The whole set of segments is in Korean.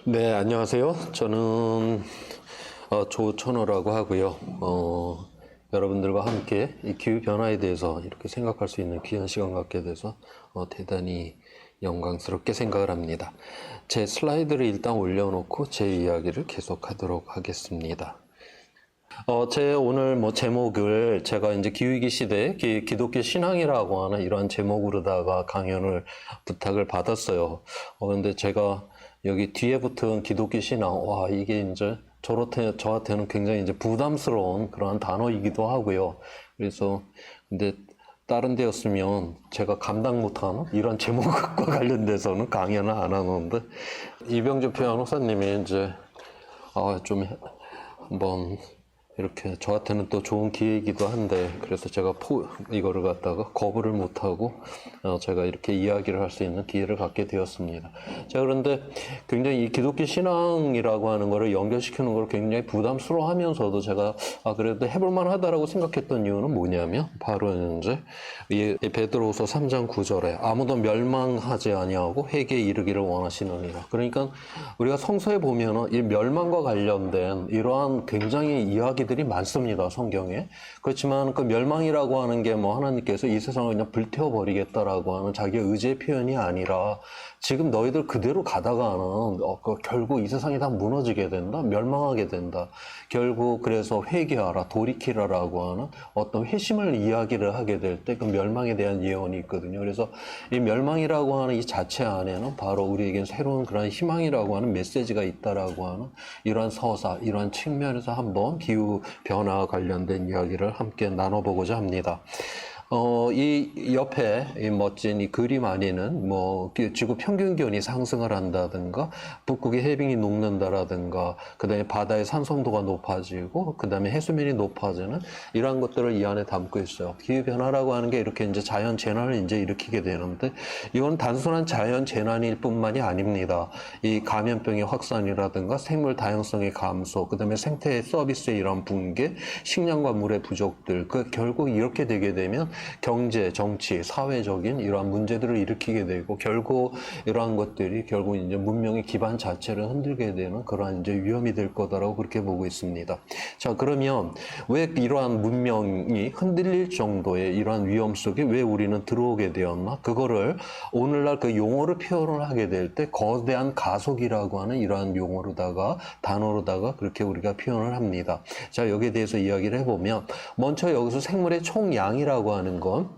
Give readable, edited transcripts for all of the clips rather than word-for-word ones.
네, 안녕하세요. 저는 조천호라고 하고요. 여러분들과 함께 이 기후변화에 대해서 이렇게 생각할 수 있는 귀한 시간 갖게 돼서 대단히 영광스럽게 생각을 합니다. 제 슬라이드를 일단 올려놓고 제 이야기를 계속하도록 하겠습니다. 제 오늘 제목을 제가 이제 기후위기 시대 기독교 신앙이라고 하는 이런 제목으로다가 강연을 부탁을 받았어요. 근데 제가 여기 뒤에 붙은 기독교 신앙, 와, 이게 이제 저한테는 굉장히 이제 부담스러운 그러한 단어이기도 하고요. 그래서 근데 다른 데였으면 제가 감당 못하는 이런 제목과 관련돼서는 강연을 안 하는데 이병주 변호사님이 이제 좀 한번 이렇게 저한테는 또 좋은 기회이기도 한데 그래서 제가 이거를 갖다가 거부를 못하고 제가 이렇게 이야기를 할 수 있는 기회를 갖게 되었습니다. 자, 그런데 굉장히 이 기독교 신앙이라고 하는 거를 연결시키는 걸 굉장히 부담스러워 하면서도 제가 그래도 해볼만 하다라고 생각했던 이유는 뭐냐면 바로 이제 이 베드로후서 3장 9절에 아무도 멸망하지 아니하고 회개에 이르기를 원하시느니라. 그러니까 우리가 성서에 보면은 이 멸망과 관련된 이러한 굉장히 이야기들이 많습니다, 성경에. 그렇지만 그 멸망이라고 하는 게 하나님께서 이 세상을 그냥 불태워버리겠다라고 하는 자기의 의지의 표현이 아니라 지금 너희들 그대로 가다가는 결국 이 세상이 다 무너지게 된다, 멸망하게 된다. 결국 그래서 회개하라, 돌이키라라고 하는 어떤 회심을 이야기를 하게 될 때 그 멸망에 대한 예언이 있거든요. 그래서 이 멸망이라고 하는 이 자체 안에는 바로 우리에겐 새로운 그런 희망이라고 하는 메시지가 있다라고 하는 이러한 서사, 이러한 측면에서 한번 기후 변화와 관련된 이야기를 함께 나눠보고자 합니다. 이 옆에 이 멋진 이 그림 안에는 지구 평균 기온이 상승을 한다든가, 북극의 해빙이 녹는다라든가, 그 다음에 바다의 산성도가 높아지고, 그 다음에 해수면이 높아지는 이러한 것들을 이 안에 담고 있어요. 기후변화라고 하는 게 이렇게 이제 자연 재난을 이제 일으키게 되는데, 이건 단순한 자연 재난일 뿐만이 아닙니다. 이 감염병의 확산이라든가, 생물 다양성의 감소, 그 다음에 생태 서비스의 이런 붕괴, 식량과 물의 부족들, 결국 이렇게 되게 되면 경제, 정치, 사회적인 이러한 문제들을 일으키게 되고 결국 이러한 것들이 결국 이제 문명의 기반 자체를 흔들게 되는 그러한 이제 위험이 될 거다라고 그렇게 보고 있습니다. 자, 그러면 왜 이러한 문명이 흔들릴 정도의 이러한 위험 속에 왜 우리는 들어오게 되었나? 그거를 오늘날 그 용어를 표현을 하게 될 때 거대한 가속이라고 하는 이러한 용어로다가 단어로다가 그렇게 우리가 표현을 합니다. 자, 여기에 대해서 이야기를 해보면 먼저 여기서 생물의 총량이라고 하는 건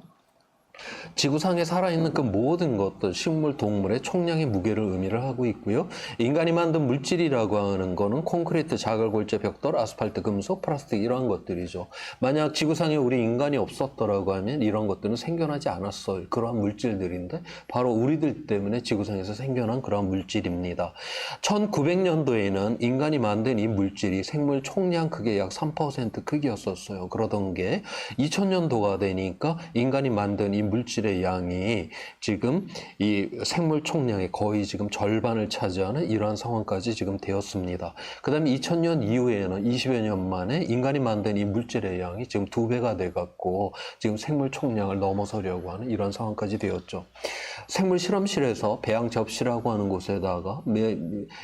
지구상에 살아있는 그 모든 것들, 식물, 동물의 총량의 무게를 의미를 하고 있고요. 인간이 만든 물질이라고 하는 거는 콘크리트, 자갈골재, 벽돌, 아스팔트, 금속, 플라스틱 이러한 것들이죠. 만약 지구상에 우리 인간이 없었더라고 하면 이런 것들은 생겨나지 않았을 그러한 물질들인데 바로 우리들 때문에 지구상에서 생겨난 그러한 물질입니다. 1900년도에는 인간이 만든 이 물질이 생물 총량 크기의 약 3% 크기였었어요. 그러던 게 2000년도가 되니까 인간이 만든 이 물질의 양이 지금 이 생물 총량의 거의 지금 절반을 차지하는 이러한 상황까지 지금 되었습니다. 그 다음에 2000년 이후에는 20여 년 만에 인간이 만든 이 물질의 양이 지금 2배가 돼갖고 지금 생물 총량을 넘어서려고 하는 이런 상황까지 되었죠. 생물 실험실에서 배양 접시라고 하는 곳에다가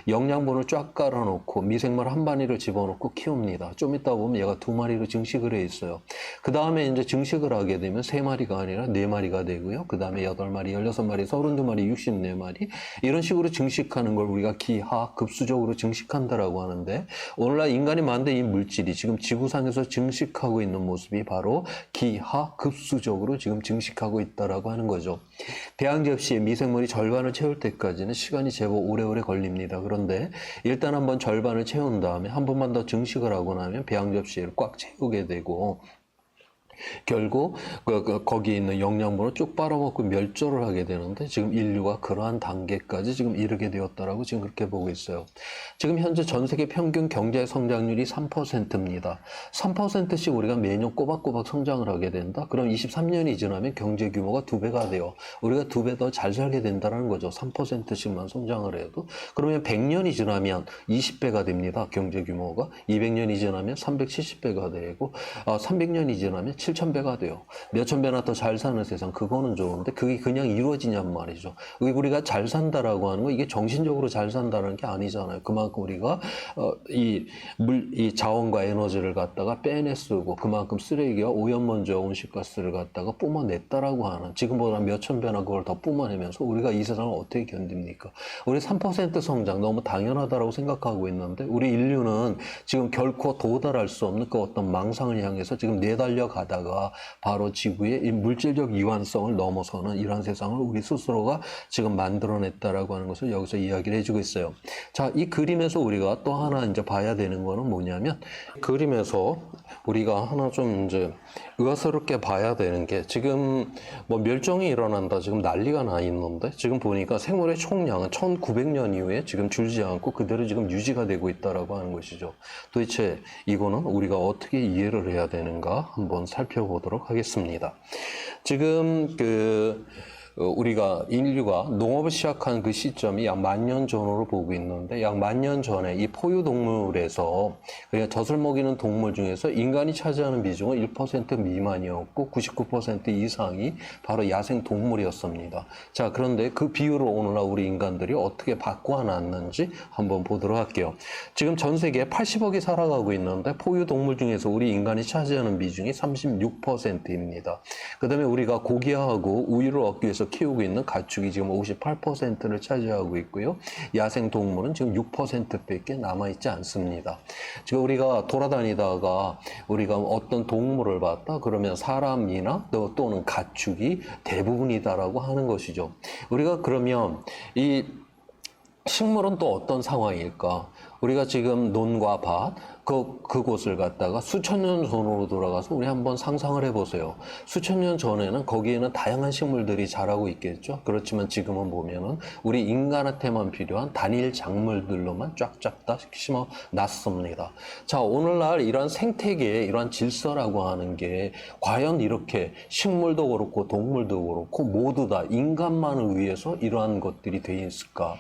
영양분을 쫙 깔아놓고 미생물 한 마리를 집어넣고 키웁니다. 좀 이따 보면 얘가 2마리로 증식을 해 있어요. 그 다음에 이제 증식을 하게 되면 3마리가 아니라 4마리가 되고요. 그 다음에 8마리, 16마리, 32마리, 64마리 이런 식으로 증식하는 걸 우리가 기하급수적으로 증식한다라고 하는데 오늘날 인간이 만든 이 물질이 지금 지구상에서 증식하고 있는 모습이 바로 기하급수적으로 지금 증식하고 있다라고 하는 거죠. 배양 접시에 미생물이 절반을 채울 때까지는 시간이 제법 오래오래 걸립니다. 그런데 일단 한번 절반을 채운 다음에 한 번만 더 증식을 하고 나면 배양 접시를 꽉 채우게 되고 결국 거기에 있는 영양분을 쭉 빨아먹고 멸종을 하게 되는데 지금 인류가 그러한 단계까지 지금 이르게 되었다라고 지금 그렇게 보고 있어요. 지금 현재 전 세계 평균 경제 성장률이 3%입니다. 3%씩 우리가 매년 꼬박꼬박 성장을 하게 된다? 그럼 23년이 지나면 경제 규모가 2배가 돼요. 우리가 2배 더 잘 살게 된다는 거죠. 3%씩만 성장을 해도. 그러면 100년이 지나면 20배가 됩니다. 경제 규모가. 200년이 지나면 370배가 되고 300년이 지나면 7,000배가 돼요. 몇천 배나 더 잘 사는 세상, 그거는 좋은데 그게 그냥 이루어지냔 말이죠. 우리가 잘 산다라고 하는 거, 이게 정신적으로 잘 산다는 게 아니잖아요. 그만큼 우리가 이 자원과 에너지를 갖다가 빼내 쓰고, 그만큼 쓰레기와 오염먼지와 온실가스를 갖다가 뿜어냈다라고 하는, 지금보다 몇천 배나 그걸 더 뿜어내면서 우리가 이 세상을 어떻게 견딥니까? 우리 3% 성장 너무 당연하다라고 생각하고 있는데, 우리 인류는 지금 결코 도달할 수 없는 그 어떤 망상을 향해서 지금 내달려 가다가 바로 지구의 이 물질적 이완성을 넘어서는 이러한 세상을 우리 스스로가 지금 만들어냈다라고 하는 것을 여기서 이야기를 해주고 있어요. 자, 이 그림에서 우리가 또 하나 이제 봐야 되는 거는 뭐냐면, 그림에서 우리가 하나 좀 이제 의아스럽게 봐야 되는 게, 지금 뭐 멸종이 일어난다, 지금 난리가 나 있는데, 지금 보니까 생물의 총량은 1900년 이후에 지금 줄지 않고 그대로 지금 유지가 되고 있다라고 하는 것이죠. 도대체 이거는 우리가 어떻게 이해를 해야 되는가 한번 살펴보도록 하겠습니다. 지금 우리가 인류가 농업을 시작한 그 시점이 약 10,000년 전으로 보고 있는데, 약 10,000년 전에 이 포유동물에서, 그러니까 젖을 먹이는 동물 중에서 인간이 차지하는 비중은 1% 미만이었고 99% 이상이 바로 야생 동물이었습니다. 자, 그런데 그 비율을 오늘날 우리 인간들이 어떻게 바꿔놨는지 한번 보도록 할게요. 지금 전 세계에 80억이 살아가고 있는데, 포유동물 중에서 우리 인간이 차지하는 비중이 36%입니다. 그 다음에 우리가 고기하고 우유를 얻기 위해서 키우고 있는 가축이 지금 58%를 차지하고 있고요. 야생 동물은 지금 6%밖에 남아있지 않습니다. 지금 우리가 돌아다니다가 우리가 어떤 동물을 봤다 그러면 사람이나 또는 가축이 대부분이다라고 하는 것이죠. 우리가 그러면 이 식물은 또 어떤 상황일까? 우리가 지금 논과 밭, 그곳을 갖다가 수천 년 전으로 돌아가서 우리 한번 상상을 해보세요. 수천 년 전에는 거기에는 다양한 식물들이 자라고 있겠죠. 그렇지만 지금은 보면은 우리 인간한테만 필요한 단일 작물들로만 쫙쫙 다 심어 놨습니다. 자, 오늘날 이러한 생태계의 이러한 질서라고 하는 게 과연 이렇게 식물도 그렇고 동물도 그렇고 모두 다 인간만을 위해서 이러한 것들이 돼 있을까?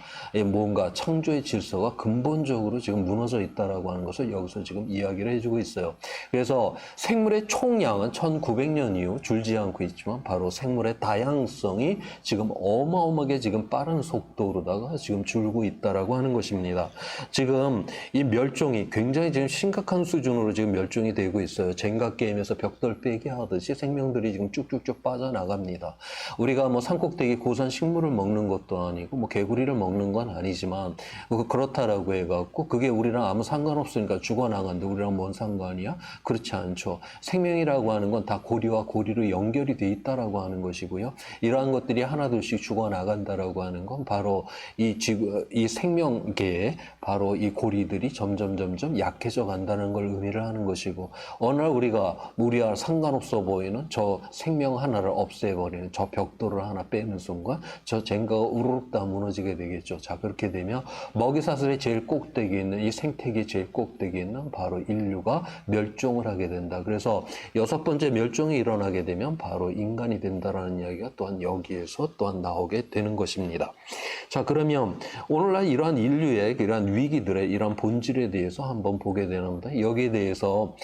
뭔가 창조의 질서가 근본적으로 지금 무너져 있다라고 하는 것을 여기서 지금 이야기를 해주고 있어요. 그래서 생물의 총량은 1900년 이후 줄지 않고 있지만, 바로 생물의 다양성이 지금 어마어마하게 지금 빠른 속도로다가 지금 줄고 있다라고 하는 것입니다. 지금 이 멸종이 굉장히 지금 심각한 수준으로 지금 멸종이 되고 있어요. 젠가 게임에서 벽돌 빼기 하듯이 생명들이 지금 쭉쭉쭉 빠져나갑니다. 우리가 뭐 산꼭대기 고산 식물을 먹는 것도 아니고 뭐 개구리를 먹는 건 아니지만, 그렇다라고 해갖고 그게 우리랑 아무 상관없으니까 죽어나간다, 우리랑 뭔 상관이야? 그렇지 않죠. 생명이라고 하는 건 다 고리와 고리로 연결이 돼 있다라고 하는 것이고요. 이러한 것들이 하나둘씩 죽어나간다라고 하는 건 바로 이 생명계에 바로 이 고리들이 점점 약해져 간다는 걸 의미를 하는 것이고, 어느 날 우리와 상관없어 보이는 저 생명 하나를 없애버리는 저 벽돌을 하나 빼는 순간 저 젠가가 우르륵 다 무너지게 되겠죠. 자, 그렇게 되면 먹이사슬의 제일 꼭대기에 있는 이 생태계 제일 꼭대기에 있는 바로 인류가 멸종을 하게 된다. 그래서 6번째 멸종이 일어나게 되면 바로 인간이 된다라는 이야기가 또한 여기에서 또한 나오게 되는 것입니다. 자, 그러면 오늘날 이러한 인류의 이러한 위기들의 이러한 본질에 대해서 한번 보게 되는데, 여기에 대해서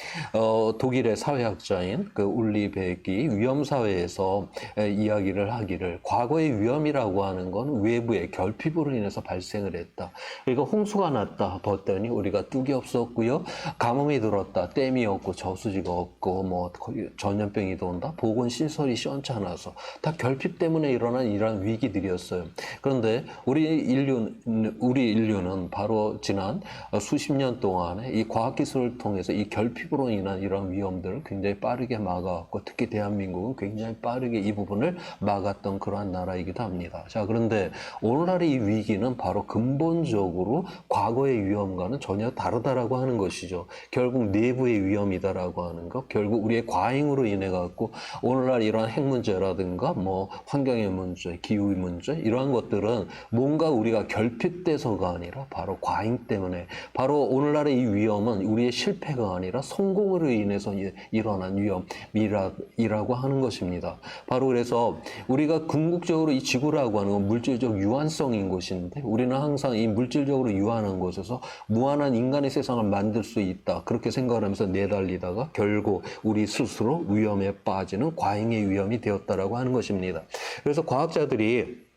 독일의 사회학자인 그 울리 베키 위험사회에서 이야기를 하기를, 과거의 위험이라고 하는 건 외부의 결핍으로 인해서 발생을 했다. 그러니까 홍수가 났다 봤더니 우리가 뚝이 없었고요, 가뭄이 들었다, 댐이 없고 저수지가 없고 뭐 전염병이 돈다, 보건시설이 시원찮아서 다 결핍 때문에 일어난 이러한 위기들이었어요. 그런데 우리 인류는 바로 지난 수십 년 동안에 이 과학기술을 통해서 이 결핍으로 인한 이런 위험들을 굉장히 빠르게 막아왔고, 특히 대한민국은 굉장히 빠르게 이 부분을 막았던 그러한 나라이기도 합니다. 자, 그런데 오늘날의 이 위기는 바로 근본적으로 과거의 위험과는 전혀 다르다라고 하는 것이죠. 결국 내부의 위험이다라고 하는 것, 결국 우리의 과잉으로 인해 갖고 오늘날 이러한 핵 문제라든가 뭐 환경의 문제, 기후의 문제, 이러한 것들은 뭔가 우리가 결핍돼서가 아니라 바로 과잉 때문에, 바로 오늘날의 이 위험은 우리의 실패가 아니라 성공으로 인해서 일어난 위험이라고 하는 것입니다. 바로 그래서 우리가 궁극적으로 이 지구라고 하는 건 물질적 유한성인 것인데, 우리는 항상 이 물질적으로 유한한 곳에서 무한한 인간의 세상을 만들 만들 수 있다. 그렇게 생각하면서 내달리다가 결국 우리 스스로 위험에 빠지는 과잉의 위험이 되었다라고 하는 것입니다. 그래서 과학자들이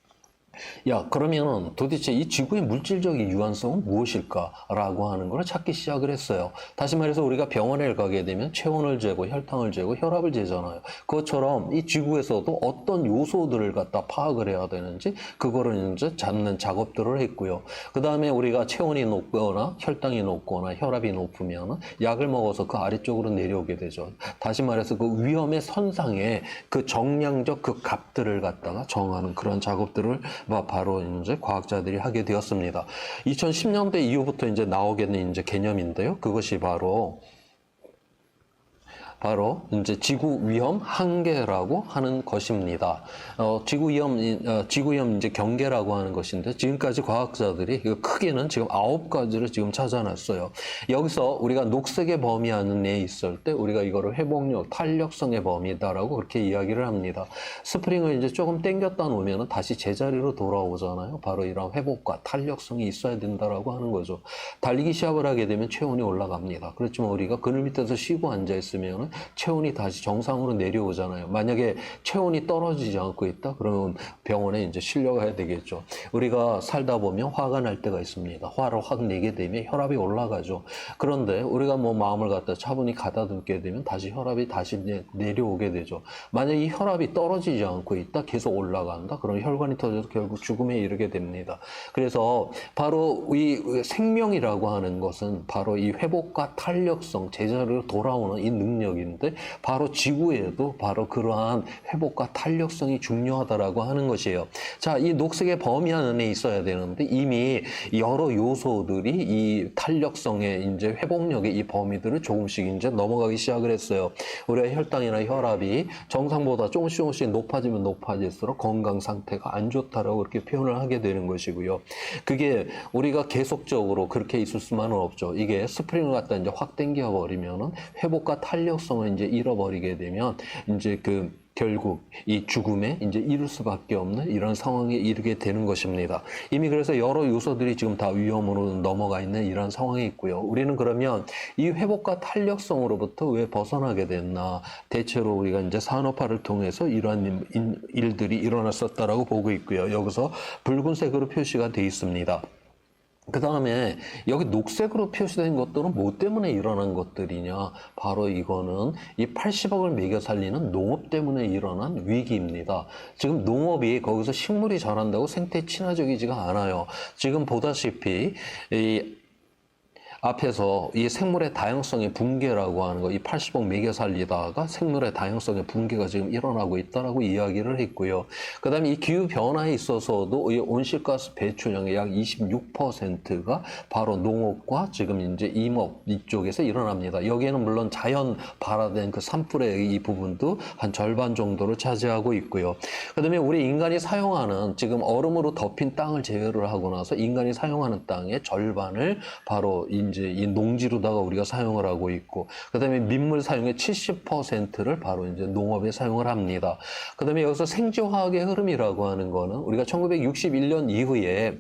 야, 그러면 도대체 이 지구의 물질적인 유한성은 무엇일까라고 하는 걸 찾기 시작을 했어요. 다시 말해서 우리가 병원에 가게 되면 체온을 재고 혈당을 재고 혈압을 재잖아요. 그것처럼 이 지구에서도 어떤 요소들을 갖다 파악을 해야 되는지 그거를 이제 잡는 작업들을 했고요. 그 다음에 우리가 체온이 높거나 혈당이 높거나 혈압이 높으면 약을 먹어서 그 아래쪽으로 내려오게 되죠. 다시 말해서 그 위험의 선상에 그 정량적 그 값들을 갖다가 정하는 그런 작업들을 바로 이제 과학자들이 하게 되었습니다. 2010년대 이후부터 이제 나오게 된 이제 개념인데요. 그것이 바로 이제 지구 위험 한계라고 하는 것입니다. 지구 위험 이제 경계라고 하는 것인데 지금까지 과학자들이 크게는 지금 9가지를 지금 찾아놨어요. 여기서 우리가 녹색의 범위 안에 있을 때 우리가 이거를 회복력, 탄력성의 범위다라고 그렇게 이야기를 합니다. 스프링을 이제 조금 당겼다 놓으면 다시 제자리로 돌아오잖아요. 바로 이런 회복과 탄력성이 있어야 된다라고 하는 거죠. 달리기 시합을 하게 되면 체온이 올라갑니다. 그렇지만 우리가 그늘 밑에서 쉬고 앉아 있으면 체온이 다시 정상으로 내려오잖아요. 만약에 체온이 떨어지지 않고 있다? 그러면 병원에 이제 실려가야 되겠죠. 우리가 살다 보면 화가 날 때가 있습니다. 화를 확 내게 되면 혈압이 올라가죠. 그런데 우리가 뭐 마음을 갖다 차분히 가다듬게 되면 다시 혈압이 다시 내려오게 되죠. 만약 이 혈압이 떨어지지 않고 있다? 계속 올라간다? 그럼 혈관이 터져서 결국 죽음에 이르게 됩니다. 그래서 바로 이 생명이라고 하는 것은 바로 이 회복과 탄력성, 제자리로 돌아오는 이 능력이 인데 바로 지구에도 바로 그러한 회복과 탄력성이 중요하다라고 하는 것이에요. 자, 이 녹색의 범위 안에 있어야 되는데 이미 여러 요소들이 이 탄력성의 이제 회복력의 이 범위들을 조금씩 이제 넘어가기 시작을 했어요. 우리가 혈당이나 혈압이 정상보다 조금씩 높아지면 높아질수록 건강 상태가 안 좋다라고 그렇게 표현을 하게 되는 것이고요. 그게 우리가 계속적으로 그렇게 있을 수만은 없죠. 이게 스프링을 갖다 이제 확 당겨 버리면은 회복과 탄력성을 이제 잃어버리게 되면 이제 결국 이 죽음에 이제 이를 수밖에 없는 이런 상황에 이르게 되는 것입니다. 이미 그래서 여러 요소들이 지금 다 위험으로 넘어가 있는 이런 상황이 있고요. 우리는 그러면 이 회복과 탄력성으로부터 왜 벗어나게 됐나? 대체로 우리가 이제 산업화를 통해서 이러한 일들이 일어났었다라고 보고 있고요. 여기서 붉은색으로 표시가 되어 있습니다. 그 다음에 여기 녹색으로 표시된 것들은 뭐 때문에 일어난 것들이냐? 바로 이거는 이 80억을 먹여 살리는 농업 때문에 일어난 위기입니다. 지금 농업이 거기서 식물이 자란다고 생태 친화적이지가 않아요. 지금 보다시피 이 앞에서 이 생물의 다양성의 붕괴라고 하는 거, 이 80억 먹여 살리다가 생물의 다양성의 붕괴가 지금 일어나고 있다라고 이야기를 했고요. 그 다음에 이 기후 변화에 있어서도 이 온실가스 배출량의 약 26%가 바로 농업과 지금 이제 임업 이쪽에서 일어납니다. 여기에는 물론 자연 발화된 그 산불의 이 부분도 한 절반 정도를 차지하고 있고요. 그 다음에 우리 인간이 사용하는 지금 얼음으로 덮인 땅을 제외를 하고 나서 인간이 사용하는 땅의 절반을 바로 이제 이 농지로다가 우리가 사용을 하고 있고, 그 다음에 민물 사용의 70%를 바로 이제 농업에 사용을 합니다. 그 다음에 여기서 생지화학의 흐름이라고 하는 거는 우리가 1961년 이후에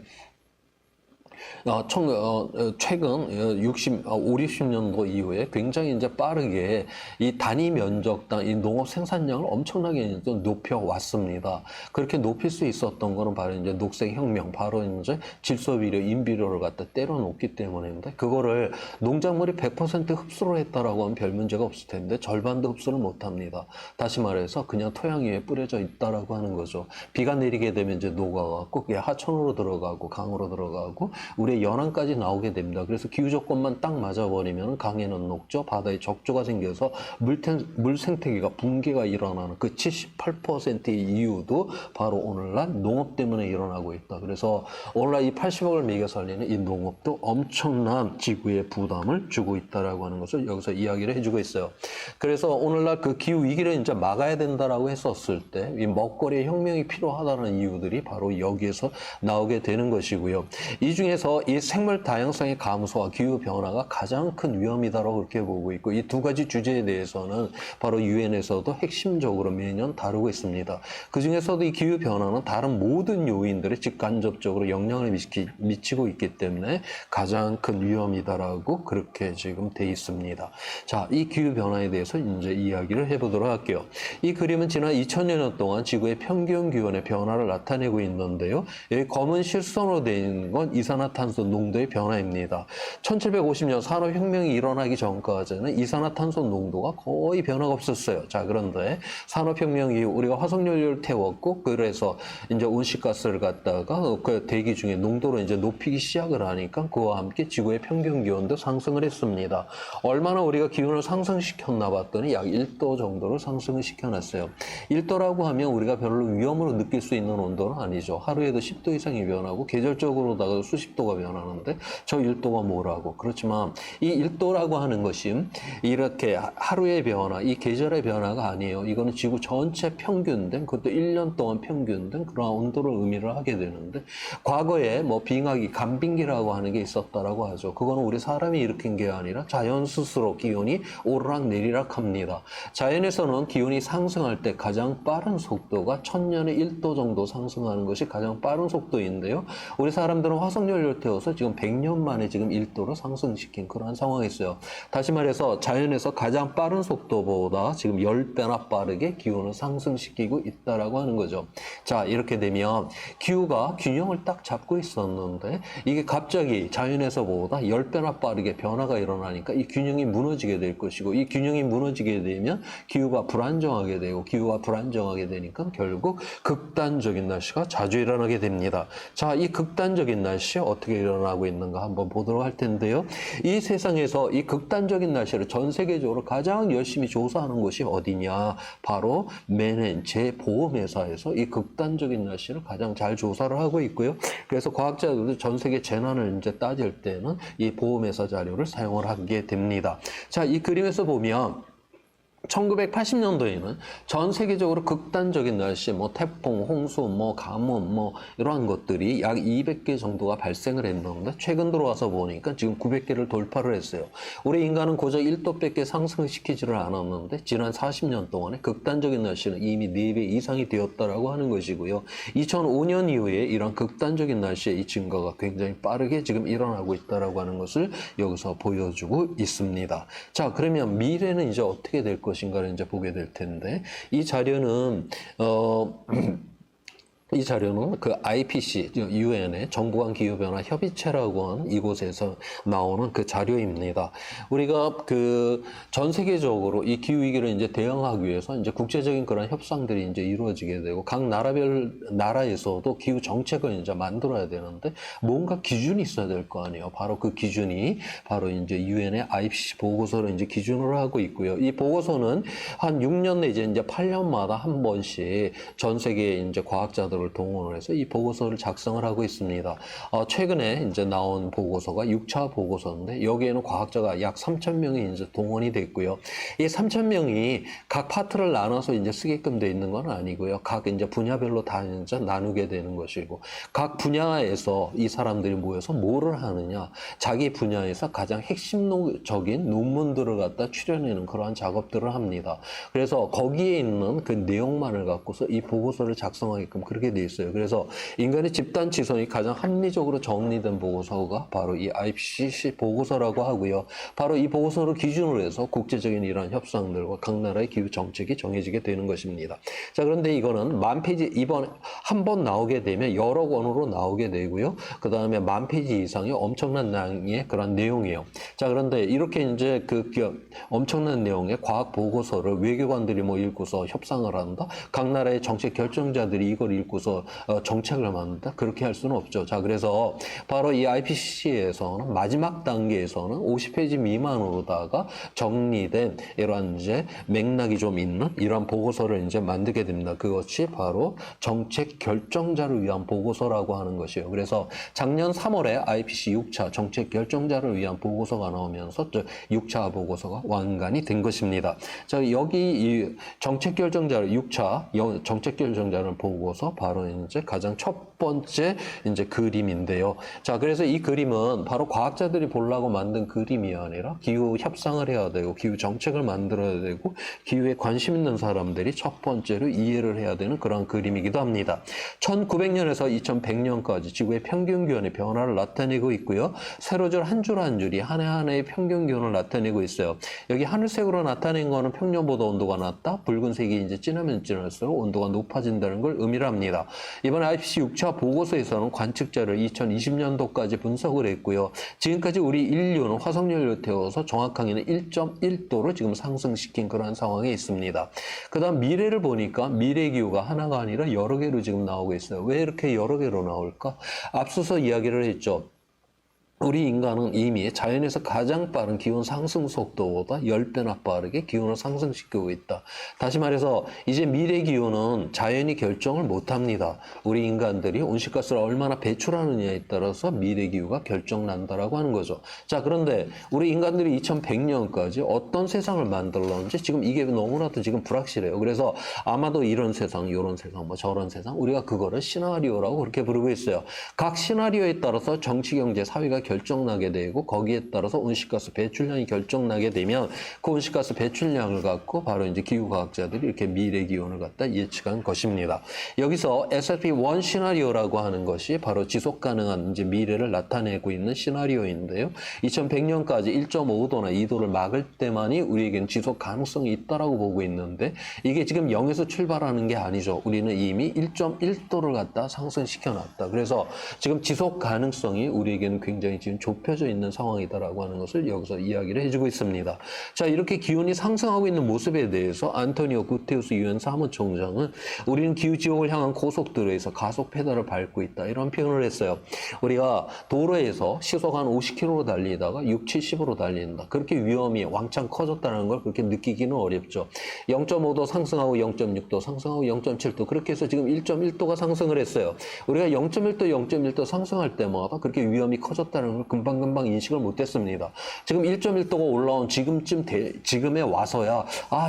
최근 60년도 이후에 굉장히 이제 빠르게 이 단위 면적당 이 농업 생산량을 엄청나게 높여왔습니다. 그렇게 높일 수 있었던 거는 바로 이제 녹색 혁명, 바로 이제 질소비료, 인비료를 갖다 때려 놓기 때문인데, 그거를 농작물이 100% 흡수를 했다라고 하면 별 문제가 없을 텐데 절반도 흡수를 못 합니다. 다시 말해서 그냥 토양 위에 뿌려져 있다라고 하는 거죠. 비가 내리게 되면 이제 녹아갖고 그게 하천으로 들어가고 강으로 들어가고 우리의 연안까지 나오게 됩니다. 그래서 기후 조건만 딱 맞아버리면 강에는 녹죠. 바다에 적조가 생겨서 물 생태계가 붕괴가 일어나는 그 78%의 이유도 바로 오늘날 농업 때문에 일어나고 있다. 그래서 오늘날 이 80억을 먹여 살리는 이 농업도 엄청난 지구의 부담을 주고 있다라고 하는 것을 여기서 이야기를 해주고 있어요. 그래서 오늘날 그 기후 위기를 이제 막아야 된다라고 했었을 때 이 먹거리의 혁명이 필요하다는 이유들이 바로 여기에서 나오게 되는 것이고요. 이 중에서 그래서 이 생물 다양성의 감소와 기후 변화가 가장 큰 위험이다라고 그렇게 보고 있고, 이 두 가지 주제에 대해서는 바로 유엔에서도 핵심적으로 매년 다루고 있습니다. 그 중에서도 이 기후 변화는 다른 모든 요인들에 직간접적으로 영향을 미치고 있기 때문에 가장 큰 위험이다라고 그렇게 지금 돼 있습니다. 자, 이 기후 변화에 대해서 이제 이야기를 해보도록 할게요. 이 그림은 지난 2000년 동안 지구의 평균 기온의 변화를 나타내고 있는데요. 여기 검은 실선으로 되어 있는 건 이산화탄소 농도의 변화입니다. 1750년 산업혁명이 일어나기 전까지는 이산화탄소 농도가 거의 변화가 없었어요. 자, 그런데 산업혁명 이후 우리가 화석연료를 태웠고, 그래서 이제 온실가스를 갖다가 그 대기 중에 농도를 이제 높이기 시작을 하니까 그와 함께 지구의 평균 기온도 상승을 했습니다. 얼마나 우리가 기온을 상승시켰나 봤더니 약 1도 정도를 상승을 시켜놨어요. 1도라고 하면 우리가 별로 위험으로 느낄 수 있는 온도는 아니죠. 하루에도 10도 이상이 변하고 계절적으로다가 수십 도가 변하는데 저 1도가 뭐라고. 그렇지만 이 1도라고 하는 것이 이렇게 하루의 변화, 이 계절의 변화가 아니에요. 이거는 지구 전체 평균된, 그것도 1년 동안 평균된 그런 온도를 의미를 하게 되는데, 과거에 뭐 빙하기, 간빙기라고 하는 게 있었다라고 하죠. 그거는 우리 사람이 일으킨 게 아니라 자연 스스로 기온이 오르락 내리락 합니다. 자연에서는 기온이 상승할 때 가장 빠른 속도가 1000년에 1도 정도 상승하는 것이 가장 빠른 속도인데요. 우리 사람들은 화석연료를 태워서 지금 100년 만에 지금 1도로 상승시킨 그런 상황이 있어요. 다시 말해서 자연에서 가장 빠른 속도보다 지금 10배나 빠르게 기온을 상승시키고 있다라고 하는 거죠. 자, 이렇게 되면 기후가 균형을 딱 잡고 있었는데 이게 갑자기 자연에서보다 10배나 빠르게 변화가 일어나니까 이 균형이 무너지게 될 것이고, 이 균형이 무너지게 되면 기후가 불안정하게 되고, 기후가 불안정하게 되니까 결국 극단적인 날씨가 자주 일어나게 됩니다. 자, 이 극단적인 날씨 어떻게 일어나고 있는가 한번 보도록 할 텐데요. 이 세상에서 이 극단적인 날씨를 전 세계적으로 가장 열심히 조사하는 곳이 어디냐? 바로 맨헨 제보험회사에서 이 극단적인 날씨를 가장 잘 조사를 하고 있고요. 그래서 과학자들도 전 세계 재난을 이제 따질 때는 이 보험회사 자료를 사용을 하게 됩니다. 자, 이 그림에서 보면 1980년도에는 전 세계적으로 극단적인 날씨, 뭐 태풍, 홍수, 뭐 가뭄, 뭐 이러한 것들이 약 200개 정도가 발생을 했는데, 최근 들어와서 보니까 지금 900개를 돌파를 했어요. 우리 인간은 고작 1도밖에 상승시키지를 않았는데 지난 40년 동안에 극단적인 날씨는 이미 4배 이상이 되었다라고 하는 것이고요. 2005년 이후에 이런 극단적인 날씨의 이 증가가 굉장히 빠르게 지금 일어나고 있다라고 하는 것을 여기서 보여주고 있습니다. 자, 그러면 미래는 이제 어떻게 될 것인가를 이제 보게 될 텐데, 이 자료는 이 자료는 그 IPC, 유엔의 정부간 기후변화 협의체라고 하는 이곳에서 나오는 그 자료입니다. 우리가 그 전 세계적으로 이 기후위기를 이제 대응하기 위해서 이제 국제적인 그런 협상들이 이제 이루어지게 되고, 각 나라에서도 기후 정책을 이제 만들어야 되는데, 뭔가 기준이 있어야 될 거 아니에요. 바로 그 기준이 바로 이제 유엔의 IPC 보고서를 이제 기준으로 하고 있고요. 이 보고서는 한 6년 내지 이제 8년마다 한 번씩 전 세계 이제 과학자들을 동원을 해서 이 보고서를 작성을 하고 있습니다. 최근에 이제 나온 보고서가 6차 보고서인데, 여기에는 과학자가 약 3,000명이 이제 동원이 됐고요. 이 3,000명이 각 파트를 나눠서 이제 쓰게끔 돼 있는 건 아니고요. 각 이제 분야별로 다 이제 나누게 되는 것이고, 각 분야에서 이 사람들이 모여서 뭐를 하느냐, 자기 분야에서 가장 핵심적인 논문들을 갖다 추려내는 그러한 작업들을 합니다. 그래서 거기에 있는 그 내용만을 갖고서 이 보고서를 작성하게끔 그렇게 돼 있어요. 그래서 인간의 집단 지성이 가장 합리적으로 정리된 보고서가 바로 이 IPCC 보고서라고 하고요. 바로 이 보고서를 기준으로 해서 국제적인 이러한 협상들과 각 나라의 기후 정책이 정해지게 되는 것입니다. 자, 그런데 이거는 10,000페이지, 이번 한 번 나오게 되면 여러 권으로 나오게 되고요. 그 다음에 10,000페이지 이상의 엄청난 양의 그런 내용이에요. 자, 그런데 이렇게 이제 그 엄청난 내용의 과학 보고서를 외교관들이 뭐 읽고서 협상을 한다? 각 나라의 정책 결정자들이 이걸 읽고서 정책을 만든다? 그렇게 할 수는 없죠. 자, 그래서 바로 이 IPCC에서는 마지막 단계에서는 50페이지 미만으로다가 정리된 이러한 이제 맥락이 좀 있는 이러한 보고서를 이제 만들게 됩니다. 그것이 바로 정책 결정자를 위한 보고서라고 하는 것이에요. 그래서 작년 3월에 IPCC 6차 정책 결정자를 위한 보고서가 나오면서 6차 보고서가 완간이 된 것입니다. 자, 여기 이 정책 결정자를 6차 정책 결정자를 보고서 바로 바로 이제 가장 첫 번째 이제 그림인데요. 자, 그래서 이 그림은 바로 과학자들이 보려고 만든 그림이 아니라 기후 협상을 해야 되고 기후 정책을 만들어야 되고 기후에 관심 있는 사람들이 첫 번째로 이해를 해야 되는 그런 그림이기도 합니다. 1900년에서 2100년까지 지구의 평균 기온의 변화를 나타내고 있고요. 세로줄 한 줄 한 줄이 한 해 한 해의 평균 기온을 나타내고 있어요. 여기 하늘색으로 나타낸 거는 평년보다 온도가 낮다. 붉은색이 이제 진하면 진할수록 온도가 높아진다는 걸 의미를 합니다. 이번 IPCC 6차 보고서에서는 관측자를 2020년도까지 분석을 했고요. 지금까지 우리 인류는 화석연료를 태워서 정확하게는 1.1도로 지금 상승시킨 그런 상황에 있습니다. 그 다음 미래를 보니까 미래 기후가 하나가 아니라 여러 개로 지금 나오고 있어요. 왜 이렇게 여러 개로 나올까? 앞서서 이야기를 했죠. 우리 인간은 이미 자연에서 가장 빠른 기온 상승 속도보다 10배나 빠르게 기온을 상승시키고 있다. 다시 말해서 이제 미래 기온은 자연이 결정을 못합니다. 우리 인간들이 온실가스를 얼마나 배출하느냐에 따라서 미래 기후가 결정난다라고 하는 거죠. 자, 그런데 우리 인간들이 2100년까지 어떤 세상을 만들었는지 지금 이게 너무나도 지금 불확실해요. 그래서 아마도 이런 세상, 이런 세상, 뭐 저런 세상, 우리가 그거를 시나리오라고 그렇게 부르고 있어요. 각 시나리오에 따라서 정치, 경제, 사회가 결정나게 되고 거기에 따라서 온실가스 배출량이 결정나게 되면 그 온실가스 배출량을 갖고 바로 이제 기후과학자들이 이렇게 미래 기온을 갖다 예측한 것입니다. 여기서 SFP1 시나리오라고 하는 것이 바로 지속 가능한 이제 미래를 나타내고 있는 시나리오인데요. 2100년까지 1.5도나 2도를 막을 때만이 우리에겐 지속 가능성이 있다라고 보고 있는데 이게 지금 0에서 출발하는 게 아니죠. 우리는 이미 1.1도를 갖다 상승시켜 놨다. 그래서 지금 지속 가능성이 우리에게는 굉장히 지금 좁혀져 있는 상황이다라고 하는 것을 여기서 이야기를 해주고 있습니다. 자, 이렇게 기온이 상승하고 있는 모습에 대해서 안토니오 구테우스 유엔 사무총장은 우리는 기후지옥을 향한 고속도로에서 가속 페달을 밟고 있다. 이런 표현을 했어요. 우리가 도로에서 시속 한 50km로 달리다가 6, 70으로 달린다. 그렇게 위험이 왕창 커졌다는 걸 그렇게 느끼기는 어렵죠. 0.5도 상승하고 0.6도 상승하고 0.7도 그렇게 해서 지금 1.1도가 상승을 했어요. 우리가 0.1도, 0.1도 상승할 때마다 그렇게 위험이 커졌다는 걸 금방금방 인식을 못했습니다. 지금 1.1도가 올라온 지금에 와서야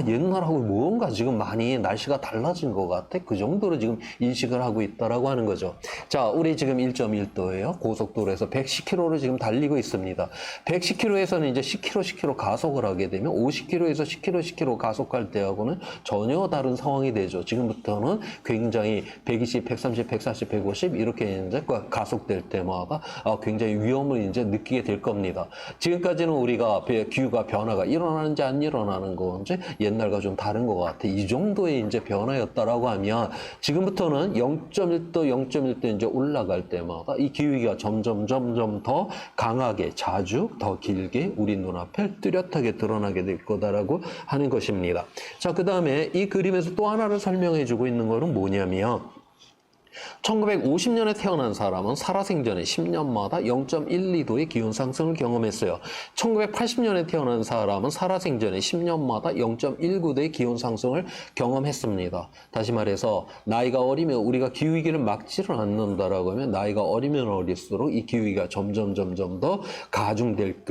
옛날하고 뭔가 지금 많이 날씨가 달라진 것 같아. 그 정도로 지금 인식을 하고 있다라고 하는 거죠. 자, 우리 지금 1.1도예요. 고속도로에서 110km로 지금 달리고 있습니다. 110km에서는 이제 10km 가속을 하게 되면 50km에서 10km 가속할 때하고는 전혀 다른 상황이 되죠. 지금부터는 굉장히 120, 130, 140, 150 이렇게 이제 가속될 때마다 굉장히 위험을 이제 느끼게 될 겁니다. 지금까지는 우리가 기후가 변화가 일어나는지 안 일어나는 건지 옛날과 좀 다른 것 같아. 이 정도의 이제 변화였다라고 하면 지금부터는 0.1도, 0.1도 이제 올라갈 때마다 이 기후위기가 점점 더 강하게 자주 더 길게 우리 눈앞에 뚜렷하게 드러나게 될 거다라고 하는 것입니다. 자, 그 다음에 이 그림에서 또 하나를 설명해 주고 있는 거는 뭐냐면 1950년에 태어난 사람은 살아생전에 10년마다 0.12도의 기온 상승을 경험했어요. 1980년에 태어난 사람은 살아생전에 10년마다 0.19도의 기온 상승을 경험했습니다. 다시 말해서 나이가 어리면 우리가 기후위기를 막지를 않는다라고 하면 나이가 어리면 어릴수록 이 기후위기가 점점 더 가중될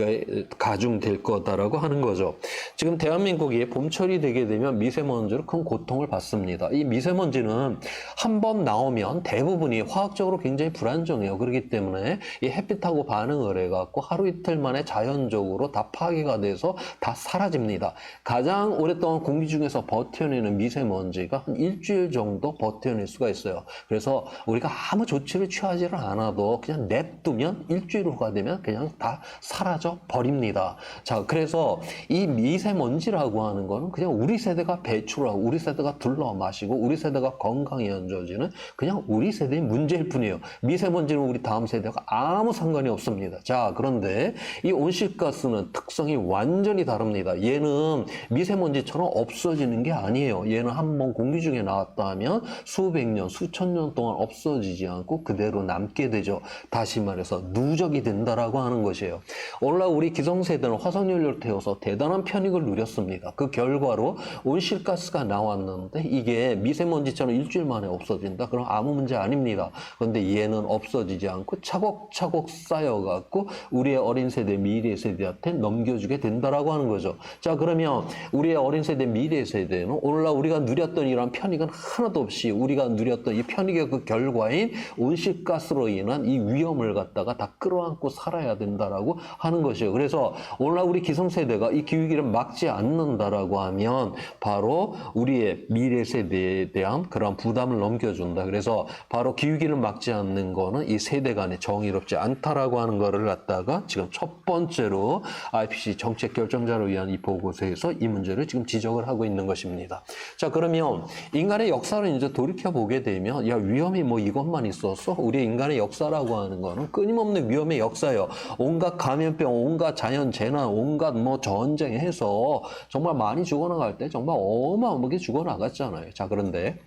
거다라고 하는 거죠. 지금 대한민국이 봄철이 되게 되면 미세먼지로 큰 고통을 받습니다. 이 미세먼지는 한번 나오면 대부분이 화학적으로 굉장히 불안정해요. 그렇기 때문에 이 햇빛하고 반응을 해갖고 하루 이틀 만에 자연적으로 다 파괴가 돼서 다 사라집니다. 가장 오랫동안 공기 중에서 버텨내는 미세먼지가 한 일주일 정도 버텨낼 수가 있어요. 그래서 우리가 아무 조치를 취하지를 않아도 그냥 냅두면 일주일 후가 되면 그냥 다 사라져 버립니다. 자, 그래서 이 미세먼지라고 하는 거는 그냥 우리 세대가 배출하고 우리 세대가 둘러 마시고 우리 세대가 건강에 얹어지는 그냥 우리 세대의 문제일 뿐이에요. 미세먼지는 우리 다음 세대가 아무 상관이 없습니다. 자, 그런데 이 온실가스는 특성이 완전히 다릅니다. 얘는 미세먼지처럼 없어지는 게 아니에요. 얘는 한번 공기 중에 나왔다 하면 수백 년, 수천 년 동안 없어지지 않고 그대로 남게 되죠. 다시 말해서 누적이 된다라고 하는 것이에요. 오늘날 우리 기성세대는 화석연료를 태워서 대단한 편익을 누렸습니다. 그 결과로 온실가스가 나왔는데 이게 미세먼지처럼 일주일 만에 없어진다? 그럼 아무 아무 문제 아닙니다. 그런데 얘는 없어지지 않고 차곡차곡 쌓여갖고 우리의 어린 세대, 미래 세대한테 넘겨주게 된다라고 하는 거죠. 자, 그러면 우리의 어린 세대, 미래 세대는 오늘날 우리가 누렸던 이러한 편익은 하나도 없이 우리가 누렸던 이 편익의 그 결과인 온실가스로 인한 이 위험을 갖다가 다 끌어안고 살아야 된다라고 하는 것이에요. 그래서 오늘날 우리 기성세대가 이 기후위기를 막지 않는다라고 하면 바로 우리의 미래 세대에 대한 그런 부담을 넘겨준다. 그래서 바로 기후위기를 막지 않는 거는 이 세대 간에 정의롭지 않다라고 하는 거를 갖다가 지금 첫 번째로 IPCC 정책 결정자를 위한 이 보고서에서 이 문제를 지금 지적을 하고 있는 것입니다. 자, 그러면 인간의 역사를 이제 돌이켜 보게 되면 야, 위험이 뭐 이것만 있었어? 우리 인간의 역사라고 하는 거는 끊임없는 위험의 역사예요. 온갖 감염병, 온갖 자연재난, 온갖 뭐 전쟁해서 정말 많이 죽어나갈 때 정말 어마어마하게 죽어나갔잖아요. 자, 그런데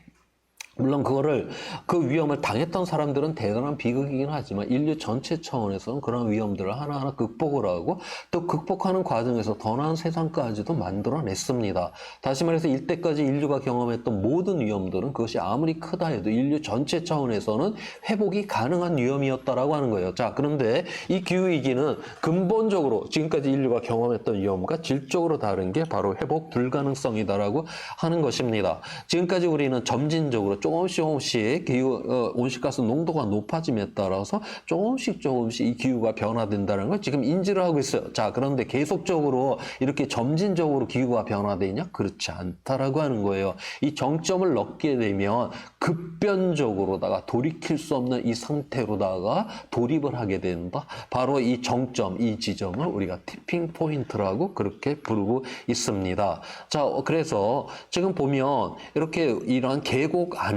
물론 그 위험을 당했던 사람들은 대단한 비극이긴 하지만 인류 전체 차원에서는 그런 위험들을 하나하나 극복을 하고 또 극복하는 과정에서 더 나은 세상까지도 만들어냈습니다. 다시 말해서 이때까지 인류가 경험했던 모든 위험들은 그것이 아무리 크다 해도 인류 전체 차원에서는 회복이 가능한 위험이었다라고 하는 거예요. 자, 그런데 이 기후위기는 근본적으로 지금까지 인류가 경험했던 위험과 질적으로 다른 게 바로 회복 불가능성이다라고 하는 것입니다. 지금까지 우리는 점진적으로 조금씩 온실가스 농도가 높아짐에 따라서 조금씩 이 기후가 변화된다는 걸 지금 인지를 하고 있어요. 자, 그런데 계속적으로 이렇게 점진적으로 기후가 변화되냐? 그렇지 않다라고 하는 거예요. 이 정점을 넘게 되면 급변적으로다가 돌이킬 수 없는 이 상태로다가 돌입을 하게 된다. 바로 이 정점, 이 지점을 우리가 티핑 포인트라고 그렇게 부르고 있습니다. 자, 그래서 지금 보면 이렇게 이러한 계곡 안에서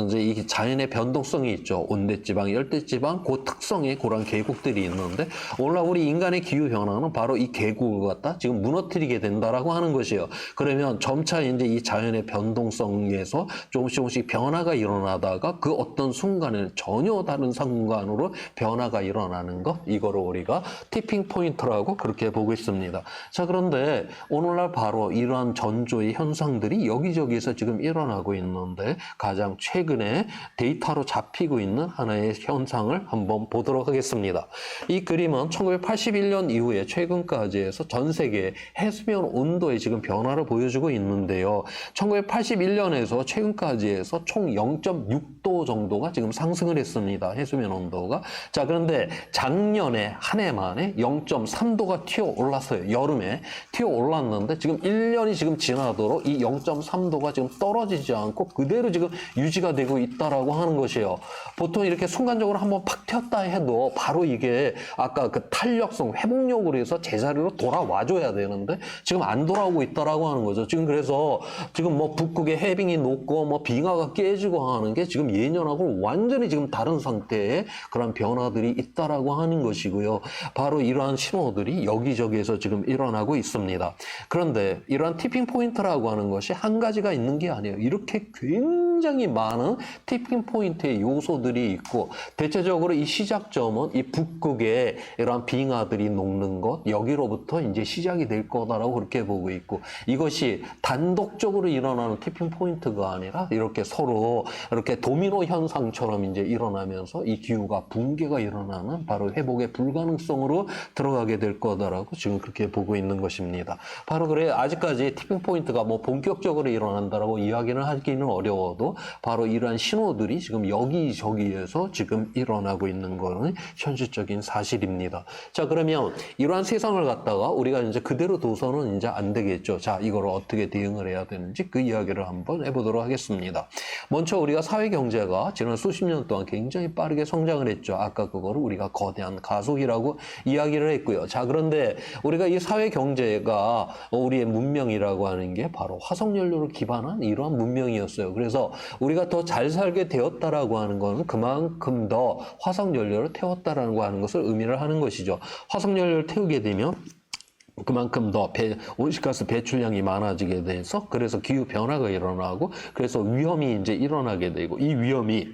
이제 이 자연의 변동성이 있죠. 온대지방, 열대지방, 그 특성의 그런 계곡들이 있는데 오늘날 우리 인간의 기후 변화는 바로 이 계곡을 갖다 지금 무너뜨리게 된다라고 하는 것이에요. 그러면 점차 이제 이 자연의 변동성에서 조금씩 변화가 일어나다가 그 어떤 순간에는 전혀 다른 순간으로 변화가 일어나는 것, 이거를 우리가 티핑 포인트라고 그렇게 보고 있습니다. 자, 그런데 오늘날 바로 이러한 전조의 현상들이 여기저기에서 지금 일어나고 있는데 가장 최근에 데이터로 잡히고 있는 하나의 현상을 한번 보도록 하겠습니다. 이 그림은 1981년 이후에 최근까지 해서 전 세계 해수면 온도의 지금 변화를 보여주고 있는데요. 1981년에서 최근까지 해서 총 0.6도 정도가 지금 상승을 했습니다. 해수면 온도가. 자, 그런데 작년에 한 해 만에 0.3도가 튀어 올랐어요. 여름에 튀어 올랐는데 지금 1년이 지금 지나도록 이 0.3도가 지금 떨어지지 않고 그대로 지금 유지가 되고 있다라고 하는 것이에요. 보통 이렇게 순간적으로 한번 팍 튀었다 해도 바로 이게 아까 그 탄력성, 회복력으로 해서 제자리로 돌아와 줘야 되는데 지금 안 돌아오고 있다라고 하는 거죠. 지금 그래서 지금 뭐 북극의 해빙이 녹고 뭐 빙하가 깨지고 하는 게 지금 예년하고 완전히 지금 다른 상태의 그런 변화들이 있다라고 하는 것이고요. 바로 이러한 신호들이 여기저기에서 지금 일어나고 있습니다. 그런데 이러한 티핑 포인트라고 하는 것이 한 가지가 있는 게 아니에요. 이렇게 굉장히 많은 티핑 포인트의 요소들이 있고 대체적으로 이 시작점은 이 북극의 이러한 빙하들이 녹는 것, 여기로부터 이제 시작이 될 거다라고 그렇게 보고 있고 이것이 단독적으로 일어나는 티핑 포인트가 아니라 이렇게 서로 이렇게 도미노 현상처럼 이제 일어나면서 이 기후가 붕괴가 일어나는 바로 회복의 불가능성으로 들어가게 될 거다라고 지금 그렇게 보고 있는 것입니다. 바로 그래 아직까지 티핑 포인트가 뭐 본격적으로 일어난다라고 이야기를 하기는 어려워도 바로 이러한 신호들이 지금 여기저기에서 지금 일어나고 있는 거는 현실적인 사실입니다. 자, 그러면 이러한 세상을 갖다가 우리가 이제 그대로 둬서는 이제 안 되겠죠. 자, 이거를 어떻게 대응을 해야 되는지 그 이야기를 한번 해보도록 하겠습니다. 먼저 우리가 사회 경제가 지난 수십 년 동안 굉장히 빠르게 성장을 했죠. 아까 그거를 우리가 거대한 가속이라고 이야기를 했고요. 자, 그런데 우리가 이 사회 경제가 우리의 문명이라고 하는 게 바로 화석연료를 기반한 이러한 문명이었어요. 그래서 우리가 더 잘 살게 되었다라고 하는 거는 그만큼 더 화석연료를 태웠다라는 거 하는 것을 의미를 하는 것이죠. 화석연료를 태우게 되면 그만큼 더 온실가스 배출량이 많아지게 돼서 그래서 기후 변화가 일어나고 그래서 위험이 이제 일어나게 되고 이 위험이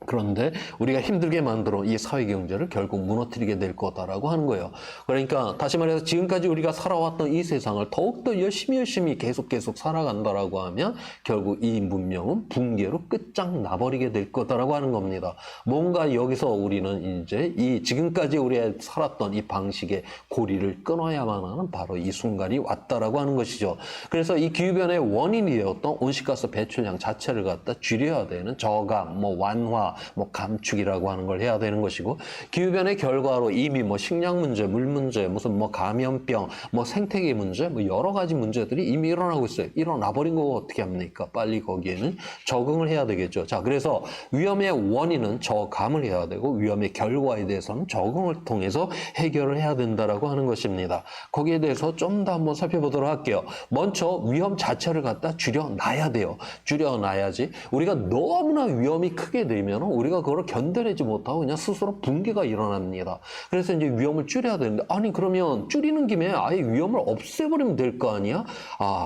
그런데 우리가 힘들게 만들어 이 사회 경제를 결국 무너뜨리게 될 거다라고 하는 거예요. 그러니까 다시 말해서 지금까지 우리가 살아왔던 이 세상을 더욱더 열심히 계속 살아간다라고 하면 결국 이 문명은 붕괴로 끝장나버리게 될 거다라고 하는 겁니다. 뭔가 여기서 우리는 이제 이 지금까지 우리가 살았던 이 방식의 고리를 끊어야만 하는 바로 이 순간이 왔다라고 하는 것이죠. 그래서 이 기후변화의 원인이 되었던 온실가스 배출량 자체를 갖다 줄여야 되는 저감, 완화, 감축이라고 하는 걸 해야 되는 것이고, 기후변화의 결과로 이미 식량 문제, 물 문제, 무슨 감염병, 생태계 문제, 여러 가지 문제들이 이미 일어나고 있어요. 일어나 버린 거 어떻게 합니까? 빨리 거기에는 적응을 해야 되겠죠. 자, 그래서 위험의 원인은 저감을 해야 되고, 위험의 결과에 대해서는 적응을 통해서 해결을 해야 된다라고 하는 것입니다. 거기에 대해서 좀 더 한번 살펴보도록 할게요. 먼저 위험 자체를 갖다 줄여놔야 돼요. 줄여놔야지. 우리가 너무나 위험이 크게 되면 우리가 그걸 견뎌내지 못하고 그냥 스스로 붕괴가 일어납니다. 그래서 이제 위험을 줄여야 되는데, 아니 그러면 줄이는 김에 아예 위험을 없애버리면 될 거 아니야?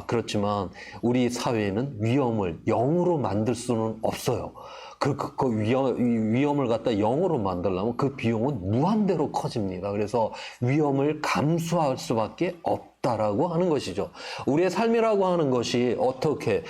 그렇지만 우리 사회는 위험을 0으로 만들 수는 없어요. 위험을 갖다 0으로 만들려면 그 비용은 무한대로 커집니다. 그래서 위험을 감수할 수밖에 없다라고 하는 것이죠. 우리의 삶이라고 하는 것이 어떻게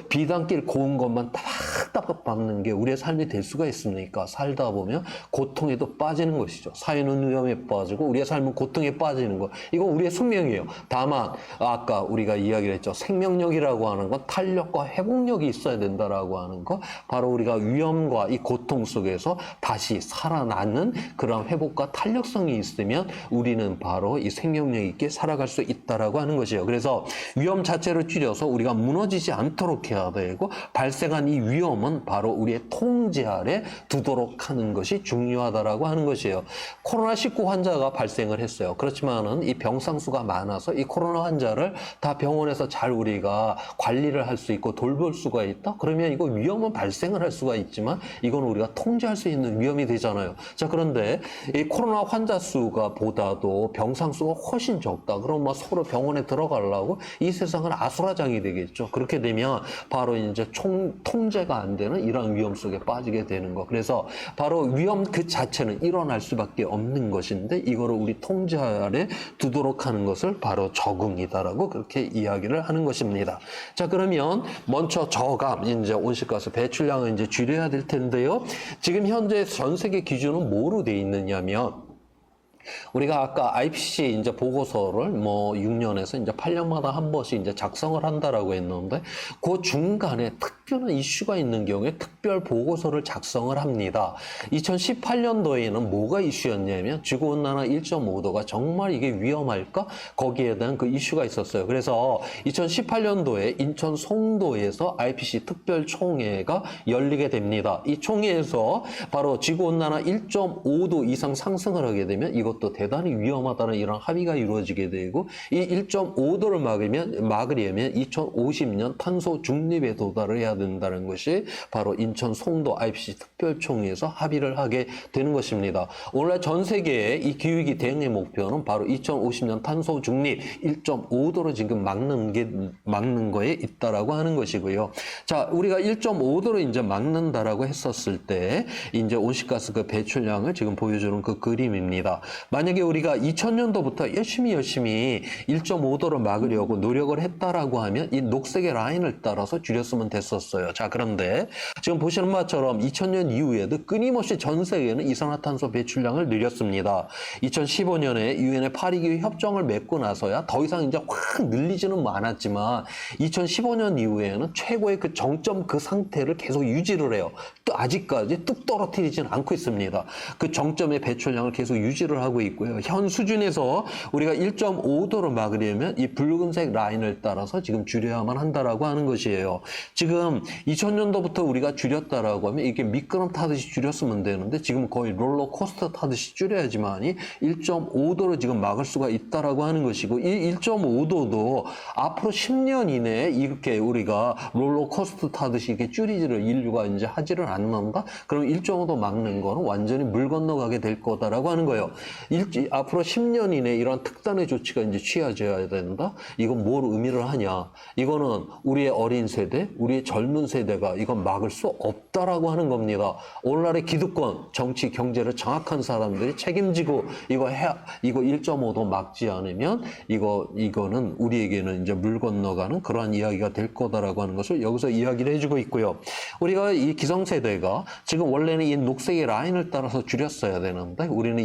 비단길 고운 것만 따박따박 밟는 게 우리의 삶이 될 수가 있습니까? 살다 보면 고통에도 빠지는 것이죠. 사회는 위험에 빠지고 우리의 삶은 고통에 빠지는 거. 이건 우리의 숙명이에요. 다만 아까 우리가 이야기를 했죠. 생명력이라고 하는 건 탄력과 회복력이 있어야 된다라고 하는 거. 바로 우리가 위험과 이 고통 속에서 다시 살아나는 그런 회복과 탄력성이 있으면 우리는 바로 이 생명력 있게 살아갈 수 있다라고 하는 것이에요. 그래서 위험 자체를 줄여서 우리가 무너지지 않도록 해야 되고, 발생한 이 위험은 바로 우리의 통제 아래 두도록 하는 것이 중요하다라고 하는 것이에요. 코로나19 환자가 발생을 했어요. 그렇지만은 이 병상수가 많아서 이 코로나 환자를 다 병원에서 잘 우리가 관리를 할 수 있고 돌볼 수가 있다? 그러면 이거 위험은 발생을 할 수가 있지만 이건 우리가 통제할 수 있는 위험이 되잖아요. 자, 그런데 이 코로나 환자 수가 보다도 병상 수가 훨씬 적다. 그럼 서로 병원에 들어가려고 이 세상은 아수라장이 되겠죠. 그렇게 되면 바로 이제 통제가 안 되는 이런 위험 속에 빠지게 되는 거. 그래서 바로 위험 그 자체는 일어날 수밖에 없는 것인데 이거를 우리 통제 아래 두도록 하는 것을 바로 적응이다라고 그렇게 이야기를 하는 것입니다. 자, 그러면 먼저 저감, 이제 온실가스 배출량을 이제 줄여야 될 텐데요. 지금 현재 전 세계 기준은 뭐로 돼 있느냐면, 우리가 아까 IPCC 이제 보고서를 6년에서 이제 8년마다 한 번씩 이제 작성을 한다라고 했는데, 그 중간에 특별한 이슈가 있는 경우에 특별 보고서를 작성을 합니다. 2018년도에는 뭐가 이슈였냐면 지구온난화 1.5도가 정말 이게 위험할까? 거기에 대한 그 이슈가 있었어요. 그래서 2018년도에 인천 송도에서 IPCC 특별총회가 열리게 됩니다. 이 총회에서 바로 지구온난화 1.5도 이상 상승을 하게 되면 이것도 대단히 위험하다는 이런 합의가 이루어지게 되고, 이 1.5도를 막으려면 2050년 탄소 중립에 도달을 해야 된다는 것이 바로 인천 송도 IPCC 특별총회에서 합의를 하게 되는 것입니다. 오늘날 전 세계의 이 기후위기 대응의 목표는 바로 2050년 탄소 중립 1.5도로 지금 막는 거에 있다라고 하는 것이고요. 자, 우리가 1.5도로 이제 막는다라고 했었을 때 이제 온실가스 그 배출량을 지금 보여주는 그 그림입니다. 만약에 우리가 2000년도부터 열심히 1.5도로 막으려고 노력을 했다라고 하면 이 녹색의 라인을 따라서 줄였으면 됐었어요. 자, 그런데 지금 보시는 바처럼 2000년 이후에도 끊임없이 전 세계는 이산화탄소 배출량을 늘렸습니다. 2015년에 유엔의 파리기후 협정을 맺고 나서야 더 이상 이제 확 늘리지는 않았지만 2015년 이후에는 최고의 그 정점 그 상태를 계속 유지를 해요. 또 아직까지 뚝 떨어뜨리지는 않고 있습니다. 그 정점의 배출량을 계속 유지를 하고 있고요. 현 수준에서 우리가 1.5도로 막으려면 이 붉은색 라인을 따라서 지금 줄여야만 한다라고 하는 것이에요. 지금 2000년도부터 우리가 줄였다라고 하면 이게 미끄럼 타듯이 줄였으면 되는데 지금 거의 롤러코스터 타듯이 줄여야지만이 1.5도로 지금 막을 수가 있다라고 하는 것이고, 이 1.5도도 앞으로 10년 이내에 이렇게 우리가 롤러코스터 타듯이 이렇게 줄이지를 인류가 이제 하지를 않는다? 그럼 1.5도 막는 거는 완전히 물 건너가게 될 거다라고 하는 거예요. 앞으로 10년 이내에 이러한 특단의 조치가 이제 취해져야 된다. 이건 뭘 의미를 하냐? 이거는 우리의 어린 세대, 우리의 젊은 세대가 이건 막을 수 없다라고 하는 겁니다. 오늘날의 기득권, 정치, 경제를 장악한 사람들이 책임지고 이거 1.5도 막지 않으면 이거는 우리에게는 이제 물 건너가는 그러한 이야기가 될 거다라고 하는 것을 여기서 이야기를 해주고 있고요. 우리가 이 기성세대가 지금 원래는 이 녹색의 라인을 따라서 줄였어야 되는데 우리는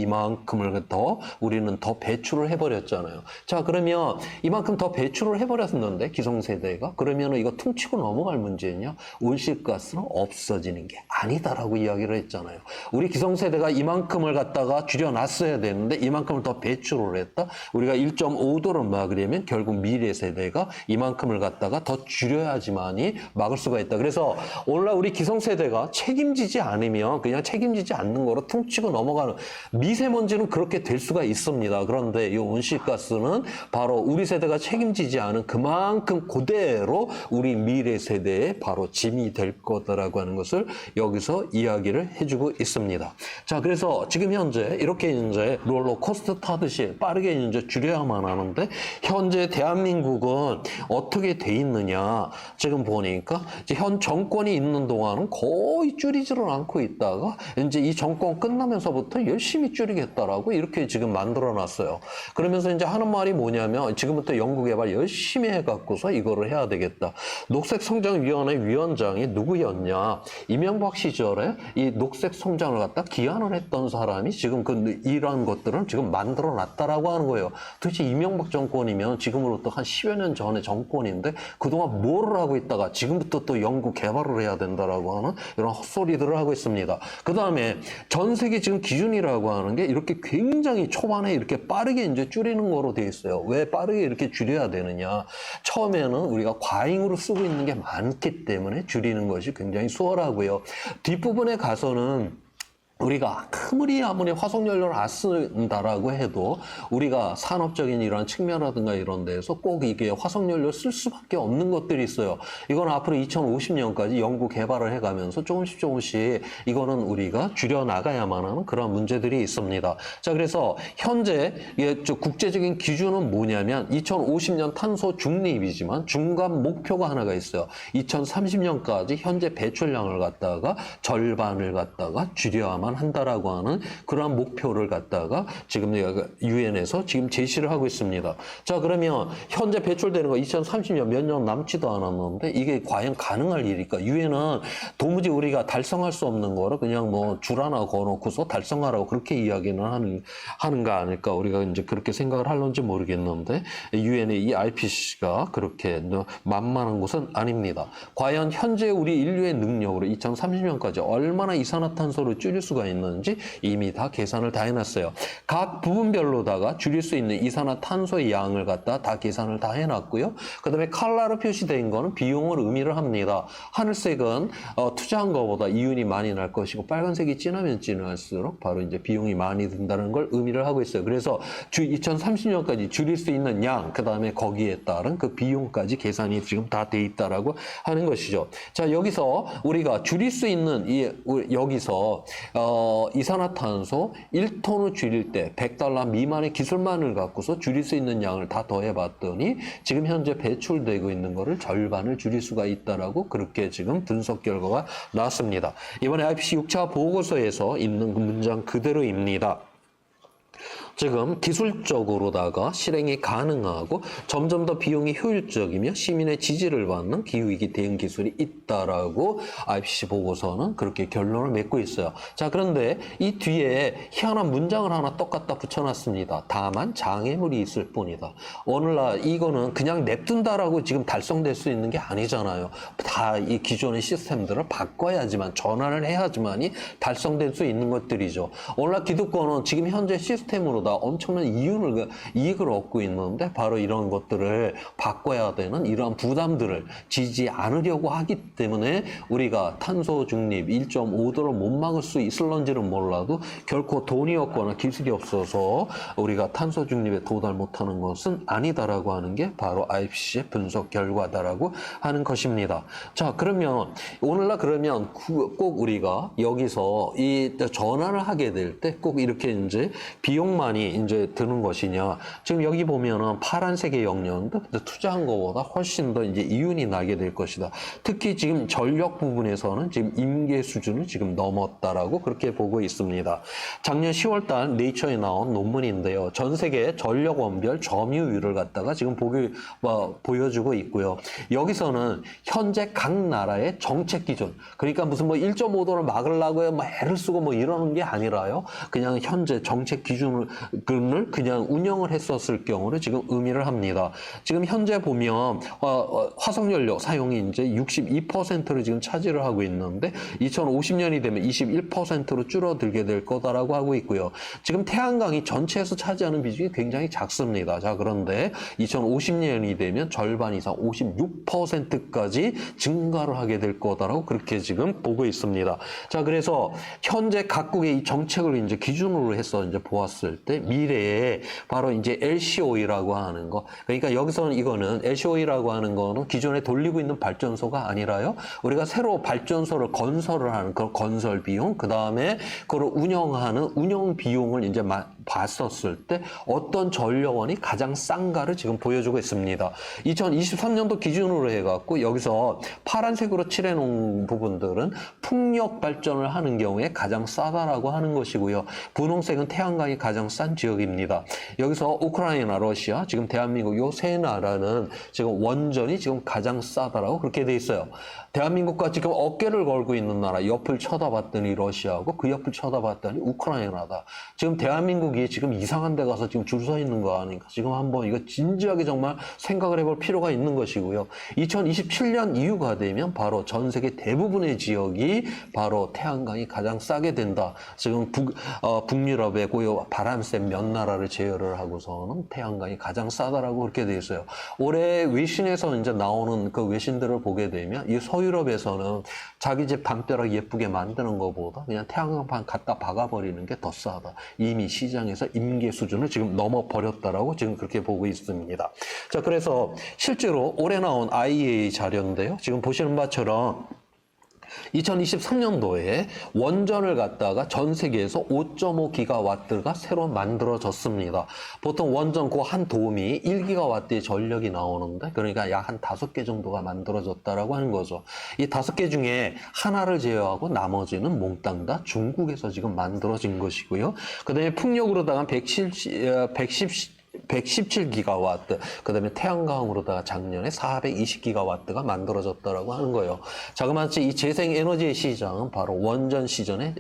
우리는 더 배출을 해버렸잖아요. 자, 그러면 이만큼 더 배출을 해버렸는데 기성세대가 그러면 이거 퉁치고 넘어갈 문제냐? 온실가스는 없어지는 게 아니다라고 이야기를 했잖아요. 우리 기성세대가 이만큼을 갖다가 줄여놨어야 되는데 이만큼을 더 배출을 했다. 우리가 1.5도를 막으려면 결국 미래 세대가 이만큼을 갖다가 더 줄여야지만이 막을 수가 있다. 그래서 오늘날 우리 기성세대가 책임지지 않으면 그냥 책임지지 않는 거로 퉁치고 넘어가는 미세먼지는 그렇게 될 수가 있습니다. 그런데 이 온실가스는 바로 우리 세대가 책임지지 않은 그만큼 그대로 우리 미래 세대에 바로 짐이 될 거다라고 하는 것을 여기서 이야기를 해주고 있습니다. 자, 그래서 지금 현재 이렇게 이제 롤러코스터 타듯이 빠르게 이제 줄여야만 하는데 현재 대한민국은 어떻게 돼 있느냐? 지금 보니까 이제 현 정권이 있는 동안은 거의 줄이지를 않고 있다가 이제 이 정권 끝나면서부터 열심히 줄이겠다라고 이렇게 지금 만들어 놨어요. 그러면서 이제 하는 말이 뭐냐면 지금부터 연구개발 열심히 해갖고서 이거를 해야 되겠다. 녹색성장위원회 위원장이 누구였냐? 이명박 시절에 이 녹색성장을 갖다 기한을 했던 사람이 지금 이러한 것들을 지금 만들어 놨다라고 하는 거예요. 도대체 이명박 정권이면 지금으로부터 한 10여 년 전의 정권인데 그동안 뭐를 하고 있다가 지금부터 또 연구 개발을 해야 된다라고 하는 이런 헛소리들을 하고 있습니다. 그 다음에 전 세계 지금 기준이라고 하는 게 이렇게 굉장히 초반에 이렇게 빠르게 이제 줄이는 거로 돼 있어요. 왜 빠르게 이렇게 줄여야 되느냐? 처음에는 우리가 과잉으로 쓰고 있는 게 많기 때문에 줄이는 것이 굉장히 수월하고요. 뒷부분에 가서는 우리가 아무리 화석연료를 안 쓴다라고 해도 우리가 산업적인 이런 측면이라든가 이런 데서 꼭 이게 화석연료를 쓸 수밖에 없는 것들이 있어요. 이건 앞으로 2050년까지 연구 개발을 해가면서 조금씩 이거는 우리가 줄여나가야만 하는 그런 문제들이 있습니다. 자, 그래서 현재 국제적인 기준은 뭐냐면 2050년 탄소 중립이지만 중간 목표가 하나가 있어요. 2030년까지 현재 배출량을 갖다가 절반을 갖다가 줄여야만 한다라고 하는 그러한 목표를 갖다가 지금 유엔에서 지금 제시를 하고 있습니다. 자, 그러면 현재 배출되는 거 2030년 몇 년 남지도 않았는데 이게 과연 가능할 일일까? 유엔은 도무지 우리가 달성할 수 없는 거를 그냥 뭐 줄 하나 걸어놓고서 달성하라고 그렇게 이야기는 하는가 아닐까? 우리가 이제 그렇게 생각을 할런지 모르겠는데 유엔의 이 IPCC가 그렇게 만만한 것은 아닙니다. 과연 현재 우리 인류의 능력으로 2030년까지 얼마나 이산화탄소를 줄일 수가 있는지 이미 다 계산을 다 해놨어요. 각 부분별로다가 줄일 수 있는 이산화탄소의 양을 갖다 다 계산을 다 해놨고요. 그 다음에 칼라로 표시된 거는 비용을 의미를 합니다. 하늘색은 투자한 것보다 이윤이 많이 날 것이고 빨간색이 진하면 진할수록 바로 이제 비용이 많이 든다는 걸 의미를 하고 있어요. 그래서 2030년까지 줄일 수 있는 양, 그 다음에 거기에 따른 그 비용까지 계산이 지금 다 돼 있다라고 하는 것이죠. 자, 여기서 우리가 줄일 수 있는 여기서 이산화탄소 1톤을 줄일 때 $100 미만의 기술만을 갖고서 줄일 수 있는 양을 다 더해봤더니 지금 현재 배출되고 있는 거를 절반을 줄일 수가 있다라고 그렇게 지금 분석 결과가 나왔습니다. 이번에 IPCC 6차 보고서에서 있는 그 문장 그대로입니다. 지금 기술적으로다가 실행이 가능하고 점점 더 비용이 효율적이며 시민의 지지를 받는 기후위기 대응 기술이 있다라고 IPCC 보고서는 그렇게 결론을 맺고 있어요. 자, 그런데 이 뒤에 희한한 문장을 하나 똑같다 붙여놨습니다. 다만 장애물이 있을 뿐이다. 오늘날 이거는 그냥 냅둔다라고 지금 달성될 수 있는 게 아니잖아요. 다 이 기존의 시스템들을 바꿔야지만 전환을 해야지만이 달성될 수 있는 것들이죠. 오늘날 기득권은 지금 현재 시스템으로 엄청난 이익을 얻고 있는데 바로 이런 것들을 바꿔야 되는 이러한 부담들을 지지 않으려고 하기 때문에 우리가 탄소 중립 1.5도를 못 막을 수 있을런지는 몰라도 결코 돈이 없거나 기술이 없어서 우리가 탄소 중립에 도달 못하는 것은 아니다라고 하는 게 바로 IPCC의 분석 결과다라고 하는 것입니다. 자, 그러면 오늘날 그러면 꼭 우리가 여기서 이 전환을 하게 될 때 꼭 이렇게 이제 비용만이 많이 이제 드는 것이냐. 지금 여기 보면은 파란색의 영역도 투자한 것보다 훨씬 더 이제 이윤이 나게 될 것이다. 특히 지금 전력 부분에서는 지금 임계 수준을 지금 넘었다라고 그렇게 보고 있습니다. 작년 10월달 네이처에 나온 논문인데요. 전 세계 전력 원별 점유율을 갖다가 지금 보여주고 있고요. 여기서는 현재 각 나라의 정책 기준, 그러니까 무슨 뭐 1.5도를 막으려고 뭐 애를 쓰고 뭐 이러는 게 아니라요. 그냥 현재 정책 기준을 그냥 운영을 했었을 경우를 지금 의미를 합니다. 지금 현재 보면 화석연료 사용이 이제 62%를 지금 차지를 하고 있는데 2050년이 되면 21%로 줄어들게 될 거다라고 하고 있고요. 지금 태양광이 전체에서 차지하는 비중이 굉장히 작습니다. 자, 그런데 2050년이 되면 절반 이상 56%까지 증가를 하게 될 거다라고 그렇게 지금 보고 있습니다. 자, 그래서 현재 각국의 이 정책을 이제 기준으로 해서 이제 보았을 때 미래에 바로 이제 LCOE라고 하는 거. 그러니까 여기서는 이거는 LCOE라고 하는 거는 기존에 돌리고 있는 발전소가 아니라요. 우리가 새로 발전소를 건설을 하는 그 건설 비용, 그 다음에 그걸 운영하는 운영 비용을 이제 봤었을 때 어떤 전력원이 가장 싼가를 지금 보여주고 있습니다. 2023년도 기준으로 해갖고 여기서 파란색으로 칠해놓은 부분들은 풍력 발전을 하는 경우에 가장 싸다라고 하는 것이고요. 분홍색은 태양광이 가장 싼 지역입니다. 여기서 우크라이나, 러시아, 지금 대한민국 요 세 나라는 지금 원전이 지금 가장 싸다라고 그렇게 돼 있어요. 대한민국과 지금 어깨를 걸고 있는 나라, 옆을 쳐다봤더니 러시아고 그 옆을 쳐다봤더니 우크라이나다. 지금 대한민국이 지금 이상한 데 가서 지금 줄 서 있는 거 아닌가. 지금 한번 이거 진지하게 정말 생각을 해볼 필요가 있는 것이고요. 2027년 이후가 되면 바로 전 세계 대부분의 지역이 바로 태양광이 가장 싸게 된다. 지금 북유럽의 고요 바람 센 몇 나라를 제외를 하고서는 태양광이 가장 싸다라고 그렇게 돼 있어요. 올해 외신에서 이제 나오는 그 외신들을 보게 되면 이 서유럽에서는 자기 집 담벼락 예쁘게 만드는 것보다 그냥 태양광판 갖다 박아버리는 게 더 싸다. 이미 시장에서 임계 수준을 지금 넘어버렸다라고 지금 그렇게 보고 있습니다. 자, 그래서 실제로 올해 나온 IEA 자료인데요. 지금 보시는 바처럼 2023년도에 원전을 갖다가 전 세계에서 5.5기가와트가 새로 만들어졌습니다. 보통 원전 그 한 도움이 1기가와트의 전력이 나오는데 그러니까 약 한 5개 정도가 만들어졌다라고 하는 거죠. 이 5개 중에 하나를 제외하고 나머지는 몽땅 다 중국에서 지금 만들어진 것이고요. 그 다음에 풍력으로다가 117기가와트, 그 다음에 태양광으로다가 작년에 420기가와트가 만들어졌다라고 하는 거예요. 자그마치 이 재생에너지의 시장은 바로 원전 시장의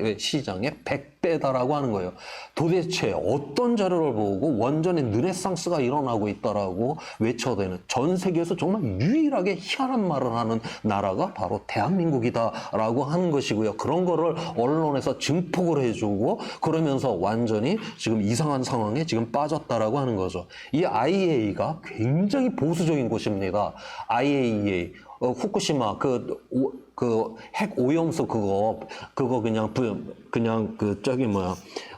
100배다라고 하는 거예요. 도대체 어떤 자료를 보고 원전의 르네상스가 일어나고 있다라고 외쳐대는 전 세계에서 정말 유일하게 희한한 말을 하는 나라가 바로 대한민국이다라고 하는 것이고요. 그런 거를 언론에서 증폭을 해주고 그러면서 완전히 지금 이상한 상황에 지금 빠졌다라고 하는 거죠. 이 IAEA가 굉장히 보수적인 곳입니다. IAEA, 후쿠시마 핵 오염수 그거 그냥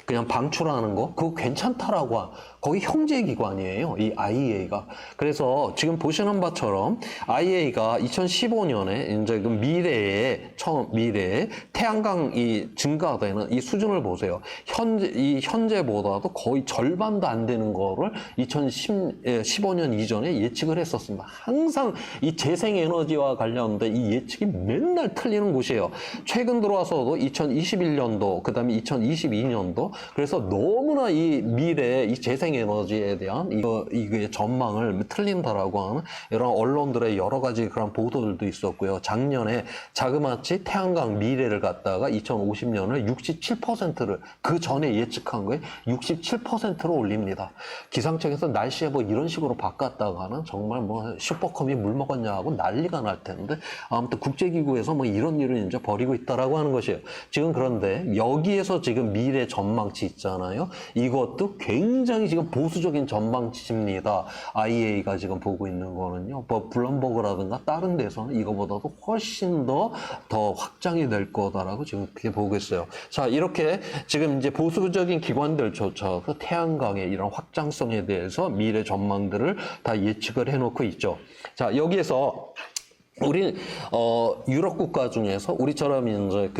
그냥 방출하는 거 그거 괜찮다라고 거기 형제기관이에요. 이 IEA가. 그래서 지금 보시는 바처럼 IEA가 2015년에 이제 그 미래에 태양광이 증가되는 이 수준을 보세요. 현재보다도 거의 절반도 안 되는 거를 2015년 이전에 예측을 했었습니다. 항상 이 재생에너지와 관련된 이 예측이 맨날 틀리는 곳이에요. 최근 들어와서도 2021년도, 그 다음에 2022년도, 그래서 너무나 이 미래, 이 재생에너지에 대한 이게 전망을 틀린다라고 하는 이런 언론들의 여러 가지 그런 보도들도 있었고요. 작년에 자그마치 태양광 미래를 갖다가 2050년을 67%를 그 전에 예측한 거에 67%로 올립니다. 기상청에서 날씨에 뭐 이런 식으로 바꿨다가는 정말 뭐 슈퍼컴이 물 먹었냐 하고 난리가 날 텐데 아무튼 국제기구에서 뭐 이런 일을 이제 벌이고 있다라고 하는 것이에요. 지금 그런데 여기에서 지금 미래 전망치 있잖아요. 이것도 굉장히 지금 보수적인 전망치입니다. IEA가 지금 보고 있는 거는요. 뭐 블룸버그라든가 다른 데서는 이거보다도 훨씬 더 확장이 될 거다라고 지금 그렇게 보고 있어요. 자, 이렇게 지금 이제 보수적인 기관들조차도 태양광의 이런 확장성에 대해서 미래 전망들을 다 예측을 해놓고 있죠. 자, 여기에서 우리 유럽 국가 중에서 우리처럼 이제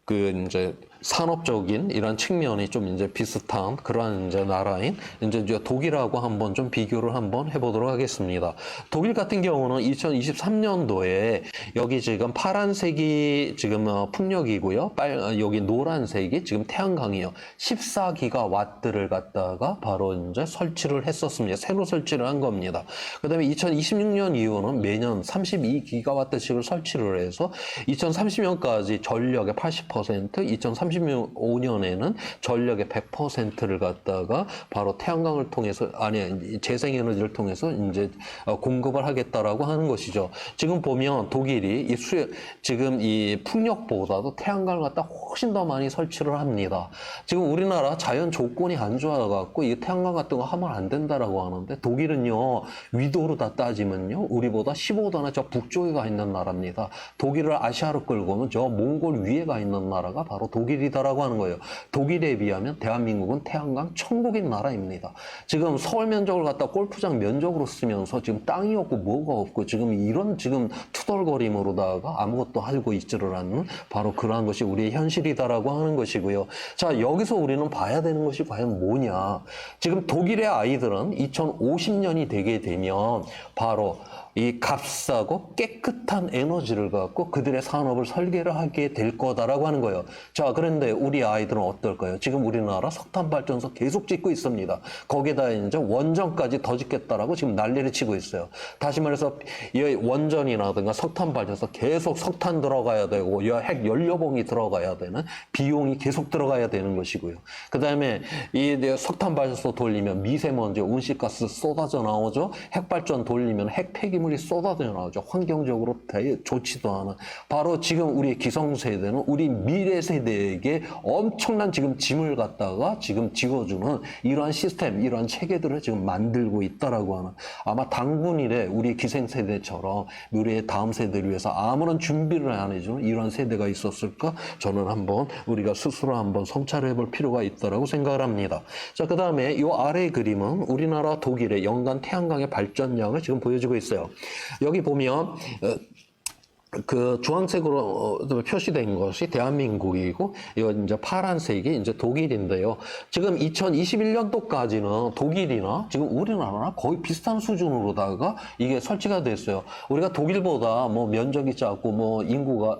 이제 산업적인 이런 측면이 좀 이제 비슷한 그러한 이제 나라인 이제 독일하고 한번 좀 비교를 한번 해보도록 하겠습니다. 독일 같은 경우는 2023년도에 여기 지금 파란색이 지금 풍력이고요. 여기 노란색이 지금 태양광이요. 14기가와트를 갖다가 바로 이제 설치를 했었습니다. 새로 설치를 한 겁니다. 그다음에 2026년 이후는 매년 32기가와트씩을 설치를 해서 2030년까지 전력의 80%, 2035년에는 전력의 100%를 갖다가 바로 태양광을 통해서 아니 재생에너지를 통해서 이제 공급을 하겠다라고 하는 것이죠. 지금 보면 독일이 지금 이 풍력보다도 태양광을 갖다 훨씬 더 많이 설치를 합니다. 지금 우리나라 자연 조건이 안 좋아갖고 이 태양광 같은 거 하면 안 된다라고 하는데 독일은요 위도로 다 따지면요 우리보다 15도나 저 북쪽에 가 있는 나라입니다. 독일을 아시아로 끌고 오면 저 몽골 위에 가 있는 나라가 바로 독일이다라고 하는 거예요. 독일에 비하면 대한민국은 태양광 천국인 나라입니다. 지금 서울 면적을 갖다 골프장 면적으로 쓰면서 지금 땅이 없고 뭐가 없고 지금 이런 지금 투덜거림으로다가 아무것도 하고 있지를 않는 바로 그러한 것이 우리의 현실이다라고 하는 것이고요. 자, 여기서 우리는 봐야 되는 것이 과연 뭐냐. 지금 독일의 아이들은 2050년이 되게 되면 바로 이 값싸고 깨끗한 에너지를 갖고 그들의 산업을 설계를 하게 될 거다라고 하는 거예요. 자, 그런데 우리 아이들은 어떨까요? 지금 우리나라 석탄 발전소 계속 짓고 있습니다. 거기다 이제 원전까지 더 짓겠다라고 지금 난리를 치고 있어요. 다시 말해서 이 원전이라든가 석탄 발전소 계속 석탄 들어가야 되고 핵 연료봉이 들어가야 되는 비용이 계속 들어가야 되는 것이고요. 그다음에 이 석탄 발전소 돌리면 미세먼지, 온실가스 쏟아져 나오죠. 핵발전 돌리면 핵 폐기물 이 쏟아져 나오죠. 환경적으로 좋지도 않은 바로 지금 우리 기성세대는 우리 미래 세대에게 엄청난 지금 짐을 갖다가 지금 지어주는 이러한 시스템, 이러한 체계들을 지금 만들고 있다라고 하는 아마 당분일에 우리 기생세대처럼 우리의 다음 세대를 위해서 아무런 준비를 안 해주는 이런 세대가 있었을까? 저는 한번 우리가 스스로 한번 성찰해 볼 필요가 있다라고 생각을 합니다. 자, 그 다음에 이 아래 그림은 우리나라 독일의 연간 태양광의 발전량을 지금 보여주고 있어요. 여기 보면 그 주황색으로 표시된 것이 대한민국이고 이건 이제 파란색이 이제 독일인데요. 지금 2021년도까지는 독일이나 지금 우리나라나 거의 비슷한 수준으로다가 이게 설치가 됐어요. 우리가 독일보다 뭐 면적이 작고 뭐 인구가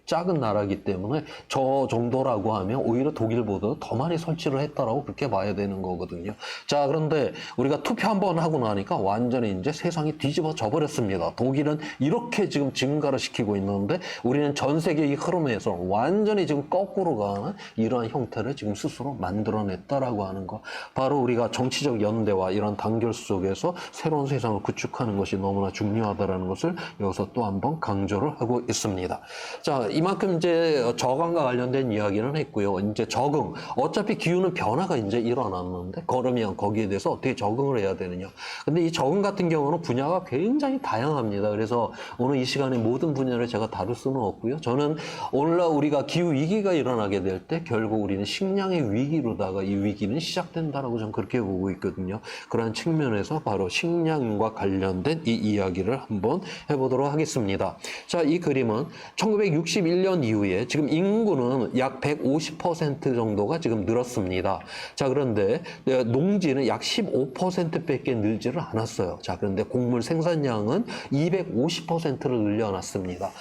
작은 나라이기 때문에 저 정도라고 하면 오히려 독일보다 더 많이 설치를 했다라고 그렇게 봐야 되는 거거든요. 자, 그런데 우리가 투표 한번 하고 나니까 완전히 이제 세상이 뒤집어져 버렸습니다. 독일은 이렇게 지금 증가를 시키고 있는데 우리는 전 세계의 흐름에서 완전히 지금 거꾸로 가는 이러한 형태를 지금 스스로 만들어냈다라고 하는 거. 바로 우리가 정치적 연대와 이런 단결 속에서 새로운 세상을 구축하는 것이 너무나 중요하다라는 것을 여기서 또 한번 강조를 하고 있습니다. 자, 이만큼 이제 저감과 관련된 이야기는 했고요. 이제 적응. 어차피 기후는 변화가 이제 일어났는데 그러면 거기에 대해서 어떻게 적응을 해야 되느냐. 근데 이 적응 같은 경우는 분야가 굉장히 다양합니다. 그래서 오늘 이 시간에 모든 분야를 제가 다룰 수는 없고요. 저는 오늘날 우리가 기후 위기가 일어나게 될 때 결국 우리는 식량의 위기로다가 이 위기는 시작된다라고 저는 그렇게 보고 있거든요. 그러한 측면에서 바로 식량과 관련된 이 이야기를 한번 해보도록 하겠습니다. 자, 이 그림은 1961년 이후에 지금 인구는 약 150% 정도가 지금 늘었습니다. 자, 그런데 농지는 약 15%밖에 늘지를 않았어요. 자, 그런데 곡물 생산량은 250%를 늘려놨습니다.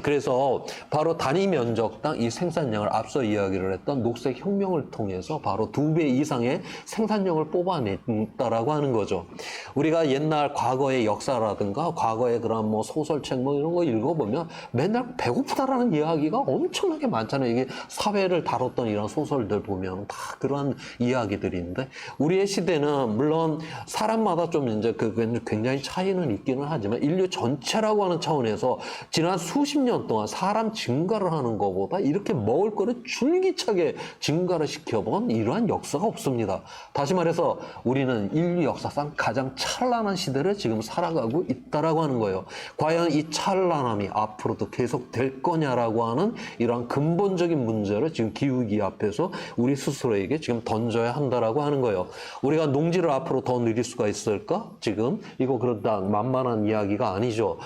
그래서 바로 단위 면적당 이 생산량을 앞서 이야기를 했던 녹색 혁명을 통해서 바로 2배 이상의 생산량을 뽑아냈다라고 하는 거죠. 우리가 옛날 과거의 역사라든가 과거의 그런 뭐 소설책 뭐 이런 거 읽어보면 맨날 배고프다라는 이야기가 엄청나게 많잖아요. 이게 사회를 다뤘던 이런 소설들 보면 다 그런 이야기들인데 우리의 시대는 물론 사람마다 좀 이제 굉장히 차이는 있기는 하지만 인류 전체라고 하는 차원에서 지난 수십 년 동안 사람 증가를 하는 것보다 이렇게 먹을 거를 줄기차게 증가를 시켜본 이러한 역사가 없습니다. 다시 말해서 우리는 인류 역사상 가장 찬란한 시대를 지금 살아가고 있다라고 하는 거예요. 과연 이 찬란함이 앞으로도 계속 될 거냐라고 하는 이러한 근본적인 문제를 지금 기후위기 앞에서 우리 스스로에게 지금 던져야 한다라고 하는 거예요. 우리가 농지를 앞으로 더 늘릴 수가 있을까? 지금 이거 그렇다 만만한 이야기가 아니죠.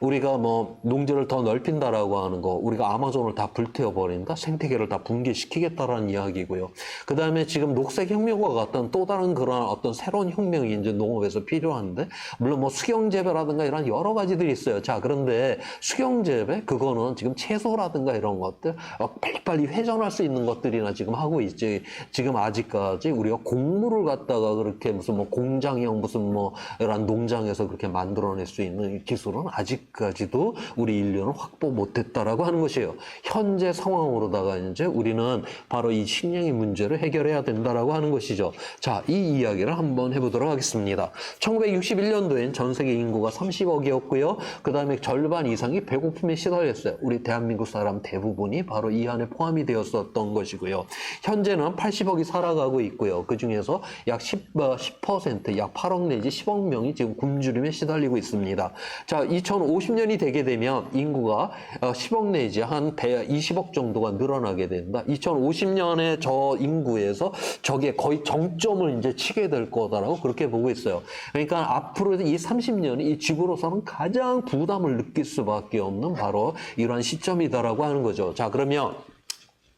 우리가 뭐 농지를 더 넓힌다라고 하는 거, 우리가 아마존을 다 불태워버린다, 생태계를 다 붕괴시키겠다라는 이야기고요. 그 다음에 지금 녹색혁명과 같은 또 다른 그런 어떤 새로운 혁명이 이제 농업에서 필요한데, 물론 뭐 수경재배라든가 이런 여러 가지들이 있어요. 자, 그런데 수경재배, 그거는 지금 채소라든가 이런 것들, 빨리빨리 회전할 수 있는 것들이나 지금 하고 있지. 지금 아직까지 우리가 곡물을 갖다가 그렇게 무슨 뭐 공장형 무슨 뭐 이런 농장에서 그렇게 만들어낼 수 있는 기술은 아직까지도 우리 인류는 확보 못했다라고 하는 것이에요. 현재 상황으로다가 이제 우리는 바로 이 식량의 문제를 해결해야 된다라고 하는 것이죠. 자, 이 이야기를 한번 해보도록 하겠습니다. 1961년도엔 전 세계 인구가 30억이었고요. 그 다음에 절반 이상이 배고픔에 시달렸어요. 우리 대한민국 사람 대부분이 바로 이 안에 포함이 되었었던 것이고요. 현재는 80억이 살아가고 있고요. 그 중에서 약 10%, 약 8억 내지 10억 명이 지금 굶주림에 시달리고 있습니다. 자, 2050년이 되게 되면 인구가 10억 내지 한 20억 정도가 늘어나게 된다. 2050년에 저 인구에서 저게 거의 정점을 이제 치게 될 거다라고 그렇게 보고 있어요. 그러니까 앞으로 이 30년이 이 지구로서는 가장 부담을 느낄 수밖에 없는 바로 이러한 시점이다라고 하는 거죠. 자, 그러면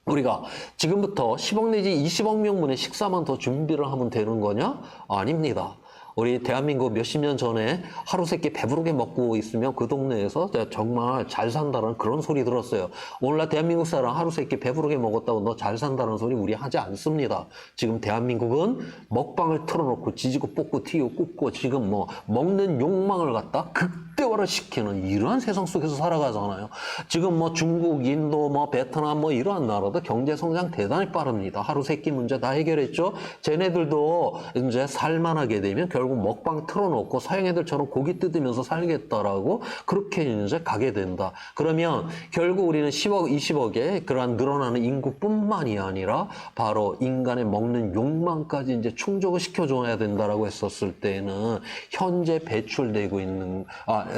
우리가 지금부터 10억 내지 20억 명분의 식사만 더 준비를 하면 되는 거냐? 아닙니다. 우리 대한민국 몇십 년 전에 하루 세끼 배부르게 먹고 있으면 그 동네에서 정말 잘 산다는 그런 소리 들었어요. 오늘날 대한민국 사람 하루 세끼 배부르게 먹었다고 너 잘 산다는 소리 우리 하지 않습니다. 지금 대한민국은 먹방을 틀어놓고 지지고 볶고 튀고 굽고 지금 뭐 먹는 욕망을 갖다 극대화를 시키는 이러한 세상 속에서 살아가잖아요. 지금 뭐 중국, 인도, 뭐 베트남 뭐 이러한 나라도 경제 성장 대단히 빠릅니다. 하루 세끼 문제 다 해결했죠. 쟤네들도 이제 살만하게 되면 결국 먹방 틀어놓고 서양 애들처럼 고기 뜯으면서 살겠다라고 그렇게 이제 가게 된다. 그러면 결국 우리는 10억, 20억의 그러한 늘어나는 인구뿐만이 아니라 바로 인간의 먹는 욕망까지 이제 충족을 시켜줘야 된다라고 했었을 때는 현재 배출되고 있는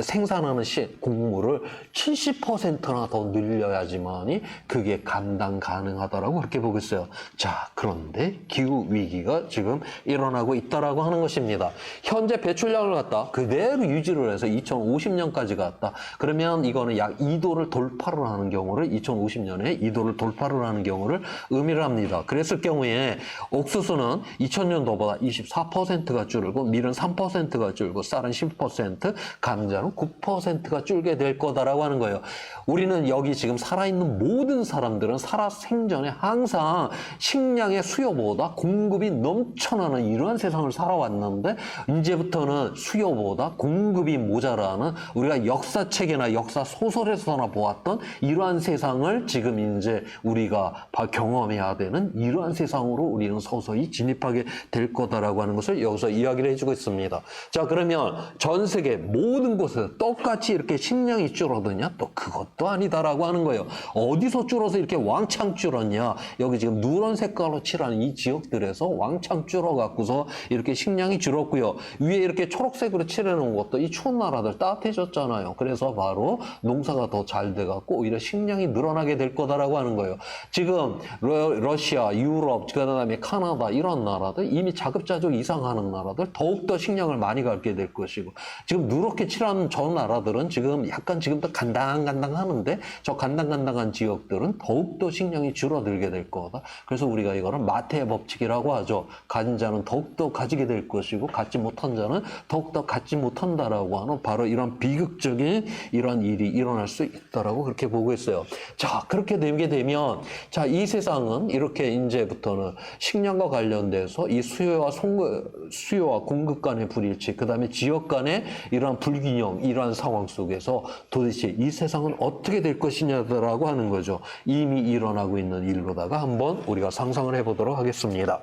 생산하는 곡물을 70%나 더 늘려야지만이 그게 감당 가능하다라고 그렇게 보고 있어요. 자, 그런데 기후 위기가 지금 일어나고 있다라고 하는 것입니다. 현재 배출량을 갖다 그대로 유지를 해서 2050년까지 갔다. 그러면 이거는 약 2도를 돌파를 하는 경우를 2050년에 2도를 돌파를 하는 경우를 의미를 합니다. 그랬을 경우에 옥수수는 2000년도보다 24%가 줄고 밀은 3%가 줄고 쌀은 10%, 감자는 9%가 줄게 될 거다라고 하는 거예요. 우리는 여기 지금 살아있는 모든 사람들은 살아생전에 항상 식량의 수요보다 공급이 넘쳐나는 이러한 세상을 살아왔는데 이제부터는 수요보다 공급이 모자라는 우리가 역사책이나 역사 소설에서나 보았던 이러한 세상을 지금 이제 우리가 경험해야 되는 이러한 세상으로 우리는 서서히 진입하게 될 거다라고 하는 것을 여기서 이야기를 해주고 있습니다. 자, 그러면 전 세계 모든 곳에서 똑같이 이렇게 식량이 줄어드냐? 또 그것도 아니다라고 하는 거예요. 어디서 줄어서 이렇게 왕창 줄었냐? 여기 지금 누런 색깔로 칠하는 이 지역들에서 왕창 줄어갖고서 이렇게 식량이 줄었고요. 위에 이렇게 초록색으로 칠해놓은 것도 이 추운 나라들 따뜻해졌잖아요. 그래서 바로 농사가 더 잘 돼갖고 오히려 식량이 늘어나게 될 거다라고 하는 거예요. 지금 러시아, 유럽, 그 다음에 카나다 이런 나라들 이미 자급자족 이상하는 나라들 더욱더 식량을 많이 갖게 될 것이고 지금 누렇게 칠한 저 나라들은 지금 약간 지금도 간당간당하는데 저 간당간당한 지역들은 더욱더 식량이 줄어들게 될 거다. 그래서 우리가 이거는 마태의 법칙이라고 하죠. 가진 자는 더욱더 가지게 될 것이고 갖지 못한 자는 더욱더 갖지 못한다라고 하는 바로 이런 비극적인 이런 일이 일어날 수 있다라고 그렇게 보고 있어요. 자, 그렇게 되게 되면 자, 이 세상은 이렇게 이제부터는 식량과 관련돼서 이 수요와 공급 간의 불일치, 그 다음에 지역 간의 이러한 불균형, 이러한 상황 속에서 도대체 이 세상은 어떻게 될 것이냐라고 하는 거죠. 이미 일어나고 있는 일로다가 한번 우리가 상상을 해보도록 하겠습니다.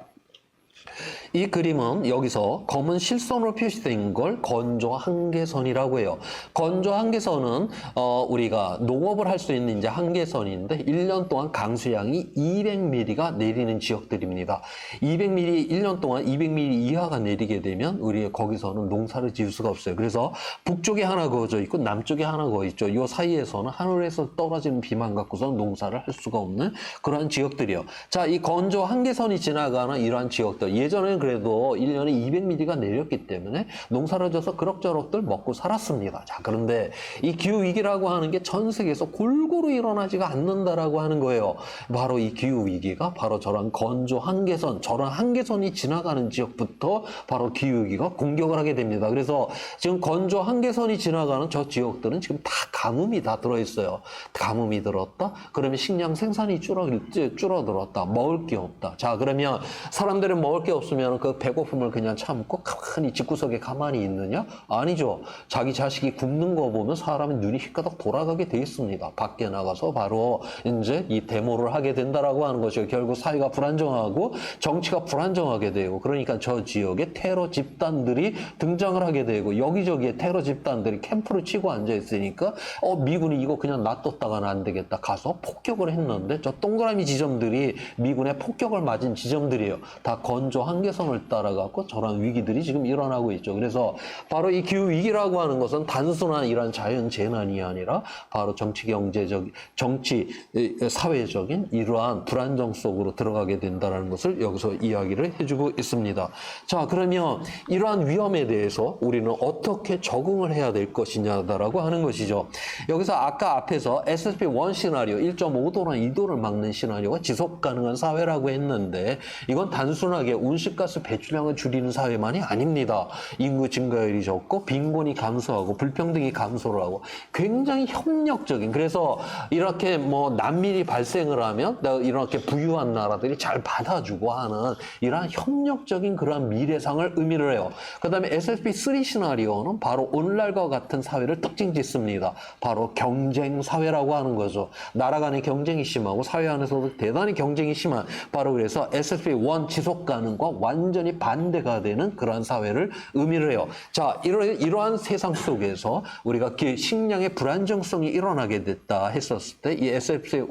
이 그림은 여기서 검은 실선으로 표시된 걸 건조 한계선이라고 해요. 건조 한계선은 우리가 농업을 할 수 있는 이제 한계선인데 1년 동안 강수량이 200mm가 내리는 지역들입니다. 200mm 1년 동안 200mm 이하가 내리게 되면 우리 거기서는 농사를 지을 수가 없어요. 그래서 북쪽에 하나 그어져 있고 남쪽에 하나 그어 있죠. 이 사이에서는 하늘에서 떨어지는 비만 갖고서는 농사를 할 수가 없는 그러한 지역들이요. 자, 이 건조 한계선이 지나가는 이러한 지역들 예전에는 그래도 1년에 200mm가 내렸기 때문에 농사를 져서 그럭저럭들 먹고 살았습니다. 자, 그런데 이 기후위기라고 하는 게 전 세계에서 골고루 일어나지가 않는다라고 하는 거예요. 바로 이 기후위기가 바로 저런 건조 한계선, 저런 한계선이 지나가는 지역부터 바로 기후위기가 공격을 하게 됩니다. 그래서 지금 건조 한계선이 지나가는 저 지역들은 지금 다 가뭄이 다 들어있어요. 가뭄이 들었다? 그러면 식량 생산이 줄어들었다. 먹을 게 없다. 자, 그러면 사람들은 먹을 게 없으면 그 배고픔을 그냥 참고 가만히 집구석에 가만히 있느냐? 아니죠. 자기 자식이 굶는 거 보면 사람은 눈이 휘가닥 돌아가게 돼 있습니다. 밖에 나가서 바로 이제 이 데모를 하게 된다라고 하는 것이죠. 결국 사회가 불안정하고 정치가 불안정하게 되고, 그러니까 저 지역에 테러 집단들이 등장을 하게 되고, 여기저기에 테러 집단들이 캠프를 치고 앉아 있으니까 미군이 이거 그냥 놔뒀다가는 안 되겠다. 가서 폭격을 했는데 저 동그라미 지점들이 미군의 폭격을 맞은 지점들이에요. 다 건조 한계선을 따라가고 저런 위기들이 지금 일어나고 있죠. 그래서 바로 이 기후 위기라고 하는 것은 단순한 이런 자연 재난이 아니라 바로 정치 사회적인 이러한 불안정 속으로 들어가게 된다는 것을 여기서 이야기를 해주고 있습니다. 자, 그러면 이러한 위험에 대해서 우리는 어떻게 적응을 해야 될 것이냐라고 하는 것이죠. 여기서 아까 앞에서 SSP1 시나리오 1.5도나 2도를 막는 시나리오가 지속 가능한 사회라고 했는데, 이건 단순하게 온실가스 배출량을 줄이는 사회만이 아닙니다. 인구 증가율이 적고 빈곤이 감소하고 불평등이 감소를 하고 굉장히 협력적인, 그래서 이렇게 뭐 난민이 발생을 하면 이렇게 부유한 나라들이 잘 받아주고 하는 이러한 협력적인 그러한 미래상을 의미를 해요. 그 다음에 SSP3 시나리오는 바로 오늘날과 같은 사회를 특징 짓습니다. 바로 경쟁 사회라고 하는 거죠. 나라 간의 경쟁이 심하고 사회 안에서도 대단히 경쟁이 심한, 바로 그래서 SSP1 지속 가능과 완전히 반대가 되는 그러한 사회를 의미를 해요. 자, 이러한 세상 속에서 우리가 식량의 불안정성이 일어나게 됐다 했었을 때 이 SSP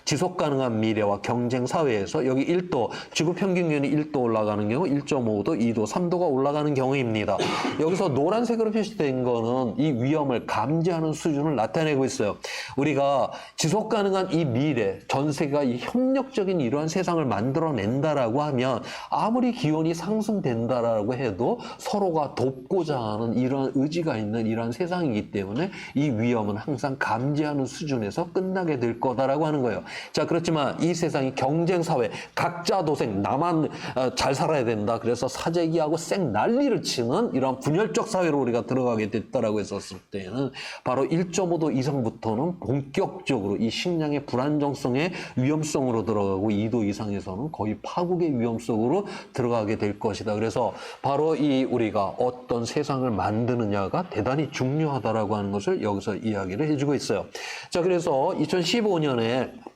지속 가능한 미래와 경쟁 사회에서 여기 1도, 지구 평균기온이 1도 올라가는 경우 1.5도, 2도, 3도가 올라가는 경우입니다. 여기서 노란색으로 표시된 거는 이 위험을 감지하는 수준을 나타내고 있어요. 우리가 지속 가능한 이 미래, 전 세계가 이 협력적인 이러한 세상을 만들어낸다라고 하면 아무리 기온이 상승된다라고 해도 서로가 돕고자 하는 이런 의지가 있는 이러한 세상이기 때문에 이 위험은 항상 감지하는 수준에서 끝나게 될 거다라고 하는 거예요. 자, 그렇지만 이 세상이 경쟁 사회, 각자 도생, 나만 잘 살아야 된다. 그래서 사재기하고 쌩 난리를 치는 이런 분열적 사회로 우리가 들어가게 됐다라고 했었을 때는 바로 1.5도 이상부터는 본격적으로 이 식량의 불안정성의 위험성으로 들어가고 2도 이상에서는 거의 파국의 위험 속으로 들어가게 될 것이다. 그래서 바로 이 우리가 어떤 세상을 만드느냐가 대단히 중요하다라고 하는 것을 여기서 이야기를 해주고 있어요. 자, 그래서 2015년에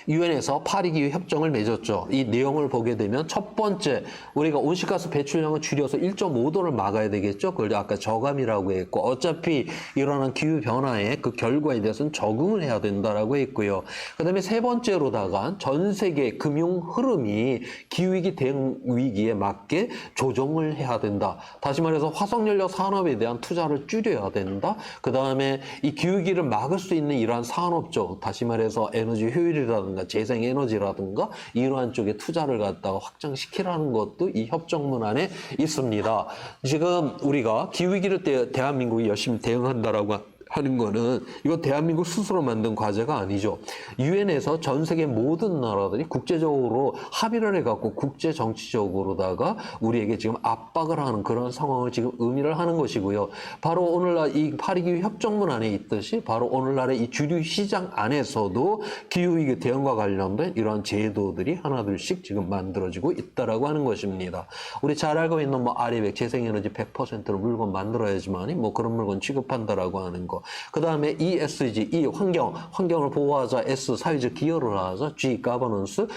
유엔에서 파리기후 협정을 맺었죠. 이 내용을 보게 되면 첫 번째, 우리가 온실가스 배출량을 줄여서 1.5도를 막아야 되겠죠. 그걸 아까 저감이라고 했고, 어차피 일어나는 기후 변화의 그 결과에 대해서는 적응을 해야 된다라고 했고요. 그 다음에 세 번째로다가 전 세계 금융 흐름이 기후위기 대응 위기에 맞게 조정을 해야 된다. 다시 말해서 화석연료 산업에 대한 투자를 줄여야 된다. 그 다음에 이 기후위기를 막을 수 있는 이러한 산업적, 다시 말해서 에너지 효율이라든가 재생에너지라든가 이러한 쪽에 투자를 갖다가 확장시키라는 것도 이 협정문 안에 있습니다. 지금 우리가 기후위기를 대한민국이 열심히 대응한다라고 하는 거는 이건 대한민국 스스로 만든 과제가 아니죠. 유엔에서 전 세계 모든 나라들이 국제적으로 합의를 해갖고 국제 정치적으로다가 우리에게 지금 압박을 하는 그런 상황을 지금 의미를 하는 것이고요. 바로 오늘날 이 파리기후 협정문 안에 있듯이 바로 오늘날의 이 주류 시장 안에서도 기후위기 대응과 관련된 이러한 제도들이 하나둘씩 지금 만들어지고 있다라고 하는 것입니다. 우리 잘 알고 있는 뭐 아리백 재생에너지 100%로 물건 만들어야지만이 뭐 그런 물건 취급한다라고 하는 거. 그 다음에 ESG, E 환경을 보호하자, S 사회적 기여를 하자, G 가버넌스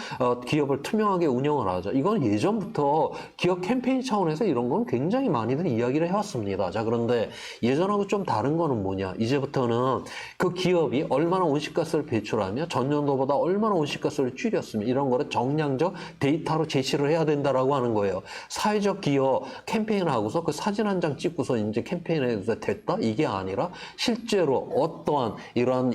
기업을 투명하게 운영을 하자. 이건 예전부터 기업 캠페인 차원에서 이런 건 굉장히 많이들 이야기를 해왔습니다. 자, 그런데 예전하고 좀 다른 거는 뭐냐? 이제부터는 그 기업이 얼마나 온실가스를 배출하며 전년도보다 얼마나 온실가스를 줄였으면 이런 거를 정량적 데이터로 제시를 해야 된다라고 하는 거예요. 사회적 기여 캠페인을 하고서 그 사진 한 장 찍고서 이제 캠페인에서 됐다? 이게 아니라 실제로 어떠한 이러한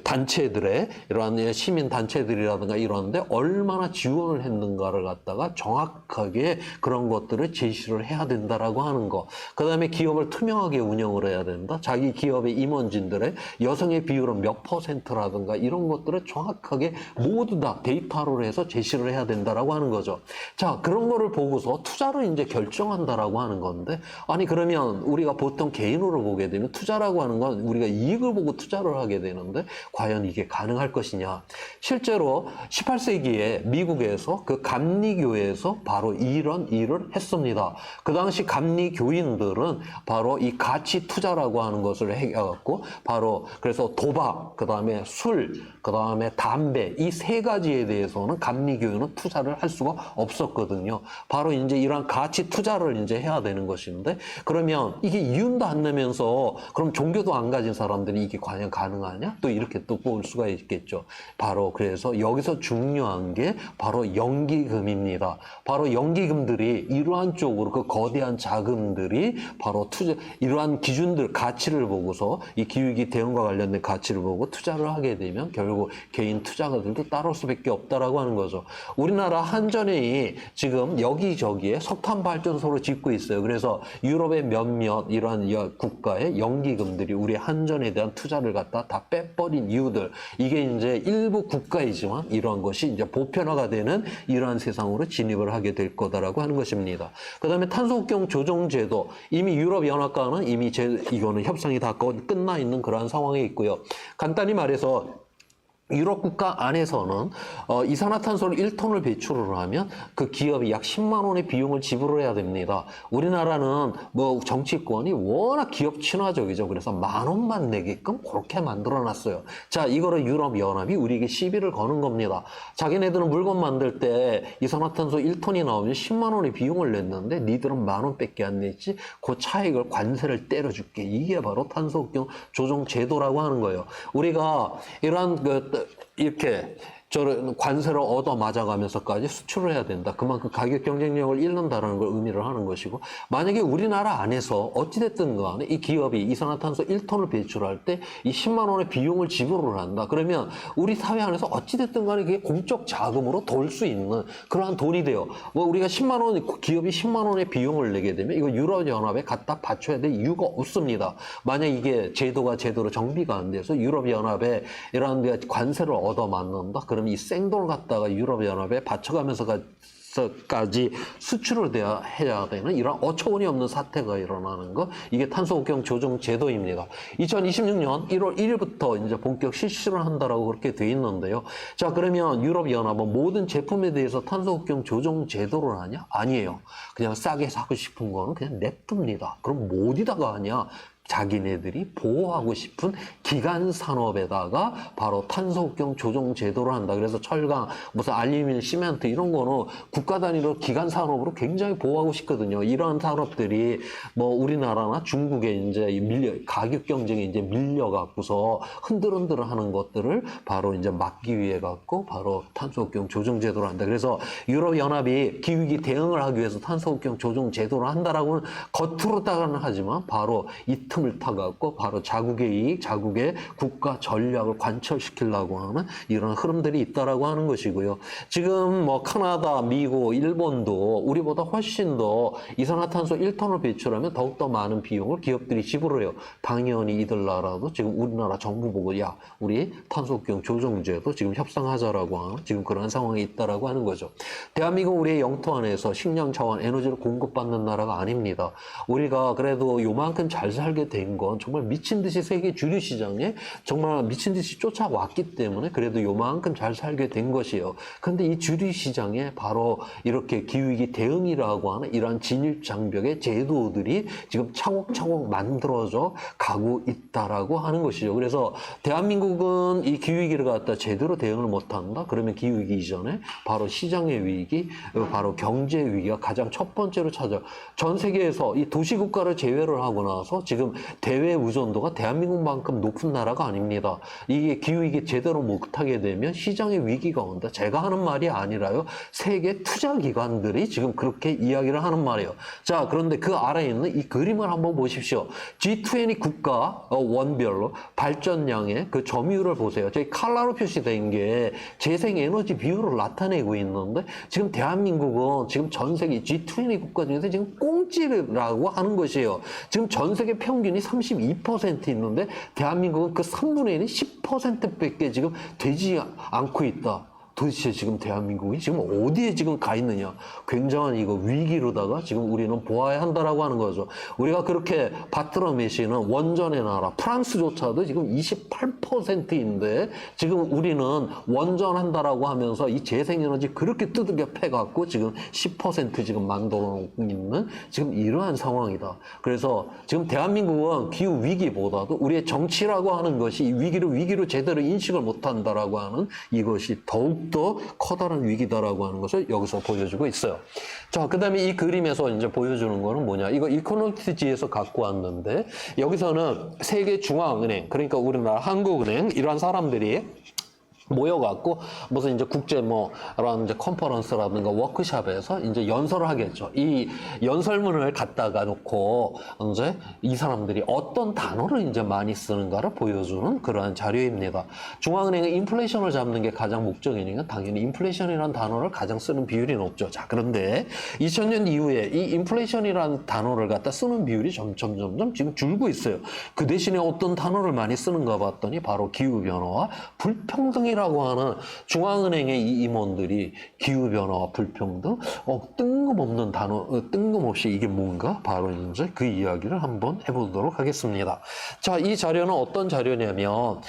단체들의 이러한 시민 단체들이라든가 이런데 얼마나 지원을 했는가를 갖다가 정확하게 그런 것들을 제시를 해야 된다라고 하는 거. 그다음에 기업을 투명하게 운영을 해야 된다. 자기 기업의 임원진들의 여성의 비율은 몇 %라든가 이런 것들을 정확하게 모두 다 데이터로 해서 제시를 해야 된다라고 하는 거죠. 자, 그런 거를 보고서 투자를 이제 결정한다라고 하는 건데, 아니 그러면 우리가 보통 개인으로 보게 되면 투자라고 하는 건 우리가 이익을 보고 투자를 하게 되는데 과연 이게 가능할 것이냐. 실제로 18세기에 미국에서 그 감리교회에서 바로 이런 일을 했습니다. 그 당시 감리교인들은 바로 이 가치 투자라고 하는 것을 해갖고 바로 그래서 도박, 그 다음에 술, 그 다음에 담배 이 세 가지에 대해서는 감리교회는 투자를 할 수가 없었거든요. 바로 이제 이러한 가치 투자를 이제 해야 되는 것인데, 그러면 이게 이윤도 안 내면서 그럼 종교도 안 가진 사람들이 이게 과연 가능하냐? 또 이렇게 또 볼 수가 있겠죠. 바로 그래서 여기서 중요한 게 바로 연기금입니다. 바로 연기금들이 이러한 쪽으로 그 거대한 자금들이 바로 투자, 이러한 기준들, 가치를 보고서 이 기후위기 대응과 관련된 가치를 보고 투자를 하게 되면 결국 개인 투자가들도 따라올 수밖에 없다라고 하는 거죠. 우리나라 한전이 지금 여기저기에 석탄 발전소를 짓고 있어요. 그래서 유럽의 몇몇 이러한 국가의 연기금들이 우리 한전에 대한 투자를 갖다 다 빼버린 이유들, 이게 이제 일부 국가이지만 이러한 것이 이제 보편화가 되는 이러한 세상으로 진입을 하게 될 거다라고 하는 것입니다. 그 다음에 탄소국경 조정제도, 이미 유럽연합과는 이미 이거는 협상이 다 끝나 있는 그러한 상황에 있고요. 간단히 말해서 유럽 국가 안에서는 이산화탄소를 1톤을 배출을 하면 그 기업이 약 10만 원의 비용을 지불을 해야 됩니다. 우리나라는 뭐 정치권이 워낙 기업 친화적이죠. 그래서 10,000원만 내게끔 그렇게 만들어놨어요. 자, 이거를 유럽연합이 우리에게 시비를 거는 겁니다. 자기네들은 물건 만들 때 이산화탄소 1톤이 나오면 10만 원의 비용을 냈는데 니들은 10,000원밖에 안 냈지. 그 차익을 관세를 때려줄게. 이게 바로 탄소국경 조정제도라고 하는 거예요. 우리가 이러한 이렇게 저런 관세를 얻어 맞아가면서까지 수출을 해야 된다. 그만큼 가격 경쟁력을 잃는다는 걸 의미를 하는 것이고, 만약에 우리나라 안에서 어찌됐든 간에 이 기업이 이산화탄소 1톤을 배출할 때 이 10만 원의 비용을 지불을 한다. 그러면 우리 사회 안에서 어찌됐든 간에 그게 공적 자금으로 돌 수 있는 그러한 돈이 돼요. 뭐 우리가 10만 원, 기업이 10만 원의 비용을 내게 되면 이거 유럽연합에 갖다 바쳐야 될 이유가 없습니다. 만약 이게 제도가 제대로 정비가 안 돼서 유럽연합에 이런 관세를 얻어 맞는다. 그럼 이 생돈을 갖다가 유럽연합에 바쳐가면서까지 수출을 해야 되는 이런 어처구니 없는 사태가 일어나는 거, 이게 탄소국경 조정 제도입니다. 2026년 1월 1일부터 이제 본격 실시를 한다라고 그렇게 돼 있는데요. 자, 그러면 유럽연합은 모든 제품에 대해서 탄소국경 조정 제도를 하냐? 아니에요. 그냥 싸게 사고 싶은 거는 그냥 냅둡니다. 그럼 뭐 어디다가 하냐? 자기네들이 보호하고 싶은 기간 산업에다가 바로 탄소국경 조정 제도를 한다. 그래서 철강, 무슨 알루미늄, 시멘트 이런 거는 국가 단위로 기간 산업으로 굉장히 보호하고 싶거든요. 이런 산업들이 뭐 우리나라나 중국에 이제 가격 경쟁에 이제 밀려갖고서 흔들흔들 하는 것들을 바로 이제 막기 위해 갖고 바로 탄소국경 조정 제도를 한다. 그래서 유럽연합이 기후위기 대응을 하기 위해서 탄소국경 조정 제도를 한다라고는 겉으로다가는 하지만 바로 이 틈을 타갖고 바로 자국의 이익, 자국의 국가 전략을 관철시키려고 하는 이런 흐름들이 있다라고 하는 것이고요. 지금 뭐 카나다, 미국, 일본도 우리보다 훨씬 더 이산화탄소 1톤을 배출하면 더욱더 많은 비용을 기업들이 지불을 해요. 당연히 이들 나라도 지금 우리나라 정부 보고 야, 우리 탄소국경 조정제도 지금 협상하자라고 하는 지금 그런 상황이 있다라고 하는 거죠. 대한민국 우리의 영토 안에서 식량 자원, 에너지를 공급받는 나라가 아닙니다. 우리가 그래도 요만큼 잘 살게 된 건 정말 미친 듯이 세계 주류 시장에 정말 미친 듯이 쫓아왔기 때문에 그래도 요만큼 잘 살게 된 것이에요. 근데 이 주류 시장에 바로 이렇게 기후위기 대응이라고 하는 이러한 진입장벽의 제도들이 지금 차곡차곡 만들어져 가고 있다라고 하는 것이죠. 그래서 대한민국은 이 기후위기를 갖다 제대로 대응을 못한다? 그러면 기후위기 이전에 바로 시장의 위기, 바로 경제 위기가 가장 첫 번째로 찾아. 전 세계에서 이 도시국가를 제외를 하고 나서 지금 대외 의존도가 대한민국만큼 높은 나라가 아닙니다. 이게 기후위기 제대로 못하게 되면 시장의 위기가 온다. 제가 하는 말이 아니라요. 세계 투자기관들이 지금 그렇게 이야기를 하는 말이에요. 자, 그런데 그 아래에 있는 이 그림을 한번 보십시오. G20 국가 원별로 발전량의 그 점유율을 보세요. 저희 칼라로 표시된 게 재생에너지 비율을 나타내고 있는데 지금 대한민국은 지금 전 세계 G20 국가 중에서 지금 꽁찌라고 하는 것이에요. 지금 전 세계 평균이 32% 있는데 대한민국은 그 3분의 1이 10%밖에 지금 되지 않고 있다. 도대체 지금 대한민국이 지금 어디에 지금 가 있느냐. 굉장한 이거 위기로다가 지금 우리는 보아야 한다라고 하는 거죠. 우리가 그렇게 바트러메시는 원전의 나라, 프랑스조차도 지금 28%인데 지금 우리는 원전한다라고 하면서 이 재생에너지 그렇게 두들겨 패갖고 지금 10% 지금 만들어 있는 지금 이러한 상황이다. 그래서 지금 대한민국은 기후 위기보다도 우리의 정치라고 하는 것이 이 위기를 제대로 인식을 못한다라고 하는 이것이 더욱더 커다란 위기다라고 하는 것을 여기서 보여주고 있어요. 자, 그 다음에 이 그림에서 이제 보여주는 거는 뭐냐. 이거 이코노미스트지에서 갖고 왔는데 여기서는 세계 중앙은행, 그러니까 우리나라 한국은행 이러한 사람들이 모여갖고 무슨 이제 국제 뭐라는 이제 컨퍼런스라든가 워크숍에서 이제 연설을 하겠죠. 이 연설문을 갖다가 놓고 이제 이 사람들이 어떤 단어를 이제 많이 쓰는가를 보여주는 그러한 자료입니다. 중앙은행은 인플레이션을 잡는 게 가장 목적이니까 당연히 인플레이션이라는 단어를 가장 쓰는 비율이 높죠. 자, 그런데 2000년 이후에 이 인플레이션이라는 단어를 갖다 쓰는 비율이 점점 지금 줄고 있어요. 그 대신에 어떤 단어를 많이 쓰는가 봤더니 바로 기후변화와 불평등이 라고 하는 중앙은행의 이 임원들이 기후변화와 불평등, 뜬금없는 단어, 뜬금없이 이게 뭔가? 바로 이제 그 이야기를 한번 해보도록 하겠습니다. 자, 이 자료는 어떤 자료냐면,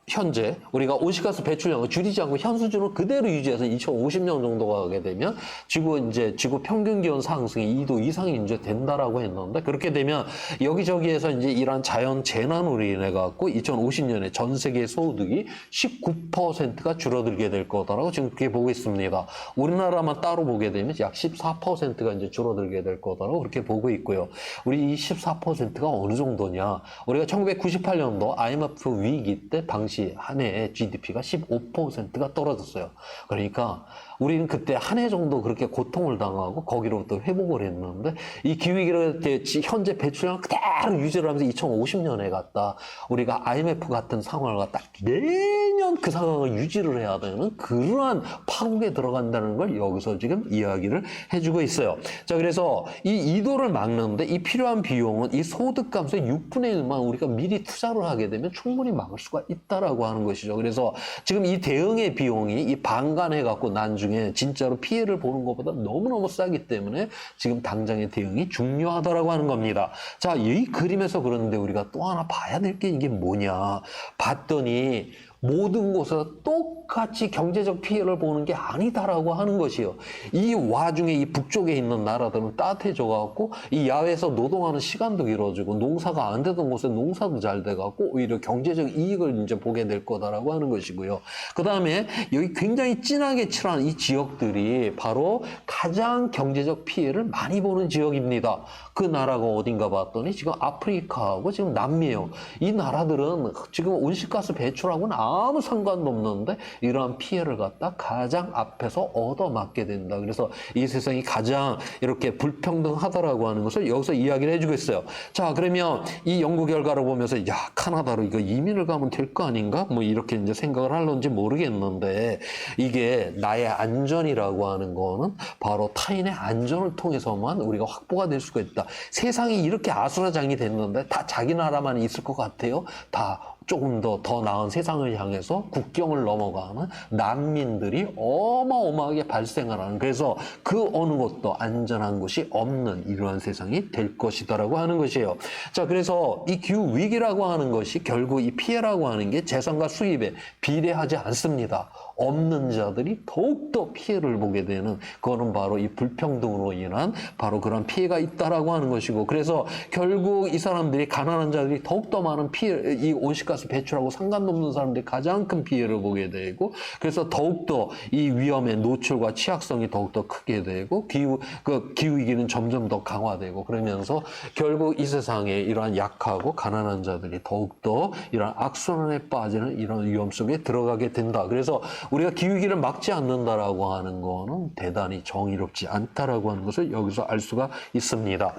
현재 우리가 온실가스 배출량을 줄이지 않고 현 수준을 그대로 유지해서 2050년 정도가 가게 되면 지구 평균 기온 상승이 2도 이상이 이제 된다라고 했는데 그렇게 되면 여기저기에서 이제 이러한 자연 재난으로 인해 갖고 2050년에 전 세계 소득이 19%가 줄어들게 될 거다라고 지금 그렇게 보고 있습니다. 우리나라만 따로 보게 되면 약 14%가 이제 줄어들게 될 거다라고 그렇게 보고 있고요. 우리 이 14%가 어느 정도냐? 우리가 1998년도 IMF 위기 때 당시 한 해에 GDP가 15%가 떨어졌어요. 그러니까 우리는 그때 한 해 정도 그렇게 고통을 당하고 거기로부터 회복을 했는데 이 기후위기를 현재 배출량을 그대로 유지를 하면서 2050년에 갔다 우리가 IMF 같은 상황을 갖다 매년 그 상황을 유지를 해야 되는 그러한 파국에 들어간다는 걸 여기서 지금 이야기를 해주고 있어요. 자, 그래서 이 2도를 막는데 이 필요한 비용은 이 소득 감소의 6분의 1만 우리가 미리 투자를 하게 되면 충분히 막을 수가 있다라고 하는 것이죠. 그래서 지금 이 대응의 비용이 이 방관해갖고 나중에 진짜로 피해를 보는 것보다 너무너무 싸기 때문에 지금 당장의 대응이 중요하다라고 하는 겁니다. 자, 이 그림에서 그러는데 우리가 또 하나 봐야 될 게 이게 뭐냐. 봤더니 모든 곳에서 똑같이 경제적 피해를 보는 게 아니다라고 하는 것이요. 이 와중에 이 북쪽에 있는 나라들은 따뜻해져 갖고 이 야외에서 노동하는 시간도 길어지고 농사가 안 되던 곳에 농사도 잘 돼 갖고 오히려 경제적 이익을 이제 보게 될 거다라고 하는 것이고요. 그 다음에 여기 굉장히 진하게 칠한 이 지역들이 바로 가장 경제적 피해를 많이 보는 지역입니다. 그 나라가 어딘가 봤더니 지금 아프리카하고 지금 남미예요. 이 나라들은 지금 온실가스 배출하고는 아무 상관도 없는데 이러한 피해를 갖다 가장 앞에서 얻어맞게 된다. 그래서 이 세상이 가장 이렇게 불평등하다라고 하는 것을 여기서 이야기를 해주고 있어요. 자, 그러면 이 연구 결과를 보면서 야, 카나다로 이거 이민을 가면 될 거 아닌가? 뭐 이렇게 이제 생각을 할런지 모르겠는데 이게 나의 안전이라고 하는 거는 바로 타인의 안전을 통해서만 우리가 확보가 될 수가 있다. 세상이 이렇게 아수라장이 됐는데 다 자기 나라만 있을 것 같아요? 다 조금 더 나은 세상을 향해서 국경을 넘어가는 난민들이 어마어마하게 발생을 하는, 그래서 그 어느 곳도 안전한 곳이 없는 이러한 세상이 될 것이다라고 하는 것이에요. 자, 그래서 이 기후 위기라고 하는 것이 결국 이 피해라고 하는 게 재산과 수입에 비례하지 않습니다. 없는 자들이 더욱더 피해를 보게 되는, 그거는 바로 이 불평등으로 인한 바로 그런 피해가 있다라고 하는 것이고, 그래서 결국 이 사람들이, 가난한 자들이 더욱더 많은 피해, 이 온실가스 온실가스 배출하고 상관도 없는 사람들이 가장 큰 피해를 보게 되고, 그래서 더욱더 이 위험의 노출과 취약성이 더욱더 크게 되고, 기후위기는 점점 더 강화되고, 그러면서 결국 이 세상에 이러한 약하고 가난한 자들이 더욱더 이런 악순환에 빠지는 이런 위험 속에 들어가게 된다. 그래서 우리가 기후위기를 막지 않는다라고 하는 거는 대단히 정의롭지 않다라고 하는 것을 여기서 알 수가 있습니다.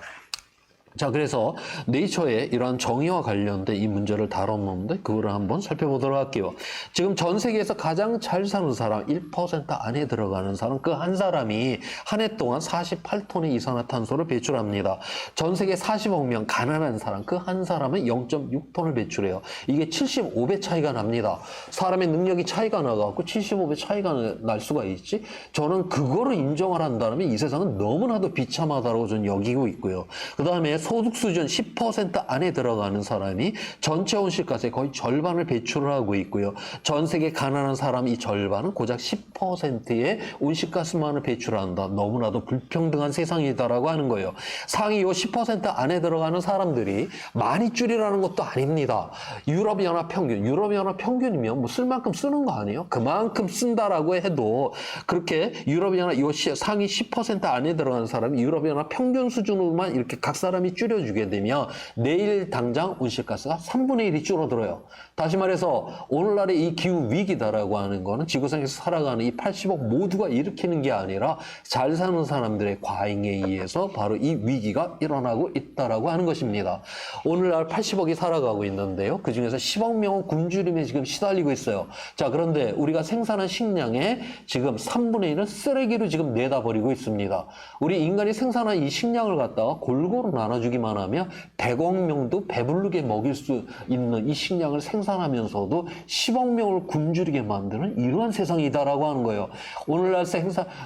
자, 그래서 네이처의 이러한 정의와 관련된 이 문제를 다뤘는데 그거를 한번 살펴보도록 할게요. 지금 전 세계에서 가장 잘 사는 사람, 1% 안에 들어가는 사람, 그 한 사람이 한 해 동안 48톤의 이산화탄소를 배출합니다. 전 세계 40억 명 가난한 사람, 그 한 사람은 0.6톤을 배출해요. 이게 75배 차이가 납니다. 사람의 능력이 차이가 나갖고 75배 차이가 날 수가 있지? 저는 그거를 인정을 한다면 이 세상은 너무나도 비참하다고 저는 여기고 있고요. 그 다음에 소득 수준 10% 안에 들어가는 사람이 전체 온실가스의 거의 절반을 배출을 하고 있고요. 전 세계 가난한 사람 이 절반은 고작 10%의 온실가스만을 배출한다. 너무나도 불평등한 세상이다라고 하는 거예요. 상위 요 10% 안에 들어가는 사람들이 많이 줄이라는 것도 아닙니다. 유럽연합 평균이면 뭐 쓸 만큼 쓰는 거 아니에요? 그만큼 쓴다라고 해도 그렇게 유럽연합 요 상위 10% 안에 들어가는 사람이 유럽연합 평균 수준으로만 이렇게 각 사람이 줄여주게 되면 내일 당장 온실가스가 3분의 1이 줄어들어요. 다시 말해서 오늘날의 이 기후 위기다라고 하는 거는 지구상에서 살아가는 이 80억 모두가 일으키는 게 아니라 잘 사는 사람들의 과잉에 의해서 바로 이 위기가 일어나고 있다라고 하는 것입니다. 오늘날 80억이 살아가고 있는데요. 그 중에서 10억 명은 굶주림에 지금 시달리고 있어요. 자, 그런데 우리가 생산한 식량의 지금 3분의 1은 쓰레기로 지금 내다버리고 있습니다. 우리 인간이 생산한 이 식량을 갖다가 골고루 나눠주기만 하면 100억 명도 배부르게 먹일 수 있는 이 식량을 생산하면서도 10억 명을 굶주리게 만드는 이러한 세상이다라고 하는 거예요. 오늘날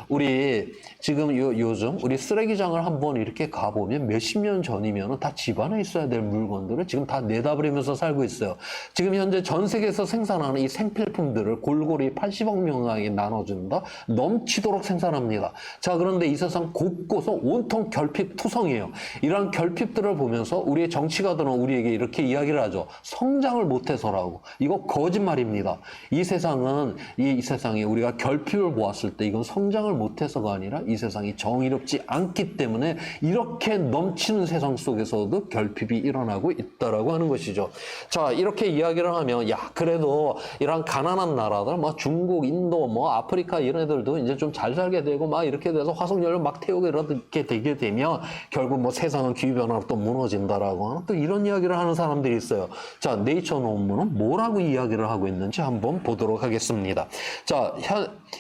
우리 지금 요즘 우리 쓰레기장을 한번 이렇게 가보면 몇십 년 전이면 다 집안에 있어야 될 물건들을 지금 다 내다버리면서 살고 있어요. 지금 현재 전 세계에서 생산하는 이 생필품들을 골고루 80억 명에게 나눠준다. 넘치도록 생산합니다. 자, 그런데 이 세상 곳곳은 온통 결핍투성이에요. 이런 결핍들을 보면서 우리의 정치가들은 우리에게 이렇게 이야기를 하죠. 성장을 못해서라고. 이거 거짓말입니다. 이 세상에 우리가 결핍을 보았을 때 이건 성장을 못해서가 아니라 이 세상이 정의롭지 않기 때문에 이렇게 넘치는 세상 속에서도 결핍이 일어나고 있다라고 하는 것이죠. 자, 이렇게 이야기를 하면 야, 그래도 이런 가난한 나라들 뭐 중국, 인도, 뭐 아프리카 이런 애들도 이제 좀 잘 살게 되고 막 이렇게 돼서 화석연료 막 태우고 이렇게 되게 되면 결국 뭐 세상은 기후변화로 또 무너진다라고 하는 또 이런 이야기를 하는 사람들이 있어요. 자, 네이처 논문은 뭐라고 이야기를 하고 있는지 한번 보도록 하겠습니다. 자,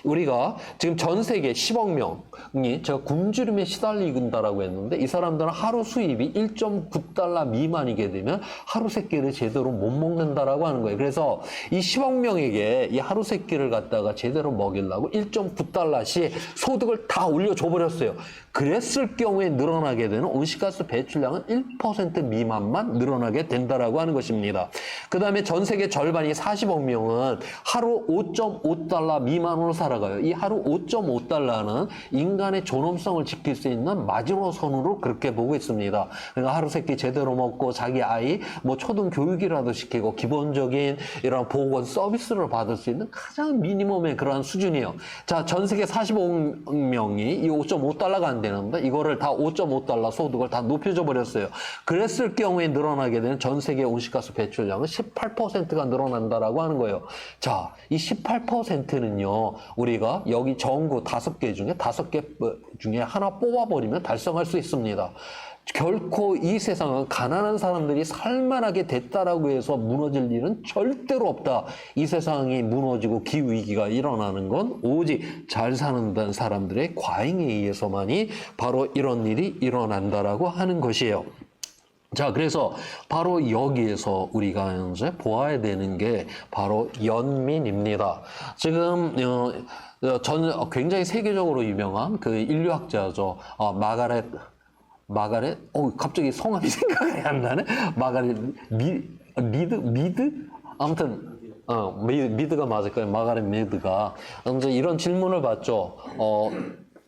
우리가 지금 전 세계 10억 명이 제가 굶주림에 시달린다라고 했는데 이 사람들은 하루 수입이 1.9달러 미만이게 되면 하루 세 끼를 제대로 못 먹는다라고 하는 거예요. 그래서 이 10억 명에게 이 하루 세 끼를 갖다가 제대로 먹이려고 1.9달러씩 소득을 다 올려줘 버렸어요. 그랬을 경우에 늘어나게 되는 온실가스 배출량은 1% 미만만 늘어나게 된다라고 하는 것입니다. 그 다음에 전 세계 절반이 40억 명은 하루 5.5달러 미만으로 살아가요. 이 하루 5.5달러는 인간의 존엄성을 지킬 수 있는 마지노선으로 그렇게 보고 있습니다. 그러니까 하루 세 끼 제대로 먹고 자기 아이 뭐 초등 교육이라도 시키고 기본적인 이런 보건 서비스를 받을 수 있는 가장 미니멈의 그러한 수준이에요. 자, 전 세계 45억 명이 이 5.5달러가 안 되는데 이거를 다 5.5달러 소득을 다 높여줘 버렸어요. 그랬을 경우에 늘어나게 되는 전 세계 온실가스 배출량은 18%가 늘어난다라고 하는 거예요. 자, 이 18%는요, 우리가 여기 전구 5개 중에 하나 뽑아버리면 달성할 수 있습니다. 결코 이 세상은 가난한 사람들이 살만하게 됐다라고 해서 무너질 일은 절대로 없다. 이 세상이 무너지고 기후위기가 일어나는 건 오직 잘 사는 사람들의 과잉에 의해서만이 바로 이런 일이 일어난다라고 하는 것이에요. 자, 그래서 바로 여기에서 우리가 이제 보아야 되는 게 바로 연민입니다. 지금 굉장히 세계적으로 유명한 그 인류학자죠. 갑자기 성함이 생각이 안 나네? 미드? 아무튼, 미드가 맞을 거예요. 마가렛 미드가. 이제 이런 질문을 받죠.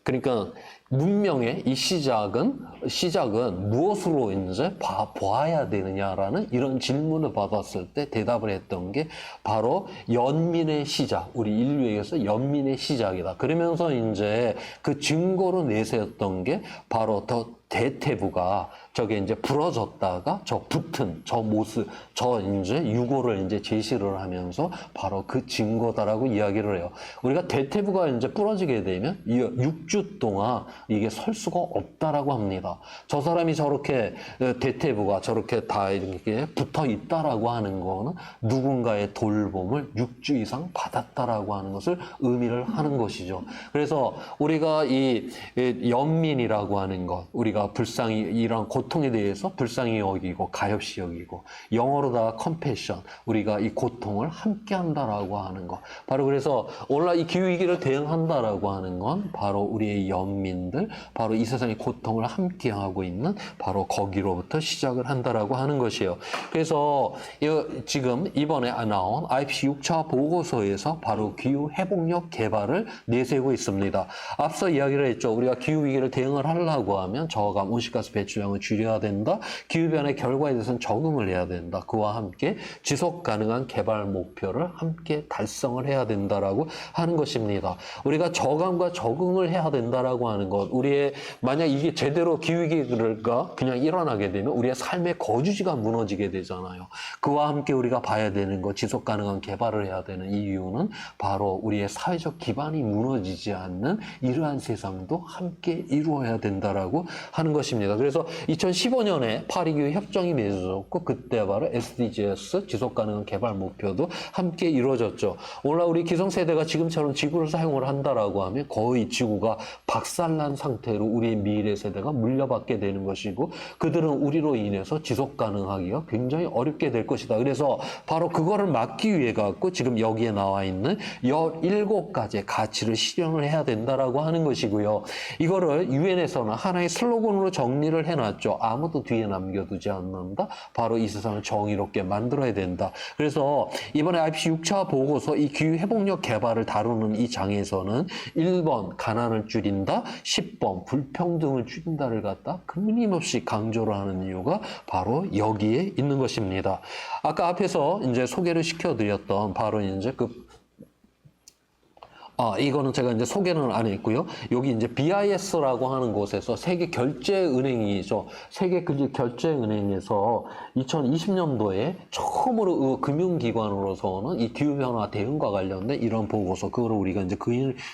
그러니까 문명의 이 시작은 무엇으로 이제 보아야 되느냐라는 이런 질문을 받았을 때 대답을 했던 게 바로 연민의 시작, 우리 인류에게서 연민의 시작이다. 그러면서 이제 그 증거로 내세웠던 게 바로 대퇴부가 저게 이제 부러졌다가 저 붙은 저 모습, 저 이제 유고를 이제 제시를 하면서 바로 그 증거다라고 이야기를 해요. 우리가 대퇴부가 이제 부러지게 되면 6주 동안 이게 설 수가 없다라고 합니다. 저 사람이 저렇게 대퇴부가 저렇게 다 이렇게 붙어 있다라고 하는 거는 누군가의 돌봄을 6주 이상 받았다라고 하는 것을 의미를 하는 것이죠. 그래서 우리가 이 연민이라고 하는 것, 우리가 불쌍히 이런 고통에 대해서 불쌍히 여기고 가엾이 여기고 영어로다가 compassion, 우리가 이 고통을 함께 한다라고 하는 것. 바로 그래서 오늘날 이 기후위기를 대응한다라고 하는 건 바로 우리의 연민들, 바로 이 세상의 고통을 함께 하고 있는 바로 거기로부터 시작을 한다라고 하는 것이에요. 그래서 지금 이번에 나온 IPCC 6차 보고서에서 바로 기후 회복력 개발을 내세우고 있습니다. 앞서 이야기를 했죠. 우리가 기후위기를 대응을 하려고 하면 저감 온실가스 배출량을 줄여야 된다. 기후변화의 결과에 대해서는 적응을 해야 된다. 그와 함께 지속 가능한 개발 목표를 함께 달성을 해야 된다라고 하는 것입니다. 우리가 저감과 적응을 해야 된다라고 하는 것, 우리의 만약 이게 제대로 기후위기가 그냥 일어나게 되면 우리의 삶의 거주지가 무너지게 되잖아요. 그와 함께 우리가 봐야 되는 것, 지속 가능한 개발을 해야 되는 이유는 바로 우리의 사회적 기반이 무너지지 않는 이러한 세상도 함께 이루어야 된다라고 하는 것입니다. 그래서 2015년에 파리기후 협정이 맺어졌고 그때 바로 SDGs 지속가능한 개발 목표도 함께 이루어졌죠. 오늘날 우리 기성세대가 지금처럼 지구를 사용을 한다라고 하면 거의 지구가 박살난 상태로 우리의 미래 세대가 물려받게 되는 것이고 그들은 우리로 인해서 지속가능하기가 굉장히 어렵게 될 것이다. 그래서 바로 그거를 막기 위해 갖고 지금 여기에 나와 있는 17가지의 가치를 실현을 해야 된다라고 하는 것이고요. 이거를 유엔에서는 하나의 슬로건으로 정리를 해놨죠. 아무도 뒤에 남겨두지 않는다. 바로 이 세상을 정의롭게 만들어야 된다. 그래서 이번에 IPCC 6차 보고서 이 기후회복력 개발을 다루는 이 장에서는 1번 가난을 줄인다, 10번 불평등을 줄인다를 갖다 끊임없이 강조를 하는 이유가 바로 여기에 있는 것입니다. 아까 앞에서 이제 소개를 시켜드렸던 바로 이제 이거는 제가 이제 소개는 안 했고요. 여기 이제 BIS라고 하는 곳에서 세계결제은행이죠. 세계결제은행에서 2020년도에 처음으로 금융기관으로서는 이 기후변화 대응과 관련된 이런 보고서, 그거를 우리가 이제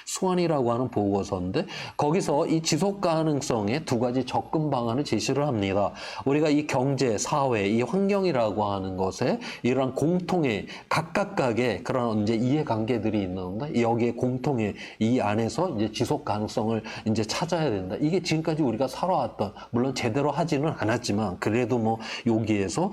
수완이라고 하는 보고서인데, 거기서 이 지속 가능성의 두 가지 접근 방안을 제시를 합니다. 우리가 이 경제, 사회, 이 환경이라고 하는 것에 이런 공통의 각각의 그런 이제 이해관계들이 있는데, 여기에 공통의 이 안에서 이제 지속 가능성을 이제 찾아야 된다. 이게 지금까지 우리가 살아왔던, 물론 제대로 하지는 않았지만 그래도 뭐 여기에서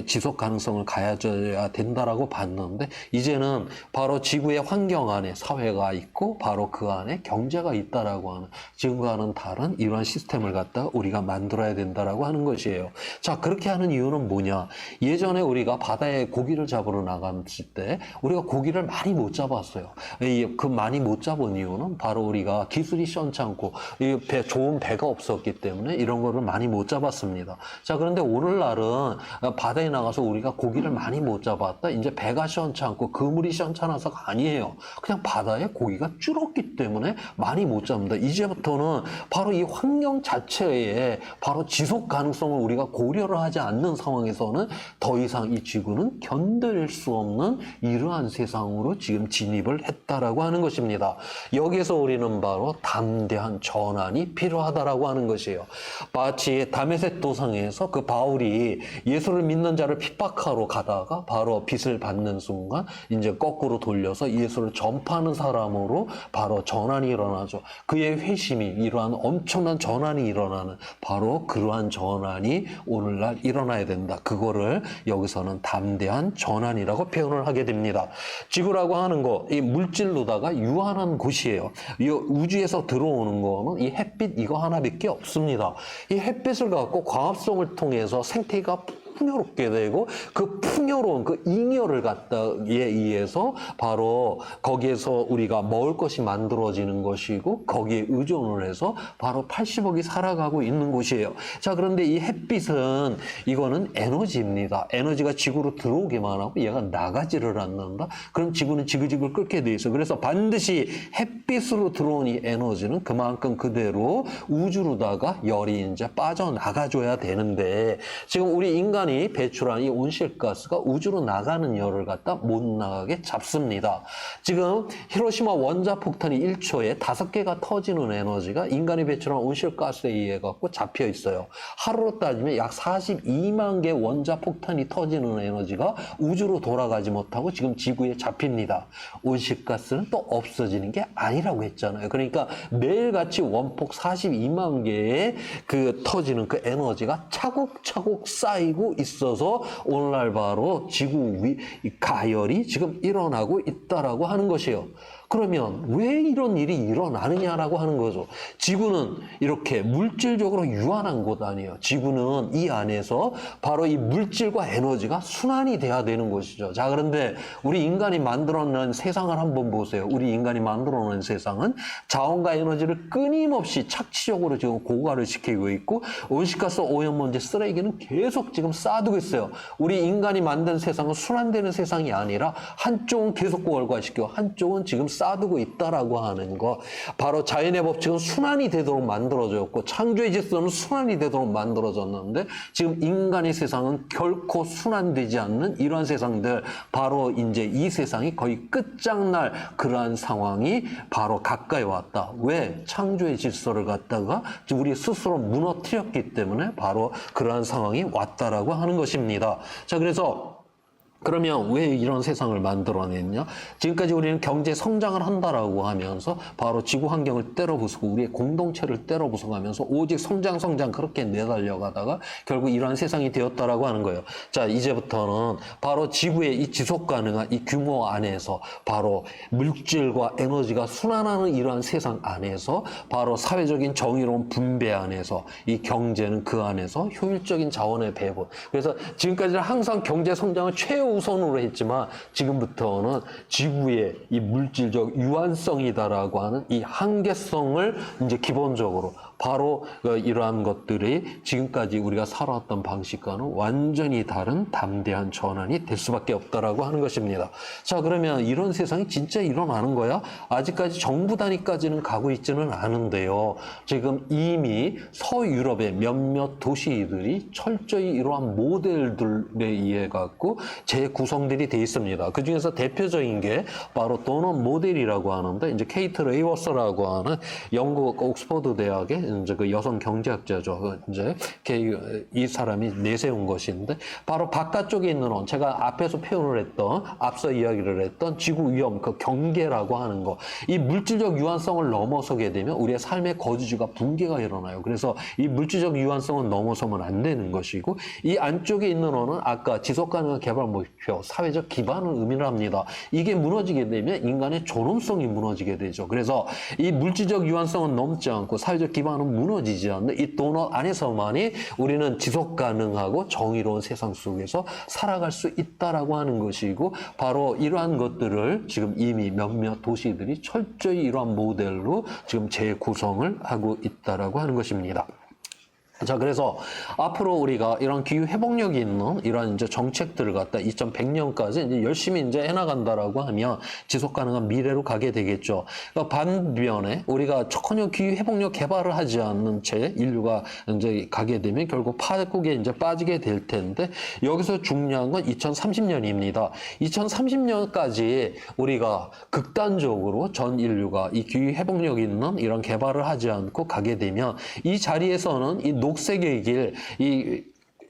지속 가능성을 가져야 된다라고 봤는데, 이제는 바로 지구의 환경 안에 사회가 있고 바로 그 안에 경제가 있다라고 하는, 지금과는 다른 이러한 시스템을 갖다 우리가 만들어야 된다라고 하는 것이에요. 자, 그렇게 하는 이유는 뭐냐? 예전에 우리가 바다에 고기를 잡으러 나갔을 때 우리가 고기를 많이 못 잡았어요. 그 많이 못 잡은 이유는 바로 우리가 기술이 시원찮고 좋은 배가 없었기 때문에 이런 거를 많이 못 잡았습니다. 자, 그런데 오늘날은 바다에 나가서 우리가 고기를 많이 못 잡았다. 이제 배가 시원찮고 그물이 시원찮아서가 아니에요. 그냥 바다에 고기가 줄었기 때문에 많이 못 잡는다. 이제부터는 바로 이 환경 자체에 바로 지속 가능성을 우리가 고려를 하지 않는 상황에서는 더 이상 이 지구는 견딜 수 없는 이러한 세상으로 지금 진입을 했다라고 하는 것입니다. 여기에서 우리는 바로 담대한 전환이 필요하다라고 하는 것이에요. 마치 다메섹 도상에서 그 바울이 예수를 믿는 자를 핍박하러 가다가 바로 빛을 받는 순간 이제 거꾸로 돌려서 예수를 전파하는 사람으로 바로 전환이 일어나죠. 그의 회심이, 이러한 엄청난 전환이 일어나는 바로 그러한 전환이 오늘날 일어나야 된다. 그거를 여기서는 담대한 전환이라고 표현을 하게 됩니다. 지구라고 하는 거, 이 물질로다가 유한한 곳이에요. 이 우주에서 들어오는 거는 이 햇빛 이거 하나밖에 없습니다. 이 햇빛을 갖고 광합성을 통해서 생태가 풍요롭게 되고 그 풍요로운 그 잉여를 갖다에 의해서 바로 거기에서 우리가 먹을 것이 만들어지는 것이고 거기에 의존을 해서 바로 80억이 살아가고 있는 곳이에요. 자, 그런데 이 햇빛은 이거는 에너지입니다. 에너지가 지구로 들어오기만 하고 얘가 나가지를 않는다. 그럼 지구는 지그지글 끓게 돼 있어. 그래서 반드시 햇빛으로 들어온 이 에너지는 그만큼 그대로 우주로다가 열이 이제 빠져나가줘야 되는데 지금 우리 인간이 배출한 이 온실가스가 우주로 나가는 열을 갖다 못 나가게 잡습니다. 지금 히로시마 원자폭탄이 1초에 5개가 터지는 에너지가 인간이 배출한 온실가스에 의해 갖고 잡혀 있어요. 하루로 따지면 약 42만 개 원자폭탄이 터지는 에너지가 우주로 돌아가지 못하고 지금 지구에 잡힙니다. 온실가스는 또 없어지는 게 아니라고 했잖아요. 그러니까 매일같이 원폭 42만 개의 그 터지는 그 에너지가 차곡차곡 쌓이고 있어서 오늘날 바로 지구 위 가열이 지금 일어나고 있다라고 하는 것이에요. 그러면 왜 이런 일이 일어나느냐라고 하는 거죠. 지구는 이렇게 물질적으로 유한한 곳 아니에요. 지구는 이 안에서 바로 이 물질과 에너지가 순환이 돼야 되는 것이죠. 자, 그런데 우리 인간이 만들어낸 세상을 한번 보세요. 우리 인간이 만들어낸 세상은 자원과 에너지를 끊임없이 착취적으로 지금 고갈을 시키고 있고 온실가스 오염먼지 쓰레기는 계속 지금 쌓아두고 있어요. 우리 인간이 만든 세상은 순환되는 세상이 아니라 한쪽은 계속 고갈시키고 한쪽은 지금 쌓아두고 있다라고 하는 거. 바로 자연의 법칙은 순환이 되도록 만들어졌고 창조의 질서는 순환이 되도록 만들어졌는데 지금 인간의 세상은 결코 순환되지 않는 이러한 세상들, 바로 이제 이 세상이 거의 끝장날 그러한 상황이 바로 가까이 왔다. 왜? 창조의 질서를 갖다가 우리 스스로 무너뜨렸기 때문에 바로 그러한 상황이 왔다라고 하는 것입니다. 자, 그러면 왜 이런 세상을 만들어냈냐? 지금까지 우리는 경제 성장을 한다라고 하면서 바로 지구 환경을 때려부수고 우리의 공동체를 때려부숴가면서 오직 성장 그렇게 내달려가다가 결국 이러한 세상이 되었다라고 하는 거예요. 자, 이제부터는 바로 지구의 이 지속 가능한 이 규모 안에서 바로 물질과 에너지가 순환하는 이러한 세상 안에서 바로 사회적인 정의로운 분배 안에서 이 경제는 그 안에서 효율적인 자원의 배분. 그래서 지금까지는 항상 경제 성장을 최우선으로 했지만 지금부터는 지구의 이 물질적 유한성이다라고 하는 이 한계성을 이제 기본적으로 바로 이러한 것들이 지금까지 우리가 살아왔던 방식과는 완전히 다른 담대한 전환이 될 수밖에 없다라고 하는 것입니다. 자, 그러면 이런 세상이 진짜 일어나는 거야? 아직까지 정부 단위까지는 가고 있지는 않은데요. 지금 이미 서유럽의 몇몇 도시들이 철저히 이러한 모델들에 의해 갖고 재구성들이 돼 있습니다. 그 중에서 대표적인 게 바로 도넛 모델이라고 하는데 이제 케이트 레이워스라고 하는 영국 옥스퍼드 대학의 이제 그 여성 경제학자죠. 이제 이 사람이 내세운 것인데 바로 바깥쪽에 있는 원, 제가 앞에서 표현을 했던 앞서 이야기를 했던 지구 위험 그 경계라고 하는 거, 이 물질적 유한성을 넘어서게 되면 우리의 삶의 거주지가 붕괴가 일어나요. 그래서 이 물질적 유한성은 넘어서면 안 되는 것이고 이 안쪽에 있는 원은 아까 지속 가능한 개발 목표, 사회적 기반을 의미를 합니다. 이게 무너지게 되면 인간의 존엄성이 무너지게 되죠. 그래서 이 물질적 유한성은 넘지 않고 사회적 기반은 무너지지 않는 이 도넛 안에서만이 우리는 지속 가능하고 정의로운 세상 속에서 살아갈 수 있다라고 하는 것이고 바로 이러한 것들을 지금 이미 몇몇 도시들이 철저히 이러한 모델로 지금 재구성을 하고 있다라고 하는 것입니다. 자, 그래서 앞으로 우리가 이런 기후 회복력이 있는 이런 이제 정책들을 갖다 2100년까지 이제 열심히 이제 해나간다라고 하면 지속 가능한 미래로 가게 되겠죠. 그러니까 반면에 우리가 초건형 기후 회복력 개발을 하지 않는 채 인류가 이제 가게 되면 결국 파국에 이제 빠지게 될 텐데 여기서 중요한 건 2030년입니다. 2030년까지 우리가 극단적으로 전 인류가 이 기후 회복력 있는 이런 개발을 하지 않고 가게 되면 이 자리에서는 이 녹색의 길, 이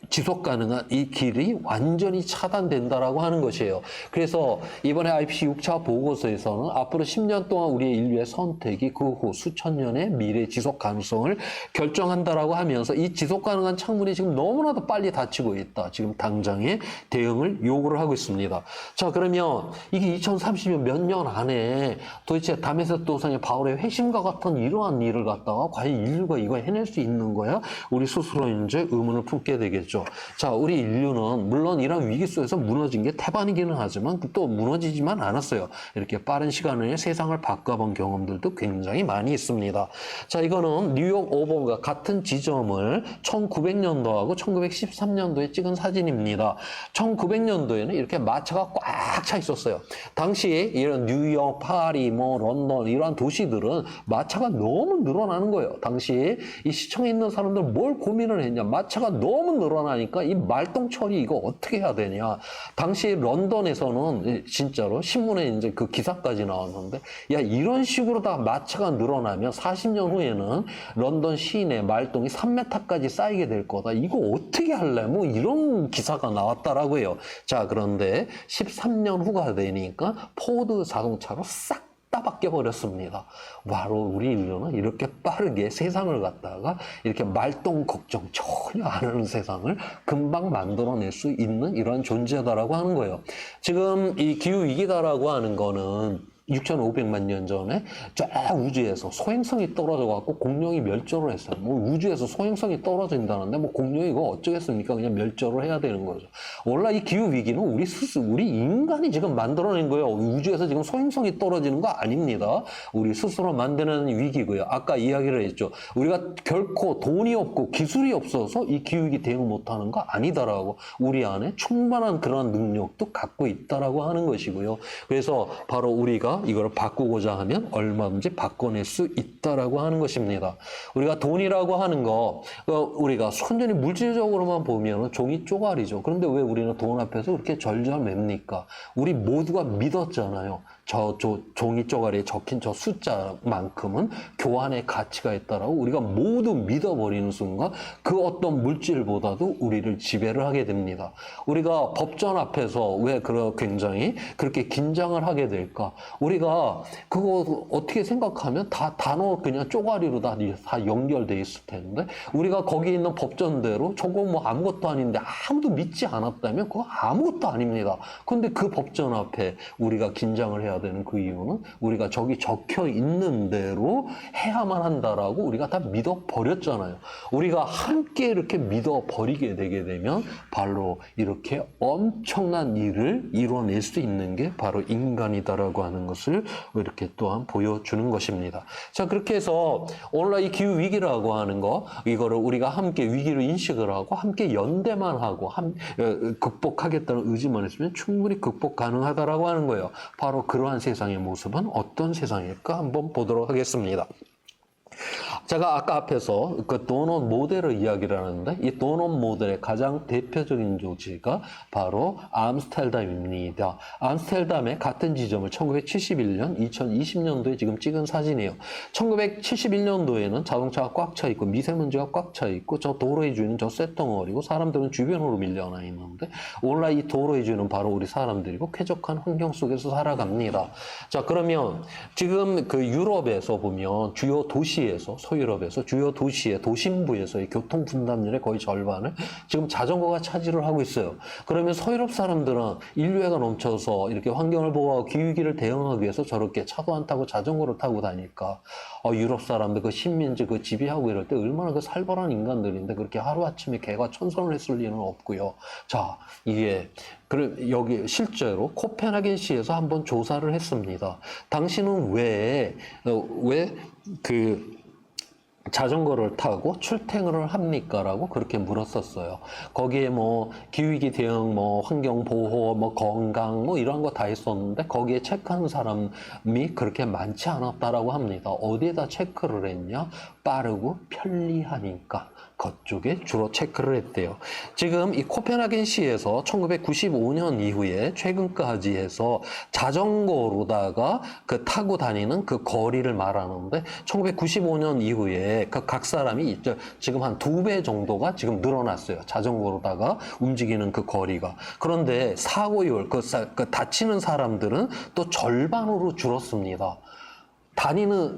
지속 가능한 이 길이 완전히 차단된다라고 하는 것이에요. 그래서 이번에 IPCC 6차 보고서에서는 앞으로 10년 동안 우리의 인류의 선택이 그 후 수천 년의 미래 지속 가능성을 결정한다라고 하면서 이 지속 가능한 창문이 지금 너무나도 빨리 닫히고 있다. 지금 당장의 대응을 요구를 하고 있습니다. 자, 그러면 이게 2030년 몇 년 안에 도대체 다메섹 도상의 바울의 회심과 같은 이러한 일을 갖다가 과연 인류가 이거 해낼 수 있는 거야? 우리 스스로 이제 의문을 품게 되겠죠. 있죠. 자, 우리 인류는 물론 이런 위기 속에서 무너진 게 태반이기는 하지만 또 무너지지만 않았어요. 이렇게 빠른 시간 내에 세상을 바꿔본 경험들도 굉장히 많이 있습니다. 자, 이거는 뉴욕 오버가 같은 지점을 1900년도하고 1913년도에 찍은 사진입니다. 1900년도에는 이렇게 마차가 꽉 차 있었어요. 당시에 이런 뉴욕, 파리, 뭐 런던 이러한 도시들은 마차가 너무 늘어나는 거예요. 당시에 이 시청에 있는 사람들 뭘 고민을 했냐? 마차가 너무 늘어나니까 이 말똥 처리 이거 어떻게 해야 되냐? 당시 런던에서는 진짜로 신문에 이제 그 기사까지 나왔는데, 야, 이런 식으로 다 마차가 늘어나면 40년 후에는 런던 시내 말똥이 3m까지 쌓이게 될 거다. 이거 어떻게 할래? 뭐 이런 기사가 나왔더라고요. 자, 그런데 13년 후가 되니까 포드 자동차로 싹 다 바뀌어버렸습니다. 바로 우리 인류는 이렇게 빠르게 세상을 갖다가 이렇게 말똥 걱정 전혀 안 하는 세상을 금방 만들어낼 수 있는 이런 존재다라고 하는 거예요. 지금 이 기후위기다라고 하는 거는 6,500만 년 전에 저 우주에서 소행성이 떨어져갖고 공룡이 멸종을 했어요. 뭐 우주에서 소행성이 떨어진다는데 뭐 공룡이 이거 어쩌겠습니까? 그냥 멸종을 해야 되는 거죠. 원래 이 기후위기는 우리 인간이 지금 만들어낸 거예요. 우주에서 지금 소행성이 떨어지는 거 아닙니다. 우리 스스로 만드는 위기고요. 아까 이야기를 했죠. 우리가 결코 돈이 없고 기술이 없어서 이 기후위기 대응 못하는 거 아니다라고, 우리 안에 충분한 그런 능력도 갖고 있다라고 하는 것이고요. 그래서 바로 우리가 이걸 바꾸고자 하면 얼마든지 바꿔낼 수 있다라고 하는 것입니다. 우리가 돈이라고 하는 거, 우리가 순전히 물질적으로만 보면 종이 쪼가리죠. 그런데 왜 우리는 돈 앞에서 그렇게 절절맵니까? 우리 모두가 믿었잖아요. 저 종이 쪼가리에 적힌 저 숫자만큼은 교환의 가치가 있다라고 우리가 모두 믿어버리는 순간 그 어떤 물질보다도 우리를 지배를 하게 됩니다. 우리가 법전 앞에서 왜 굉장히 그렇게 긴장을 하게 될까? 우리가 그거 어떻게 생각하면 다 단어 그냥 쪼가리로 다 연결돼 있을 텐데, 우리가 거기 있는 법전대로 저거 뭐 아무것도 아닌데 아무도 믿지 않았다면 그거 아무것도 아닙니다. 근데 그 법전 앞에 우리가 긴장을 해야 되는 그 이유는 우리가 저기 적혀 있는 대로 해야만 한다라고 우리가 다 믿어버렸잖아요. 우리가 함께 이렇게 믿어버리게 되게 되면 바로 이렇게 엄청난 일을 이뤄낼 수 있는 게 바로 인간이다라고 하는 것을 이렇게 또한 보여주는 것입니다. 자, 그렇게 해서 오늘날 이 기후위기라고 하는 거, 이거를 우리가 함께 위기를 인식을 하고 함께 연대만 하고 극복하겠다는 의지만 있으면 충분히 극복 가능하다라고 하는 거예요. 바로 그러한 세상의 모습은 어떤 세상일까 한번 보도록 하겠습니다. 제가 아까 앞에서 그 도넛 모델을 이야기를 하는데, 이 도넛 모델의 가장 대표적인 도시가 바로 암스테르담입니다. 암스테르담의 같은 지점을 1971년, 2020년도에 지금 찍은 사진이에요. 1971년도에는 자동차가 꽉 차 있고 미세먼지가 꽉 차 있고 저 도로의 주인은 저 쇳덩어리고 사람들은 주변으로 밀려나 있는데, 오늘날 이 도로의 주인은 바로 우리 사람들이고 쾌적한 환경 속에서 살아갑니다. 자, 그러면 지금 그 유럽에서 보면 주요 도시에서, 소유럽에서 주요 도시의 도심부에서의 교통 분담률의 거의 절반을 지금 자전거가 차지를 하고 있어요. 그러면 서유럽 사람들은 인류애가 넘쳐서 이렇게 환경을 보호하고 기후위기를 대응하기 위해서 저렇게 차도 안 타고 자전거를 타고 다니까, 유럽 사람들 그 식민지 그 지배하고 이럴 때 얼마나 그 살벌한 인간들인데 그렇게 하루아침에 개가 천선을 했을 리는 없고요. 자, 이게 여기 실제로 코펜하겐시에서 한번 조사를 했습니다. 당신은 왜 자전거를 타고 출퇴근을 합니까? 라고 그렇게 물었었어요. 거기에 뭐 기후위기 대응, 뭐 환경 보호, 뭐 건강, 뭐 이런 거 다 있었는데 거기에 체크하는 사람이 그렇게 많지 않았다라고 합니다. 어디에다 체크를 했냐? 빠르고 편리하니까 그쪽에 주로 체크를 했대요. 지금 이 코펜하겐시에서 1995년 이후에 최근까지 해서 자전거로다가 그 타고 다니는 그 거리를 말하는데, 1995년 이후에 그 각 사람이 지금 한 2배 정도가 지금 늘어났어요. 자전거로다가 움직이는 그 거리가. 그런데 사고율, 그 다치는 사람들은 또 절반으로 줄었습니다.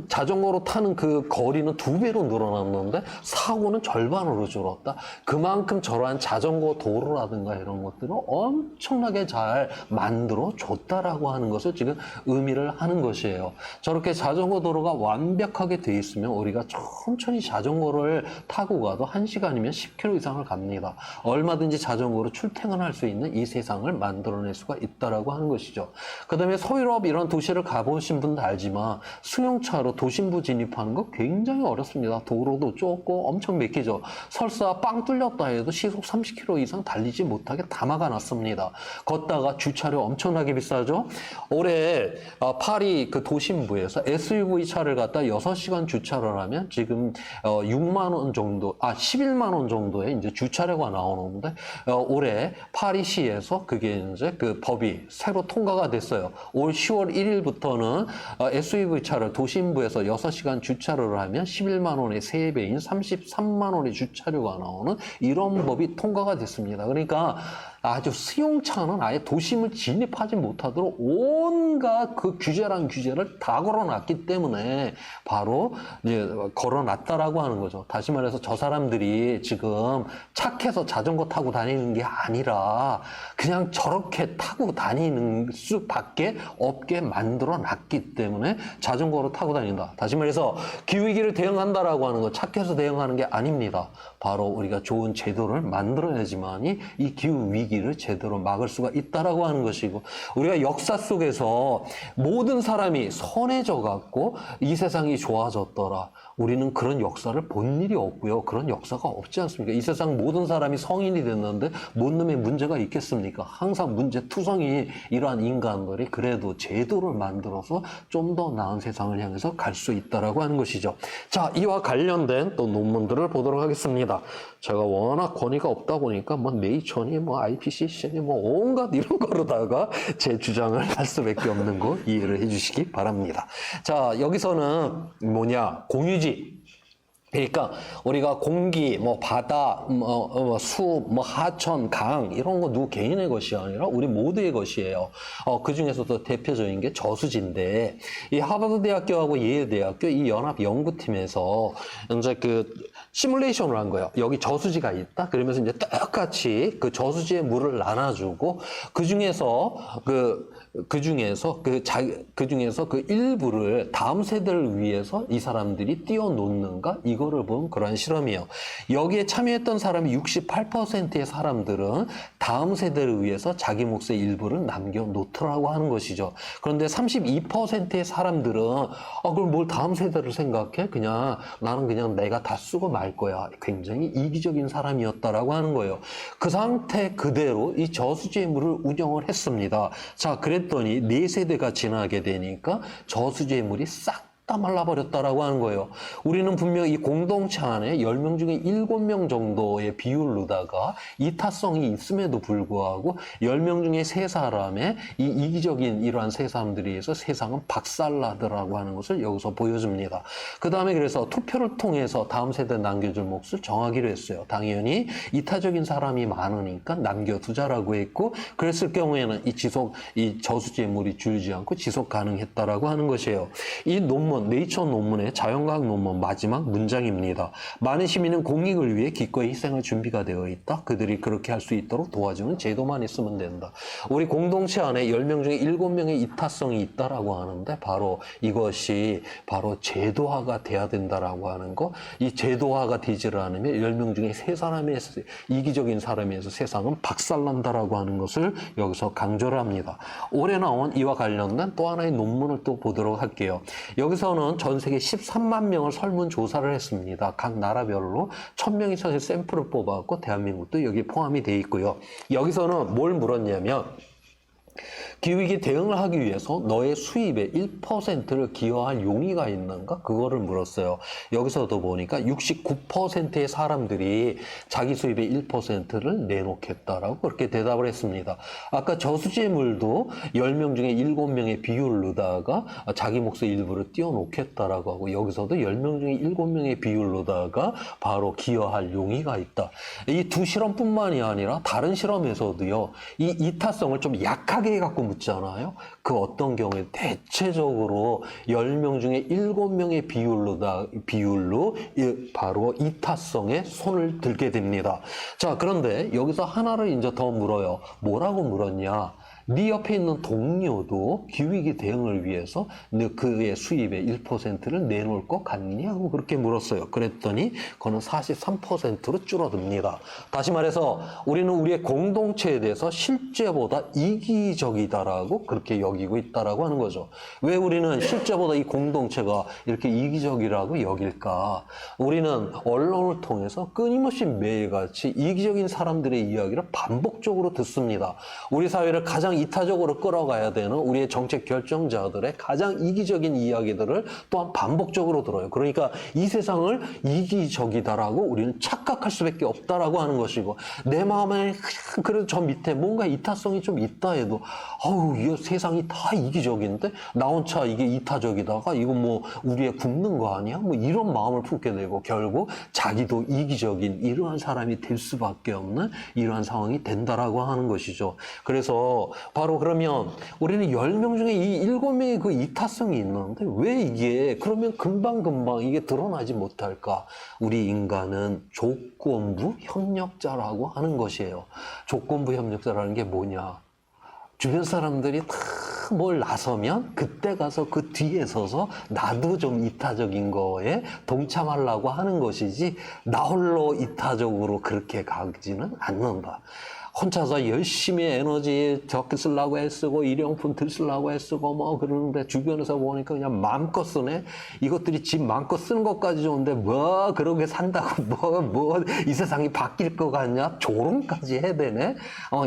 자전거로 타는 그 거리는 2배로 늘어났는데 사고는 절반으로 줄었다. 그만큼 저러한 자전거 도로라든가 이런 것들을 엄청나게 잘 만들어 줬다라고 하는 것을 지금 의미를 하는 것이에요. 저렇게 자전거 도로가 완벽하게 돼 있으면 우리가 천천히 자전거를 타고 가도 1시간이면 10km 이상을 갑니다. 얼마든지 자전거로 출퇴근할 수 있는 이 세상을 만들어낼 수가 있다라고 하는 것이죠. 그 다음에 서유럽 이런 도시를 가보신 분도 알지만 승용차로 도심부 진입하는 거 굉장히 어렵습니다. 도로도 좁고 엄청 막히죠. 설사 빵 뚫렸다 해도 시속 30km 이상 달리지 못하게 다 막아놨습니다. 걷다가 주차료 엄청나게 비싸죠. 올해 파리 그 도심부에서 SUV 차를 갖다 6시간 주차를 하면 지금 6만 원 정도, 11만 원 정도의 이제 주차료가 나오는데 올해 파리시에서 그게 이제 그 법이 새로 통과가 됐어요. 올 10월 1일부터는 SUV 차를 도심부에서 6시간 주차를 하면 11만 원의 3배인 33만 원의 주차료가 나오는 이런 법이 통과가 됐습니다. 그러니까 아주 승용차는 아예 도심을 진입하지 못하도록 온갖 그 규제를 다 걸어놨기 때문에 바로 이제 걸어놨다라고 하는 거죠. 다시 말해서 저 사람들이 지금 착해서 자전거 타고 다니는 게 아니라 그냥 저렇게 타고 다니는 수밖에 없게 만들어 놨기 때문에 자전거로 타고 다닌다. 다시 말해서 기후위기를 대응한다라고 하는 거 착해서 대응하는 게 아닙니다. 바로 우리가 좋은 제도를 만들어야지만이 이 기후위기를 제대로 막을 수가 있다라고 하는 것이고, 우리가 역사 속에서 모든 사람이 선해져 갖고 이 세상이 좋아졌더라. 우리는 그런 역사를 본 일이 없고요. 그런 역사가 없지 않습니까? 이 세상 모든 사람이 성인이 됐는데 뭔 놈의 문제가 있겠습니까? 항상 문제투성이 이러한 인간들이 그래도 제도를 만들어서 좀 더 나은 세상을 향해서 갈 수 있다라고 하는 것이죠. 자, 이와 관련된 또 논문들을 보도록 하겠습니다. 제가 워낙 권위가 없다 보니까 뭐 네이처니 뭐 IPCC니 뭐 온갖 이런 거로다가 제 주장을 할 수밖에 없는 거 이해를 해주시기 바랍니다. 자, 여기서는 뭐냐, 공유지. 그러니까 우리가 공기, 뭐 바다, 숲, 뭐 하천, 강 이런 거 누구 개인의 것이 아니라 우리 모두의 것이에요. 그 중에서도 대표적인 게 저수지인데, 이 하버드 대학교하고 예일 대학교 이 연합 연구팀에서 이제 그 시뮬레이션을 한 거예요. 여기 저수지가 있다. 그러면서 이제 똑같이 그 저수지의 물을 나눠주고 그 중에서 그 일부를 다음 세대를 위해서 이 사람들이 띄워놓는가? 이거를 본 그런 실험이에요. 여기에 참여했던 사람이 68%의 사람들은 다음 세대를 위해서 자기 몫의 일부를 남겨놓더라고 하는 것이죠. 그런데 32%의 사람들은 그럼 뭘 다음 세대를 생각해? 나는 그냥 내가 다 쓰고 말 거야. 굉장히 이기적인 사람이었다라고 하는 거예요. 그 상태 그대로 이 저수지의 물을 운영을 했습니다. 자, 그랬더니 4세대가 지나게 되니까 저수지의 물이 싹 다 말라버렸다라고 하는 거예요. 우리는 분명 이 공동체 안에 10명 중에 7명 정도의 비율로다가 이타성이 있음에도 불구하고 10명 중에 3사람의 이 이기적인 이러한 세 사람들에 의해서 세상은 박살나더라고 하는 것을 여기서 보여줍니다. 그 다음에 그래서 투표를 통해서 다음 세대 남겨줄 몫을 정하기로 했어요. 당연히 이타적인 사람이 많으니까 남겨두자라고 했고, 그랬을 경우에는 이 저수지의 물이 줄지 않고 지속 가능했다라고 하는 것이에요. 이 논문, 네이처 논문의 자연과학 논문 마지막 문장입니다. 많은 시민은 공익을 위해 기꺼이 희생할 준비가 되어 있다. 그들이 그렇게 할 수 있도록 도와주는 제도만 있으면 된다. 우리 공동체 안에 10명 중에 7명의 이타성이 있다라고 하는데 이것이 바로 제도화가 돼야 된다라고 하는 거. 이 제도화가 되지를 않으면 10명 중에 3사람의 이기적인 사람에서 세상은 박살난다라고 하는 것을 여기서 강조를 합니다. 올해 나온 이와 관련된 또 하나의 논문을 또 보도록 할게요. 여기서는 전 세계 13만 명을 설문조사를 했습니다. 각 나라별로 1000명 이상의 샘플을 뽑아갖고 대한민국도 여기 포함이 되어 있고요. 여기서는 뭘 물었냐면, 기후위기 대응을 하기 위해서 너의 수입의 1%를 기여할 용의가 있는가? 그거를 물었어요. 여기서도 보니까 69%의 사람들이 자기 수입의 1%를 내놓겠다라고 그렇게 대답을 했습니다. 아까 저수지의 물도 10명 중에 7명의 비율로다가 자기 몫의 일부를 띄워놓겠다라고 하고, 여기서도 10명 중에 7명의 비율로다가 바로 기여할 용의가 있다. 이 두 실험뿐만이 아니라 다른 실험에서도요, 이 이타성을 좀 약하게 해갖고 묻잖아요. 그 어떤 경우에 대체적으로 10명 중에 7명의 비율로 바로 이타성에 손을 들게 됩니다. 자, 그런데 여기서 하나를 이제 더 물어요. 뭐라고 물었냐? 네 옆에 있는 동료도 기후위기 대응을 위해서 그의 수입의 1%를 내놓을 것 같냐고 그렇게 물었어요. 그랬더니 그거는 43%로 줄어듭니다. 다시 말해서 우리는 우리의 공동체에 대해서 실제보다 이기적이다라고 그렇게 여기고 있다라고 하는 거죠. 왜 우리는 실제보다 이 공동체가 이렇게 이기적이라고 여길까? 우리는 언론을 통해서 끊임없이 매일같이 이기적인 사람들의 이야기를 반복적으로 듣습니다. 우리 사회를 가장 이타적으로 끌어가야 되는 우리의 정책 결정자들의 가장 이기적인 이야기들을 또한 반복적으로 들어요. 그러니까 이 세상을 이기적이다라고 우리는 착각할 수밖에 없다라고 하는 것이고, 내 마음에 그래도 저 밑에 뭔가 이타성이 좀 있다 해도 어우, 이 세상이 다 이기적인데 나 혼자 이게 이타적이다가 이거 뭐 우리의 굶는 거 아니야? 뭐 이런 마음을 품게 되고 결국 자기도 이기적인 이러한 사람이 될 수밖에 없는 이러한 상황이 된다라고 하는 것이죠. 그래서 바로 그러면 우리는 10명 중에 이 7명의 그 이타성이 있는데 왜 이게 그러면 금방금방 이게 드러나지 못할까? 우리 인간은 조건부 협력자라고 하는 것이에요. 조건부 협력자라는 게 뭐냐? 주변 사람들이 다 뭘 나서면 그때 가서 그 뒤에 서서 나도 좀 이타적인 거에 동참하려고 하는 것이지 나 홀로 이타적으로 그렇게 가지는 않는다. 혼자서 열심히 에너지 적게 쓰려고 애쓰고 일용품 들 쓰려고 애쓰고 뭐 그러는데 주변에서 보니까 그냥 마음껏 쓰네. 이것들이 집 마음껏 쓰는 것까지 좋은데 뭐 그러게 산다고 뭐 이 세상이 바뀔 것 같냐? 조롱까지 해야 되네.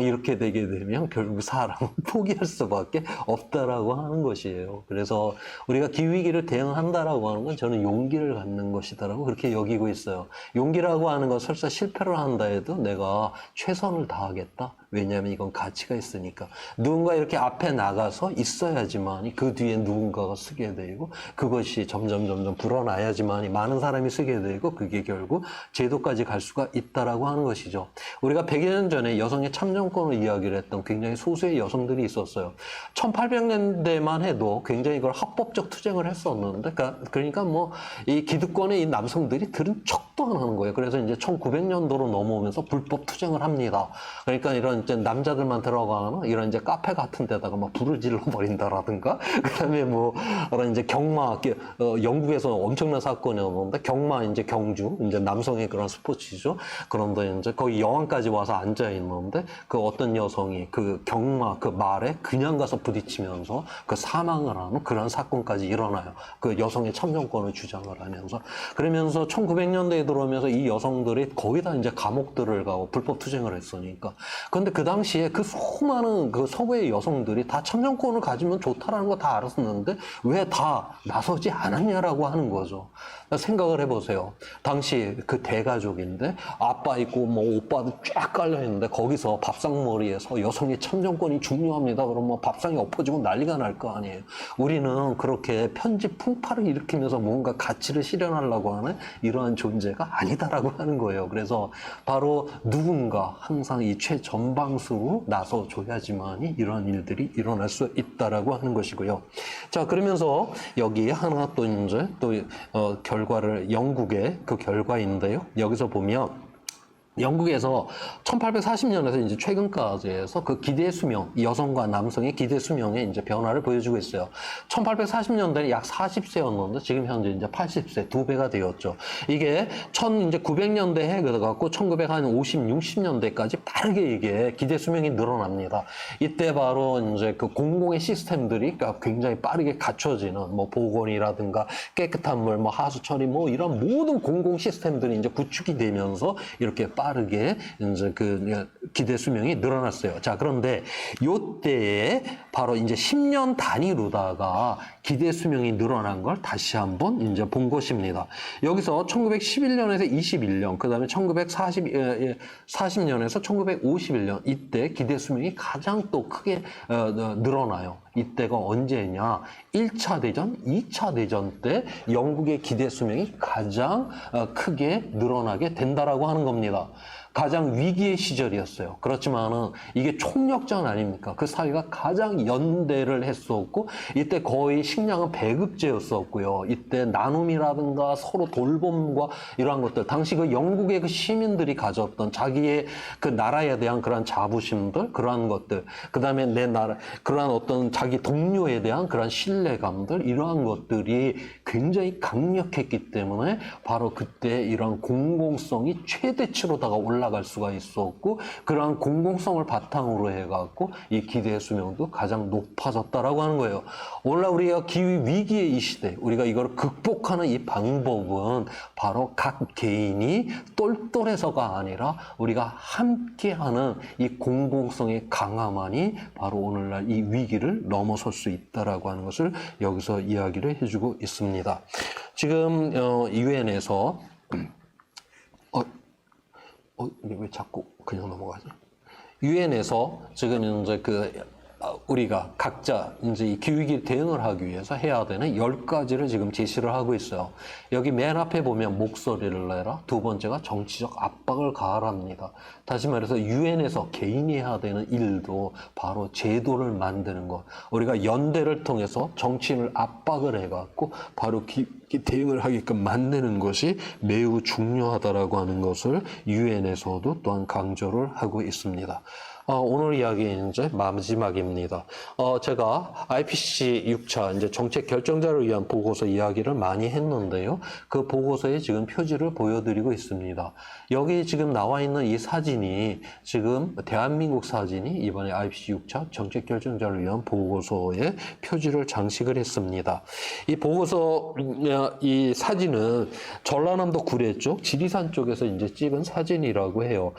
이렇게 되게 되면 결국 사람은 포기할 수밖에 없다라고 하는 것이에요. 그래서 우리가 기후위기를 대응한다라고 하는 건 저는 용기를 갖는 것이다라고 그렇게 여기고 있어요. 용기라고 하는 건 설사 실패를 한다 해도 내가 최선을 다하겠다. 왜냐하면 이건 가치가 있으니까. 누군가 이렇게 앞에 나가서 있어야지만 그 뒤에 누군가가 쓰게 되고 그것이 점점 불어나야지만 많은 사람이 쓰게 되고 그게 결국 제도까지 갈 수가 있다라고 하는 것이죠. 우리가 100여 년 전에 여성의 참정권을 이야기를 했던 굉장히 소수의 여성들이 있었어요. 1800년대만 해도 굉장히 이걸 합법적 투쟁을 했었는데 그러니까 뭐 이 기득권의 이 남성들이 들은 척도 안 하는 거예요. 그래서 이제 1900년도로 넘어오면서 불법 투쟁을 합니다. 그러니까 이런 이제 남자들만 들어가는 이런 이제 카페 같은 데다가 막 불을 질러 버린다라든가, 그다음에 뭐 그런 이제 경마, 영국에서 엄청난 사건이었는데 경마 이제 경주 이제 남성의 그런 스포츠죠. 그런데 이제 거기 여왕까지 와서 앉아 있는데 그 어떤 여성이 그 경마 그 말에 그냥 가서 부딪히면서 그 사망을 하는 그런 사건까지 일어나요. 그 여성의 참정권을 주장을 하면서. 그러면서 1900년대에 들어오면서 이 여성들이 거의 다 이제 감옥들을 가고 불법 투쟁을 했으니까. 그런데 그 당시에 그 수많은 그 서구의 여성들이 다 참정권을 가지면 좋다라는 거 다 알았었는데 왜 다 나서지 않았냐라고 하는 거죠. 생각을 해보세요. 당시 그 대가족인데 아빠 있고 뭐 오빠도 쫙 깔려 있는데 거기서 밥상머리에서 여성의 참정권이 중요합니다. 그럼 뭐 밥상이 엎어지고 난리가 날 거 아니에요. 우리는 그렇게 편집 풍파를 일으키면서 뭔가 가치를 실현하려고 하는 이러한 존재가 아니다라고 하는 거예요. 그래서 바로 누군가 항상 이 최전방수로 나서줘야지만이 이런 일들이 일어날 수 있다라고 하는 것이고요. 자, 그러면서 여기 하나 또 이제 결과를 영국의 그 결과인데요. 여기서 보면 영국에서 1840년에서 이제 최근까지 해서 그 기대 수명, 여성과 남성의 기대 수명의 이제 변화를 보여주고 있어요. 1840년대는 약 40세였는데 지금 현재 이제 80세, 2배가 되었죠. 이게 1900년대에 해갖고 1950, 60년대까지 빠르게 이게 기대 수명이 늘어납니다. 이때 바로 이제 그 공공의 시스템들이 굉장히 빠르게 갖춰지는 뭐 보건이라든가 깨끗한 물, 뭐 하수 처리, 뭐 이런 모든 공공 시스템들이 이제 구축이 되면서 이렇게 빠르게 이제 그 기대 수명이 늘어났어요. 자, 그런데 요때에 바로 이제 10년 단위로다가 기대 수명이 늘어난 걸 다시 한번 이제 본 것입니다. 여기서 1911년에서 21년, 그 다음에 1940년에서 1951년 이때 기대 수명이 가장 또 크게 늘어나요. 이때가 언제냐? 1차 대전, 2차 대전 때 영국의 기대 수명이 가장 크게 늘어나게 된다라고 하는 겁니다. 가장 위기의 시절이었어요. 그렇지만은 이게 총력전 아닙니까? 그 사회가 가장 연대를 했었고 이때 거의 식량은 배급제였었고요. 이때 나눔이라든가 서로 돌봄과 이러한 것들, 당시 그 영국의 그 시민들이 가졌던 자기의 그 나라에 대한 그러한 자부심들, 그러한 것들, 그 다음에 내 나라, 그러한 어떤 자기 동료에 대한 그러한 신뢰감들, 이러한 것들이 굉장히 강력했기 때문에 바로 그때 이러한 공공성이 최대치로다가 올라갈 수가 있었고, 그러한 공공성을 바탕으로 해갖고 이 기대의 수명도 가장 높아졌다라고 하는 거예요. 오늘날 우리가 기후 위기의 이 시대, 우리가 이걸 극복하는 이 방법은 바로 각 개인이 똘똘해서가 아니라 우리가 함께하는 이 공공성의 강함만이 바로 오늘날 이 위기를 넘어설 수 있다라고 하는 것을 여기서 이야기를 해주고 있습니다. 지금 유엔에서 이게 왜 자꾸 그냥 넘어가지? 유엔에서 지금 이제 우리가 각자 이제 이 기후위기 대응을 하기 위해서 해야 되는 10가지를 지금 제시를 하고 있어요. 여기 맨 앞에 보면 목소리를 내라. 두 번째가 정치적 압박을 가하랍니다. 다시 말해서 유엔에서 개인이 해야 되는 일도 바로 제도를 만드는 것. 우리가 연대를 통해서 정치인을 압박을 해갖고 바로 대응을 하게끔 만드는 것이 매우 중요하다라고 하는 것을 유엔에서도 또한 강조를 하고 있습니다. 오늘 이야기는 이제 마지막입니다. 제가 IPCC 6차 이제 정책 결정자를 위한 보고서 이야기를 많이 했는데요. 그 보고서에 지금 표지를 보여드리고 있습니다. 여기 지금 나와 있는 이 사진이 지금 대한민국 사진이 이번에 IPCC 6차 정책 결정자를 위한 보고서에 표지를 장식을 했습니다. 이 보고서, 이 사진은 전라남도 구례 쪽 지리산 쪽에서 이제 찍은 사진이라고 해요.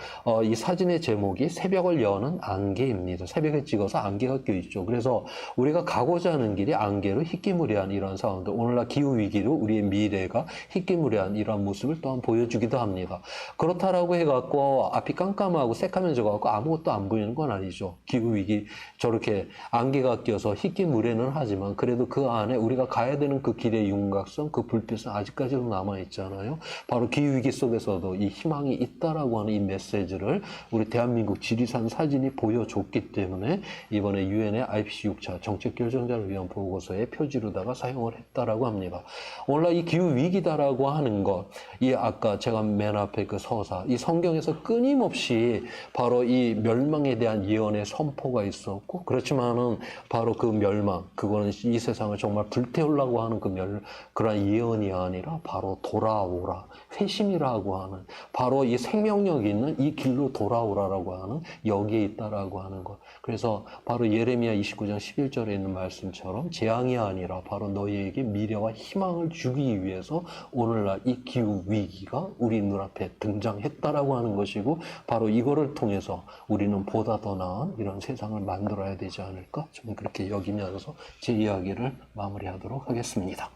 이 사진의 제목이 새벽을 여는 안개입니다. 새벽에 찍어서 안개가 껴있죠. 그래서 우리가 가고자 하는 길이 안개로 희귀무례한 이런 상황들, 오늘날 기후위기로 우리의 미래가 희귀무례한 이런 모습을 또한 보여주기도 합니다. 그렇다라고 해갖고 앞이 깜깜하고 새카매져갖고 아무것도 안 보이는 건 아니죠. 기후위기 저렇게 안개가 껴서 희귀무례는 하지만 그래도 그 안에 우리가 가야 되는 그 길의 윤곽선, 그 불빛은 아직까지도 남아있잖아요. 바로 기후위기 속에서도 이 희망이 있다라고 하는 이 메시지를 우리 대한민국 지리산 사진이 보여줬기 때문에 이번에 유엔의 IPCC 6차 정책 결정자를 위한 보고서의 표지로다가 사용을 했다라고 합니다. 오늘날 이 기후 위기다라고 하는 것, 이 아까 제가 맨 앞에 그 서사, 이 성경에서 끊임없이 바로 이 멸망에 대한 예언의 선포가 있었고, 그렇지만은 바로 그 멸망, 그거는 이 세상을 정말 불태우려고 하는 그러한 예언이 아니라 바로 돌아오라, 회심이라고 하는, 바로 이 생명력 있는 이 길로 돌아오라라고 하는 여기에 있다라고 하는 것. 그래서 바로 예레미야 29장 11절에 있는 말씀처럼 재앙이 아니라 바로 너희에게 미래와 희망을 주기 위해서 오늘날 이 기후 위기가 우리 눈앞에 등장했다라고 하는 것이고, 바로 이거를 통해서 우리는 보다 더 나은 이런 세상을 만들어야 되지 않을까? 저는 그렇게 여기면서 제 이야기를 마무리하도록 하겠습니다.